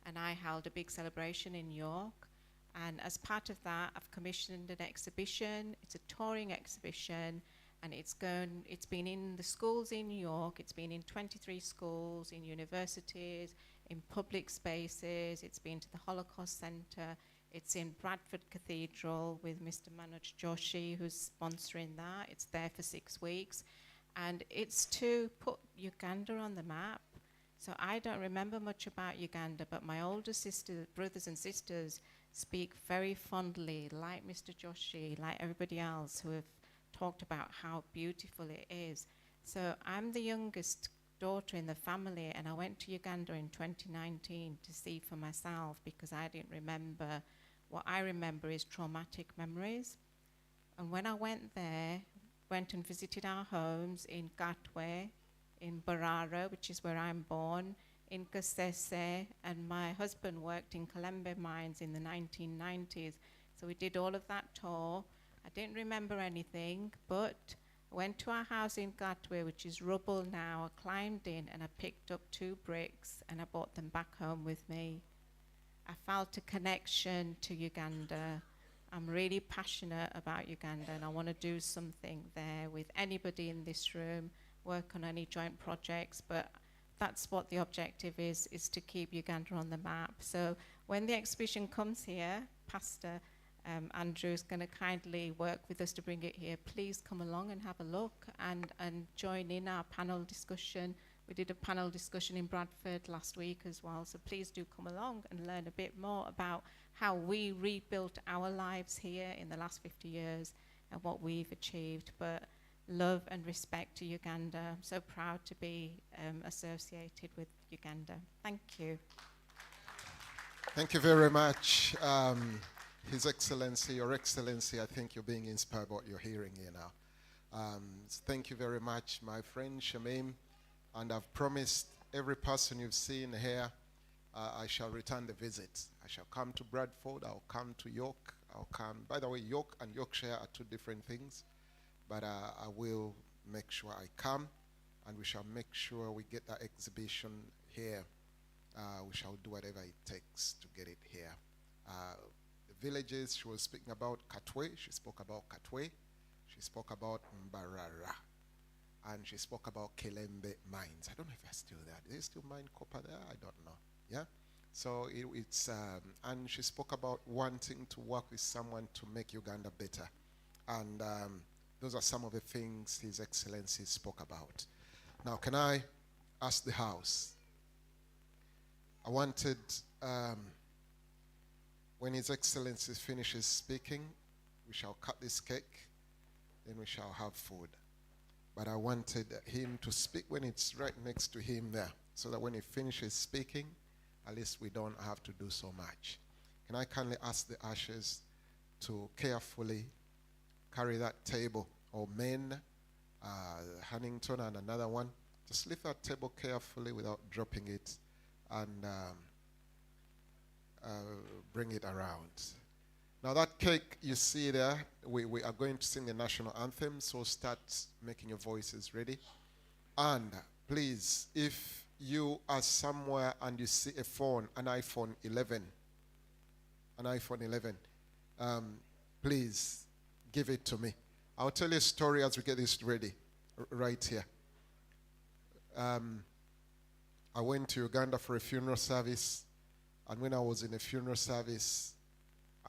and I held a big celebration in York. And as part of that, I've commissioned an exhibition. It's a touring exhibition, and it's been in the schools in York. It's been in 23 schools, in universities, in public spaces. It's been to the Holocaust Centre. It's in Bradford Cathedral with Mr. Manoj Joshi, who's sponsoring that. It's there for 6 weeks. And it's to put Uganda on the map. So I don't remember much about Uganda, but my older brothers and sisters speak very fondly, like Mr. Joshi, like everybody else who have talked about how beautiful it is. So I'm the youngest daughter in the family, and I went to Uganda in 2019 to see for myself because I didn't remember. What I remember is traumatic memories. And when I went there, went and visited our homes in Gatwe, in Barara, which is where I'm born, in Kasese, and my husband worked in Kalembe mines in the 1990s. So we did all of that tour. I didn't remember anything, but I went to our house in Gatwe, which is rubble now. I climbed in and I picked up 2 bricks and I brought them back home with me. I felt a connection to Uganda. I'm really passionate about Uganda, and I want to do something there with anybody in this room, work on any joint projects, but that's what the objective is to keep Uganda on the map. So when the exhibition comes here, Pastor Andrew is going to kindly work with us to bring it here. Please come along and have a look and join in our panel discussion. We did a panel discussion in Bradford last week as well, so please do come along and learn a bit more about how we rebuilt our lives here in the last 50 years and what we've achieved. But love and respect to Uganda. I'm so proud to be associated with Uganda. Thank you. Thank you very much. His Excellency, Your Excellency, I think you're being inspired by what you're hearing here now. Thank you very much, my friend Shamim. And I've promised every person you've seen here, I shall return the visit. I shall come to Bradford, I'll come to York, I'll come. By the way, York and Yorkshire are 2 different things, but I will make sure I come, and we shall make sure we get that exhibition here. We shall do whatever it takes to get it here. The villages, she was speaking about Katwe, she spoke about Katwe, she spoke about Mbarara, and she spoke about Kelembe mines. I don't know if they're still there. Do they still mine copper there? I don't know. Yeah? So it's, and she spoke about wanting to work with someone to make Uganda better. And those are some of the things His Excellency spoke about. Now, can I ask the House? I wanted, when His Excellency finishes speaking, we shall cut this cake, then we shall have food. But I wanted him to speak when it's right next to him there, so that when he finishes speaking, at least we don't have to do so much. Can I kindly ask the ushers to carefully carry that table, or men, Huntington and another one, just lift that table carefully without dropping it, and bring it around. Now that cake you see there, we are going to sing the national anthem, so start making your voices ready. And please, if you are somewhere and you see a phone, an iPhone 11, please give it to me. I'll tell you a story as we get this ready, right here. I went to Uganda for a funeral service, and when I was in a funeral service,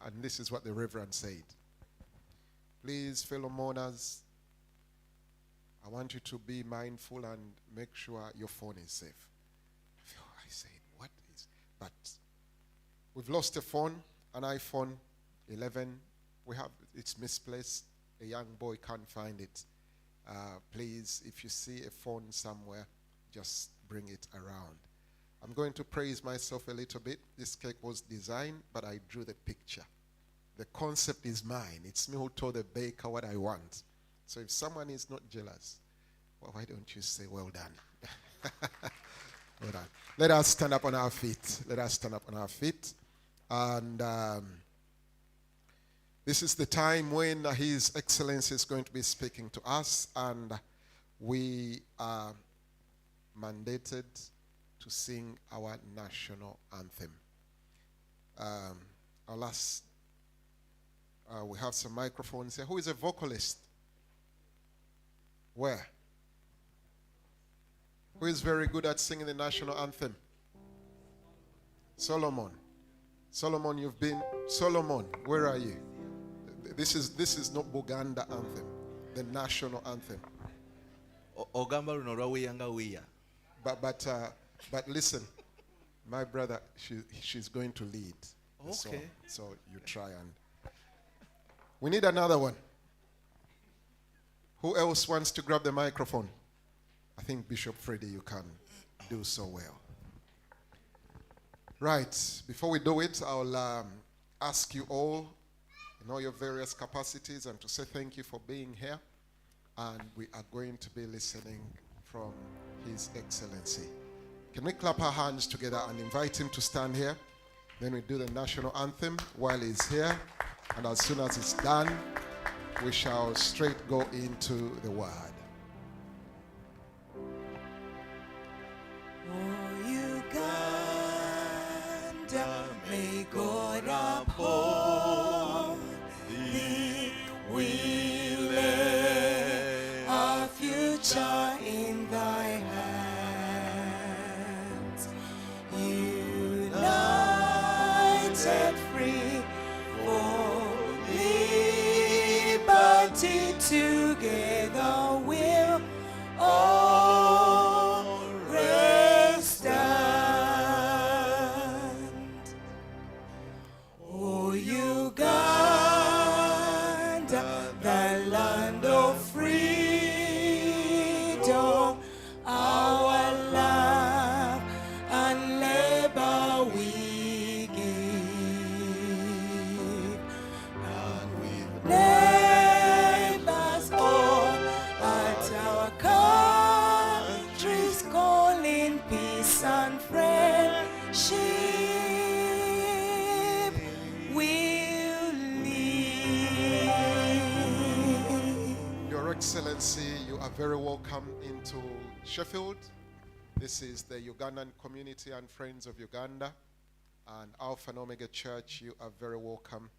and this is what the Reverend said. Please, fellow mourners, I want you to be mindful and make sure your phone is safe. I said, what is? But we've lost a phone, an iPhone 11. It's misplaced a young boy can't find it, please, if you see a phone somewhere, just bring it around. I'm going to praise myself a little bit. This cake was designed, but I drew the picture. The concept is mine. It's me who told the baker what I want. So if someone is not jealous, well, why don't you say, well done? Well done. Let us stand up on our feet. Let us stand up on our feet. And this is the time when His Excellency is going to be speaking to us, and we are mandated to sing our national anthem. We have some microphones here. Who is a vocalist? Where? Who is very good at singing the national anthem? Solomon. Solomon, Solomon, where are you? This is not Buganda anthem, the national anthem. But listen, my brother, she's going to lead. Okay. So you try and. We need another one. Who else wants to grab the microphone? I think Bishop Freddy, you can do so well. Right. Before we do it, I'll ask you all in all your various capacities and to say thank you for being here. And we are going to be listening from His Excellency. Can we clap our hands together and invite him to stand here? Then we do the national anthem while he's here. And as soon as it's done, we shall straight go into the word. Oh, Uganda, may God uphold thee. We lay our future in thy hands. United, free for liberty, together we'll always stand. Oh, Uganda, the land of freedom, our love and labor we give, and with neighbors all at our country's calling, peace and friendship will live. Your Excellency, you are very welcome into Sheffield. This is the Ugandan community and Friends of Uganda. And Alpha and Omega Church, you are very welcome.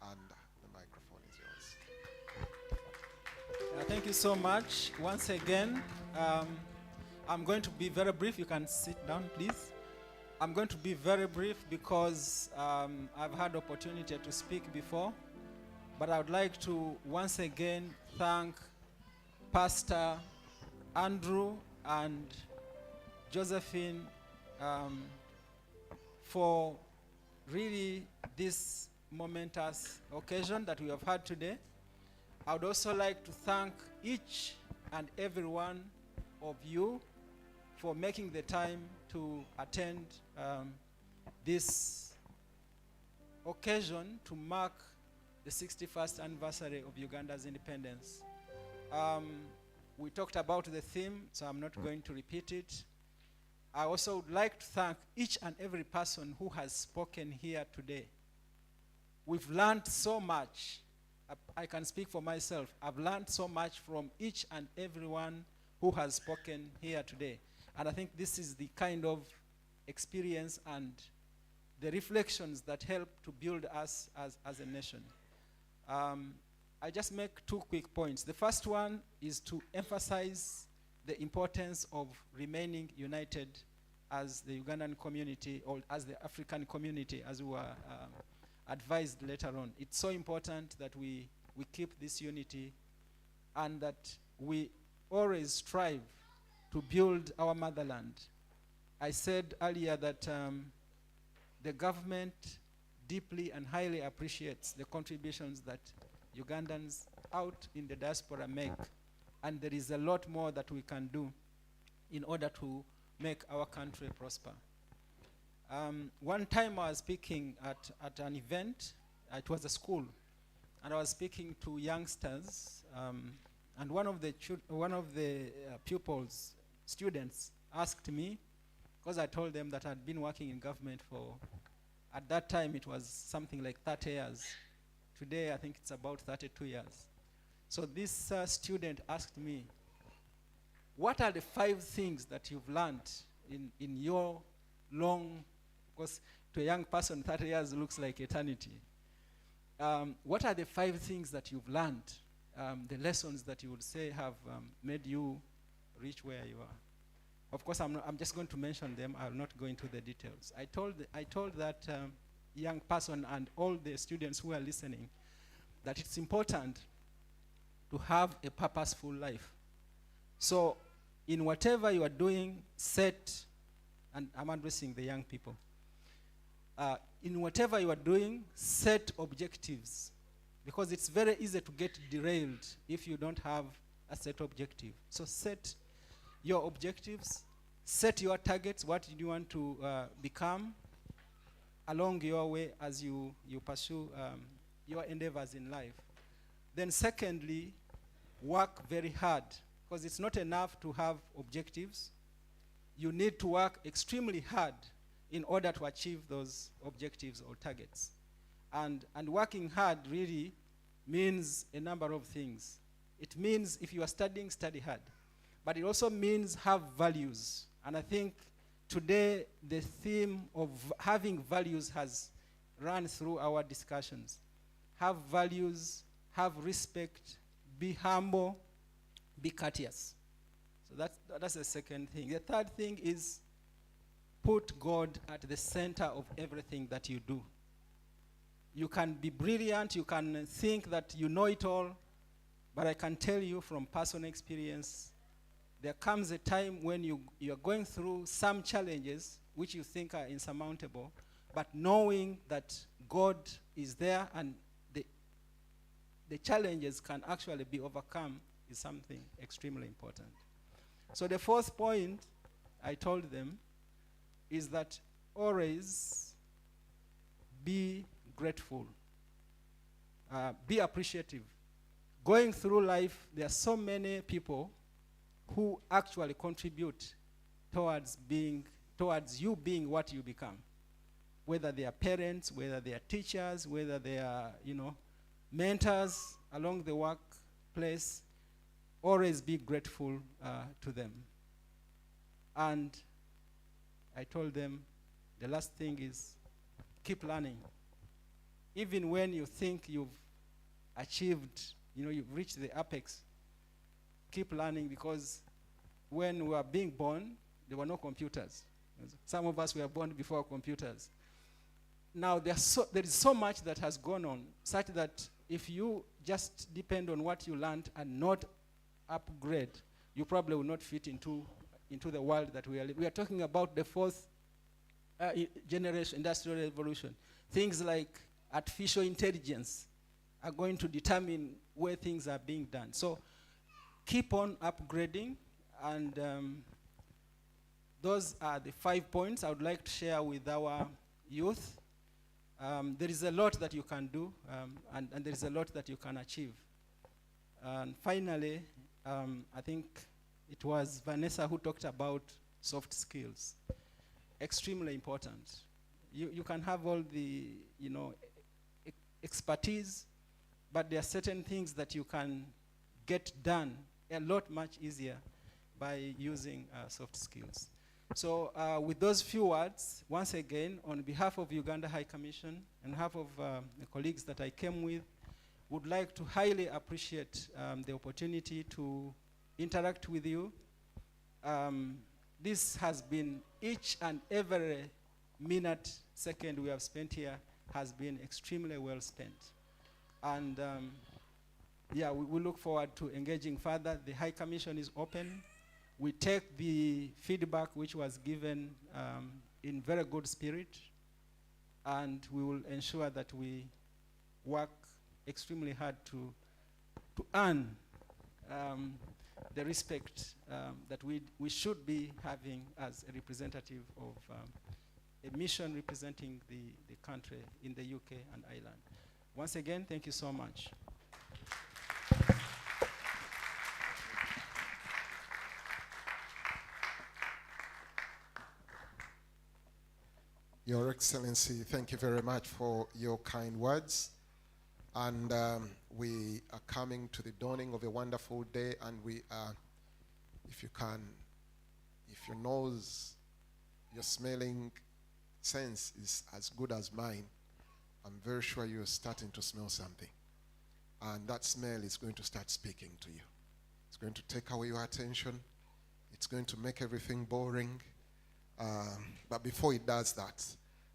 And the microphone is yours. Thank you so much. Once again, I'm going to be very brief. You can sit down, please. I'm going to be very brief because I've had opportunity to speak before. But I would like to once again thank Pastor Andrew and Josephine for really this momentous occasion that we have had today. I would also like to thank each and every one of you for making the time to attend this occasion to mark the 61st anniversary of Uganda's independence. We talked about the theme, so I'm not going to repeat it. I also would like to thank each and every person who has spoken here today. We've learned so much. I can speak for myself. I've learned so much from each and everyone who has spoken here today. And I think this is the kind of experience and the reflections that help to build us as a nation. I just make two quick points. The first one is to emphasize the importance of remaining united as the Ugandan community or as the African community, as we were advised later on. It's so important that we keep this unity and that we always strive to build our motherland. I said earlier that the government deeply and highly appreciates the contributions that Ugandans out in the diaspora make. And there is a lot more that we can do in order to make our country prosper. One time I was speaking at an event, it was a school, and I was speaking to youngsters, and one of the pupils, students, asked me, because I told them that I'd been working in government for, at that time it was something like 30 years. Today I think it's about 32 years. So this student asked me, what are the 5 things that you've learned in your long, because to a young person 30 years looks like eternity. What are the 5 things that you've learned, the lessons that you would say have made you reach where you are? Of course, I'm just going to mention them. I'll not go into the details. I told that young person and all the students who are listening that it's important to have a purposeful life. So in whatever you are doing, and I'm addressing the young people, in whatever you are doing, set objectives, because it's very easy to get derailed if you don't have a set objective. So set your objectives, set your targets, what do you want to become along your way as you pursue your endeavors in life. Then secondly, work very hard, because it's not enough to have objectives. You need to work extremely hard in order to achieve those objectives or targets. And working hard really means a number of things. It means if you are studying, study hard. But it also means have values. And I think today the theme of having values has run through our discussions. Have values, have respect, be humble, be courteous. So that's the second thing. The third thing is put God at the center of everything that you do. You can be brilliant, you can think that you know it all, but I can tell you from personal experience, there comes a time when you're going through some challenges which you think are insurmountable, but knowing that God is there and the challenges can actually be overcome is something extremely important. So the fourth point I told them is that always be grateful, be appreciative. Going through life, there are so many people who actually contribute towards you being what you become. Whether they are parents, whether they are teachers, whether they are, mentors along the workplace, always be grateful to them. And I told them the last thing is keep learning. Even when you think you've achieved, you've reached the apex, keep learning, because when we were being born, there were no computers. Some of us were born before computers. Now there is so much that has gone on, such that if you just depend on what you learned and not upgrade, you probably will not fit into the world that we are living. We are talking about the fourth generation industrial revolution. Things like artificial intelligence are going to determine where things are being done. So keep on upgrading, and those are the 5 points I would like to share with our youth. There is a lot that you can do, and there is a lot that you can achieve. And finally, I think it was Vanessa who talked about soft skills. Extremely important. You can have all the expertise, but there are certain things that you can get done a lot much easier by using soft skills. So with those few words, once again, on behalf of Uganda High Commission, and on behalf of the colleagues that I came with, would like to highly appreciate the opportunity to interact with you. This has been, each and every minute, second we have spent here has been extremely well spent. And we look forward to engaging further. The High Commission is open. We take the feedback which was given in very good spirit, and we will ensure that we work extremely hard to to earn the respect that we should be having as a representative of a mission representing the country in the UK and Ireland. Once again, thank you so much. Your Excellency, thank you very much for your kind words. And we are coming to the dawning of a wonderful day, and we are, if you can, if your nose, your smelling sense is as good as mine, I'm very sure you're starting to smell something. And that smell is going to start speaking to you. It's going to take away your attention. It's going to make everything boring. But before it does that,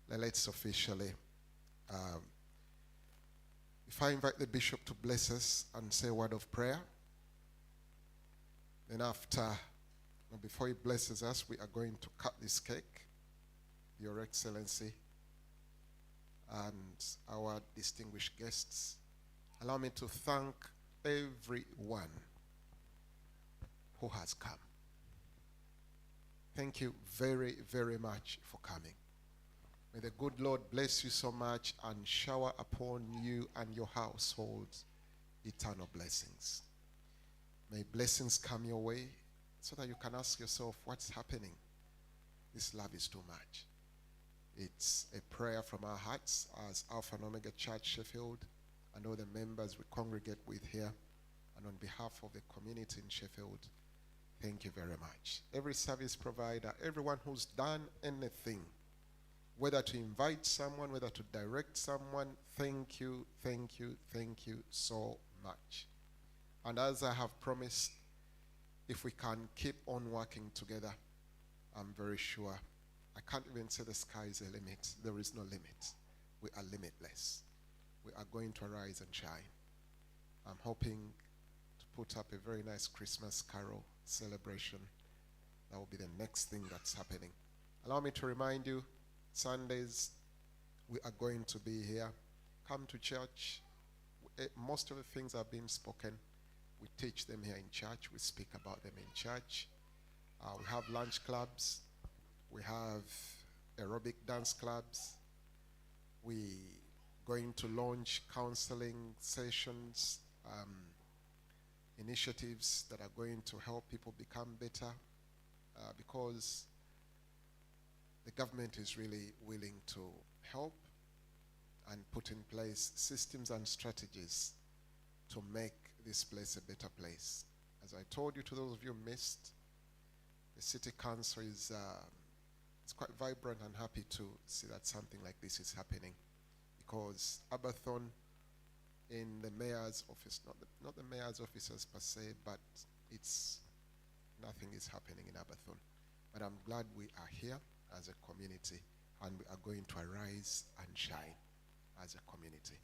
let's officially, if I invite the bishop to bless us and say a word of prayer, then after, before he blesses us, we are going to cut this cake, Your Excellency, and our distinguished guests. Allow me to thank everyone who has come. Thank you very, very much for coming. May the good Lord bless you so much and shower upon you and your households eternal blessings. May blessings come your way so that you can ask yourself, what's happening? This love is too much. It's a prayer from our hearts as Alpha and Omega Church Sheffield and all the members we congregate with here, and on behalf of the community in Sheffield, thank you very much. Every service provider, everyone who's done anything, whether to invite someone, whether to direct someone, thank you, thank you, thank you so much. And as I have promised, if we can keep on working together, I'm very sure, I can't even say the sky is a limit. There is no limit. We are limitless. We are going to arise and shine. I'm hoping to put up a very nice Christmas carol celebration. That will be the next thing that's happening. Allow me to remind you, Sundays, we are going to be here. Come to church. Most of the things are being spoken. We teach them here in church. We speak about them in church. We have lunch clubs. We have aerobic dance clubs. We going to launch counseling sessions, initiatives that are going to help people become better, because the government is really willing to help and put in place systems and strategies to make this place a better place. As I told you, to those of you who missed, the city council is it's quite vibrant and happy to see that something like this is happening, because Abathon in the mayor's office, not the mayor's offices per se, but it's nothing is happening in Abathon. But I'm glad we are here as a community, and we are going to arise and shine as a community.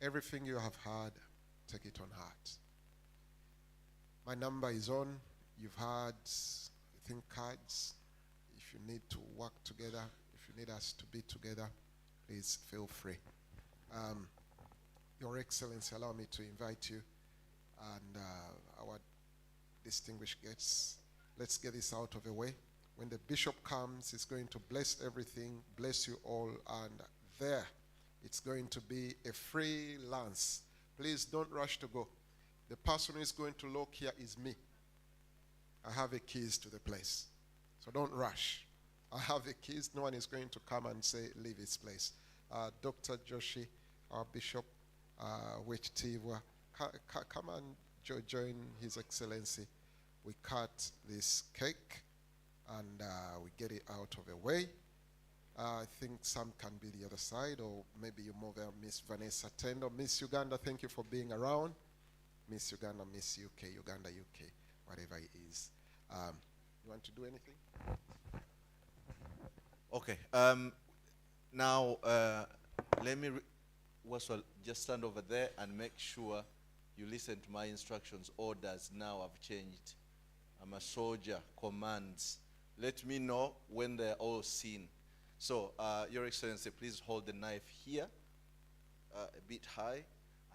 Everything you have heard, take it on heart. My number is on. You've had, I think, cards. If you need to work together, if you need us to be together, please feel free. Your Excellency, allow me to invite you and our distinguished guests. Let's get this out of the way. When the bishop comes, he's going to bless everything, bless you all, and there it's going to be a freelance. Please don't rush to go. The person who is going to lock here is me. I have the keys to the place. So don't rush. I have the keys. No one is going to come and say, leave this place. Dr. Joshi, our bishop, Wechtivwa, come and join His Excellency. We cut this cake and we get it out of the way. I think some can be the other side, or maybe you move there. Miss Vanessa Tendo, Miss Uganda, thank you for being around. Miss Uganda, Miss UK, Uganda, UK, whatever it is. You want to do anything? Okay. Now, let me just stand over there and make sure you listen to my instructions. Orders now have changed. I'm a soldier. Commands. Let me know when they're all seen. So, Your Excellency, please hold the knife here, a bit high.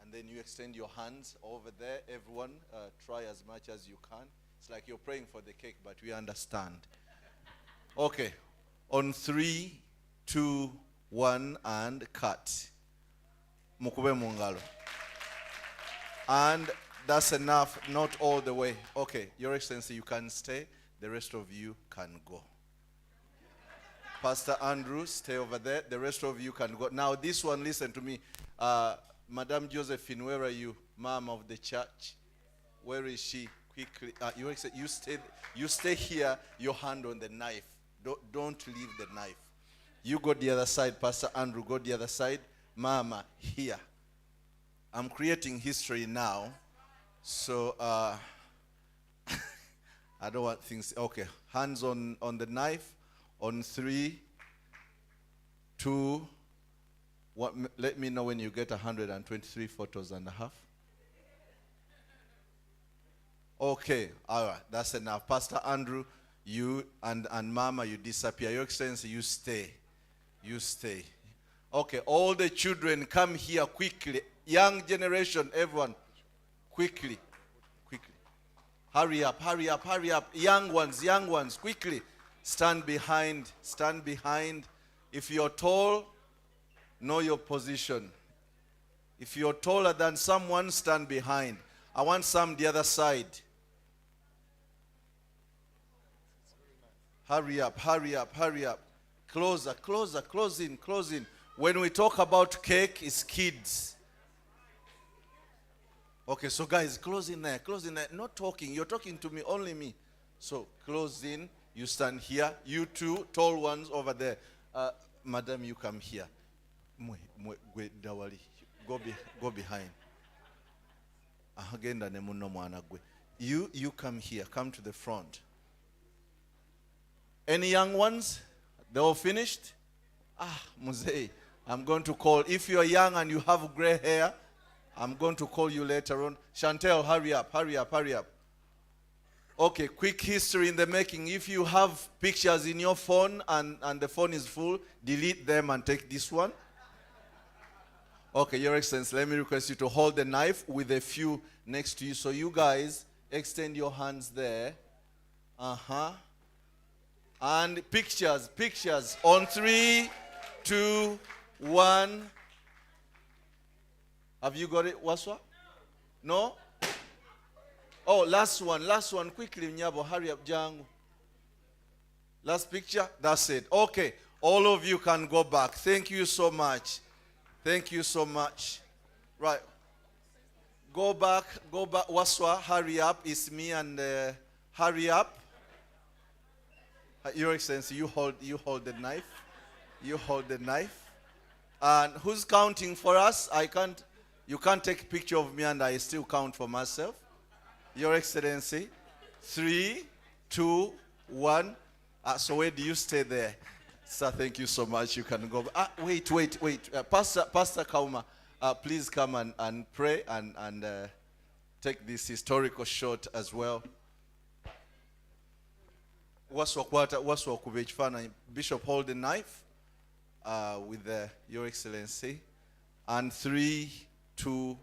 And then you extend your hands over there. Everyone, try as much as you can. It's like you're praying for the cake, but we understand. Okay. On 3, 2, 1, and cut. Mukube mungalo. And that's enough, not all the way. Okay, Your Excellency, you can stay. The rest of you can go. Pastor Andrew, stay over there. The rest of you can go. Now, this one, listen to me. Madam Josephine, where are you? Mom of the church. Where is she? Quickly. Your Excellency, you stay here, your hand on the knife. Don't leave the knife. You go the other side. Pastor Andrew, go the other side. Mama, here. I'm creating history now. So, I don't want things. Okay, hands on the knife. On 3, 2, 1. Let me know when you get 123 photos and a half. Okay, all right, that's enough. Pastor Andrew, you and Mama, you disappear. Your Excellency, you stay. You stay. Okay, all the children come here quickly. Young generation, everyone, quickly. Quickly. Hurry up, hurry up, hurry up. Young ones, quickly. Stand behind, stand behind. If you're tall, know your position. If you're taller than someone, stand behind. I want some the other side. Hurry up, hurry up, hurry up. Closer, closer, close in, close in. When we talk about cake, it's kids. Okay, so guys, close in there, close in there. Not talking, you're talking to me, only me. So close in. You stand here. You two tall ones over there. Madam, you come here. Go behind. You come here. Come to the front. Any young ones? They all finished? Muzei. I'm going to call. If you're young and you have gray hair, I'm going to call you later on. Chantel, hurry up, hurry up, hurry up. Okay, quick history in the making. If you have pictures in your phone and the phone is full, delete them and take this one. Okay, Your Excellency, let me request you to hold the knife with a few next to you. So you guys, extend your hands there. And pictures. On 3, 2, 1. Have you got it, Waswa? No? Oh, last one, quickly, Nyabo, hurry up, Jangu. Last picture, that's it. Okay, all of you can go back. Thank you so much. Thank you so much. Right, go back, Waswa, hurry up, it's me and hurry up. Your Excellency, you hold the knife. You hold the knife. And who's counting for us? You can't take a picture of me and I still count for myself. Your Excellency, 3, 2, 1. So where do you stay there? Sir, thank you so much. You can go. Wait. Pastor Kauma, please come and pray and take this historical shot as well. Bishop, hold the knife with Your Excellency. And 3, 2,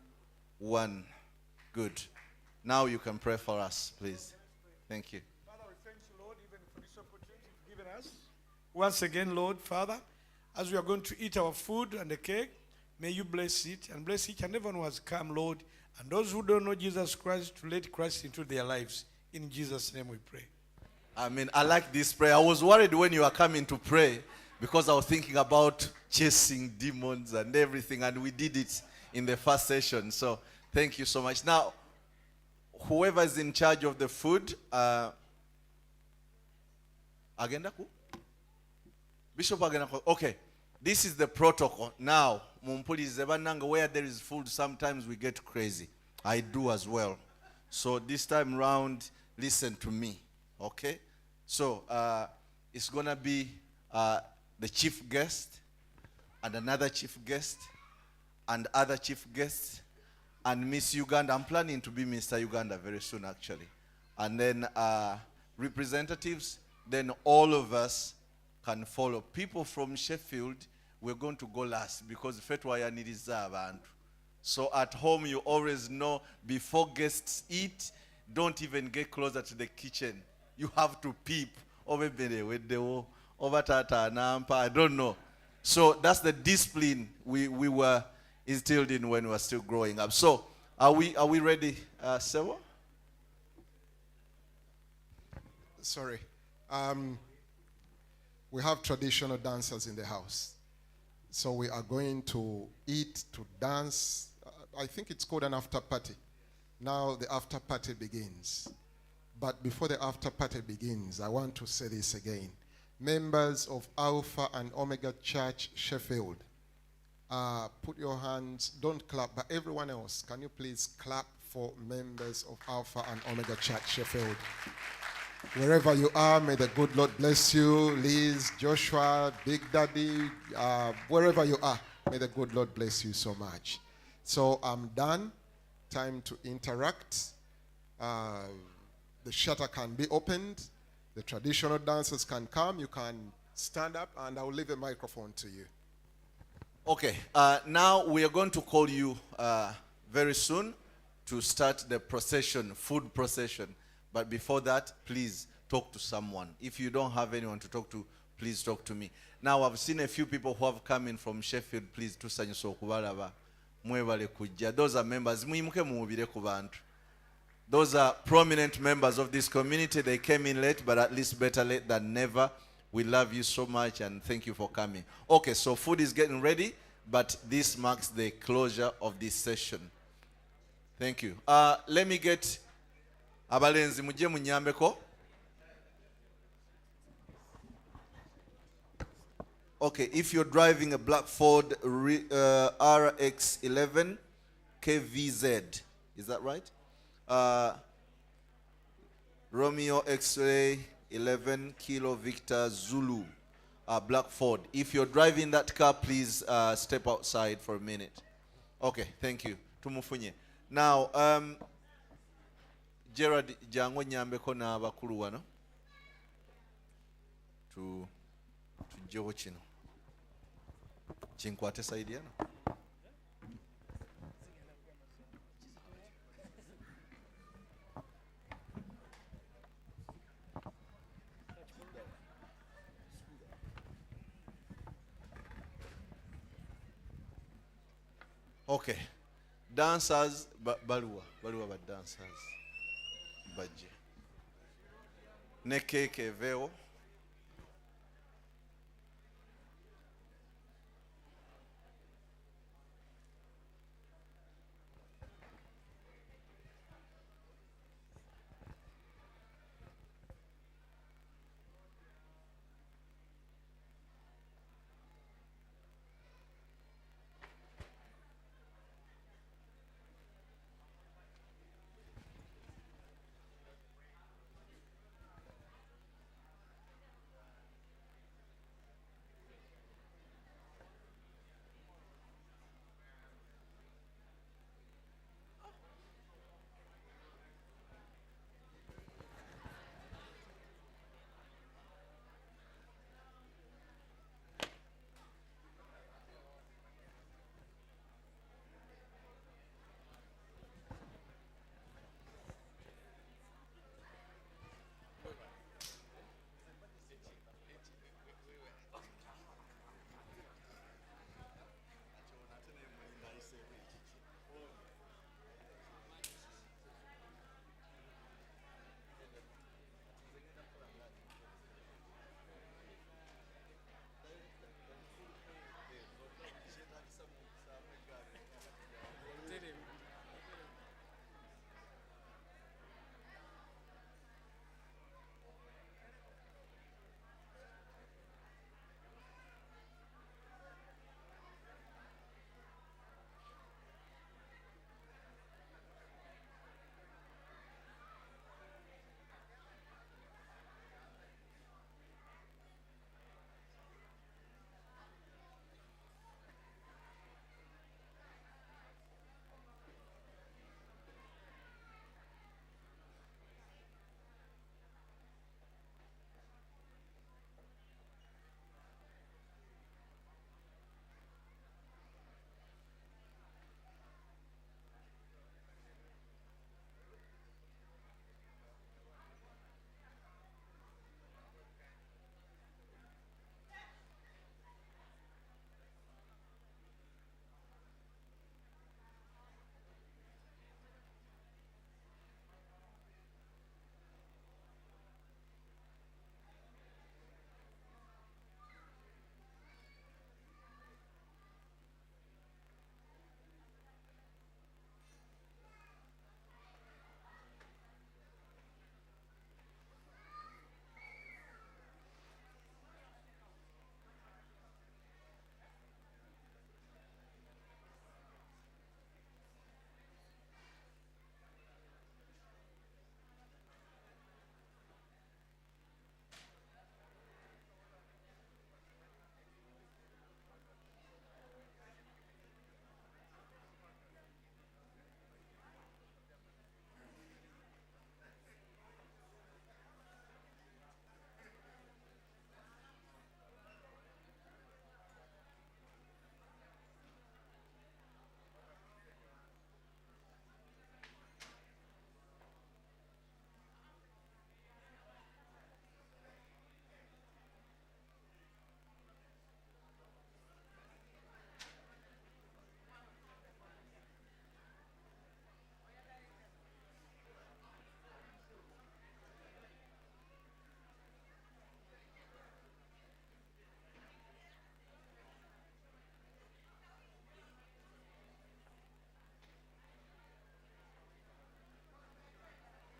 1. Good. Now you can pray for us, please. Thank you. Father, we thank you, Lord, even for this opportunity you've given us. Once again, Lord, Father, as we are going to eat our food and the cake, may you bless it and bless each and everyone who has come, Lord. And those who don't know Jesus Christ, to let Christ into their lives. In Jesus' name we pray. I like this prayer. I was worried when you were coming to pray because I was thinking about chasing demons and everything, and we did it in the first session. So thank you so much. Now, whoever is in charge of the food, agenda ku? Bishop agenda ku? Okay, this is the protocol. Now, where there is food, sometimes we get crazy. I do as well. So this time round, listen to me, okay? So it's going to be the chief guest and another chief guest and other chief guests and Miss Uganda. I'm planning to be Mr. Uganda very soon, actually. And then representatives, then all of us can follow. People from Sheffield, we're going to go last because Fetwaya needs abantu. So at home, you always know before guests eat, don't even get closer to the kitchen. You have to peep. Over tata nampa, I don't know. So that's the discipline we were instilled in when we were still growing up. So are we ready, Sewa? Sorry. We have traditional dancers in the house. So we are going to eat, to dance. I think it's called an after party. Now the after party begins. But before the after party begins, I want to say this again. Members of Alpha and Omega Church Sheffield, put your hands, don't clap, but everyone else, can you please clap for members of Alpha and Omega Church Sheffield? Wherever you are, may the good Lord bless you. Liz, Joshua, Big Daddy, wherever you are, may the good Lord bless you so much. So I'm done. Time to interact. The shutter can be opened. The traditional dancers can come. You can stand up, and I will leave a microphone to you. Okay. Now we are going to call you very soon to start the procession, food procession. But before that, please talk to someone. If you don't have anyone to talk to, please talk to me. Now I've seen a few people who have come in from Sheffield. Please, tusanyusa okubalaba. Mwebale kujja. Those are members. Muyimuke muwubire ku bantu. Those are prominent members of this community. They came in late, but at least better late than never. We love you so much and thank you for coming. Okay, so food is getting ready, but this marks the closure of this session. Thank you. Let me get abalenzi mujje munyambeko. Okay, if you're driving a black Ford RX11 KVZ, is that right? Romeo X-ray 11 Kilo Victor Zulu, black Ford. If you're driving that car, please step outside for a minute. Okay, thank you. Tumufunye. Now, Gerard jango nyambeko na bakulu wano. Tujjewo kino. Chinkwate side yano. Okay. Dancers, baluwa ba dancers. Baje. Ne keke veo.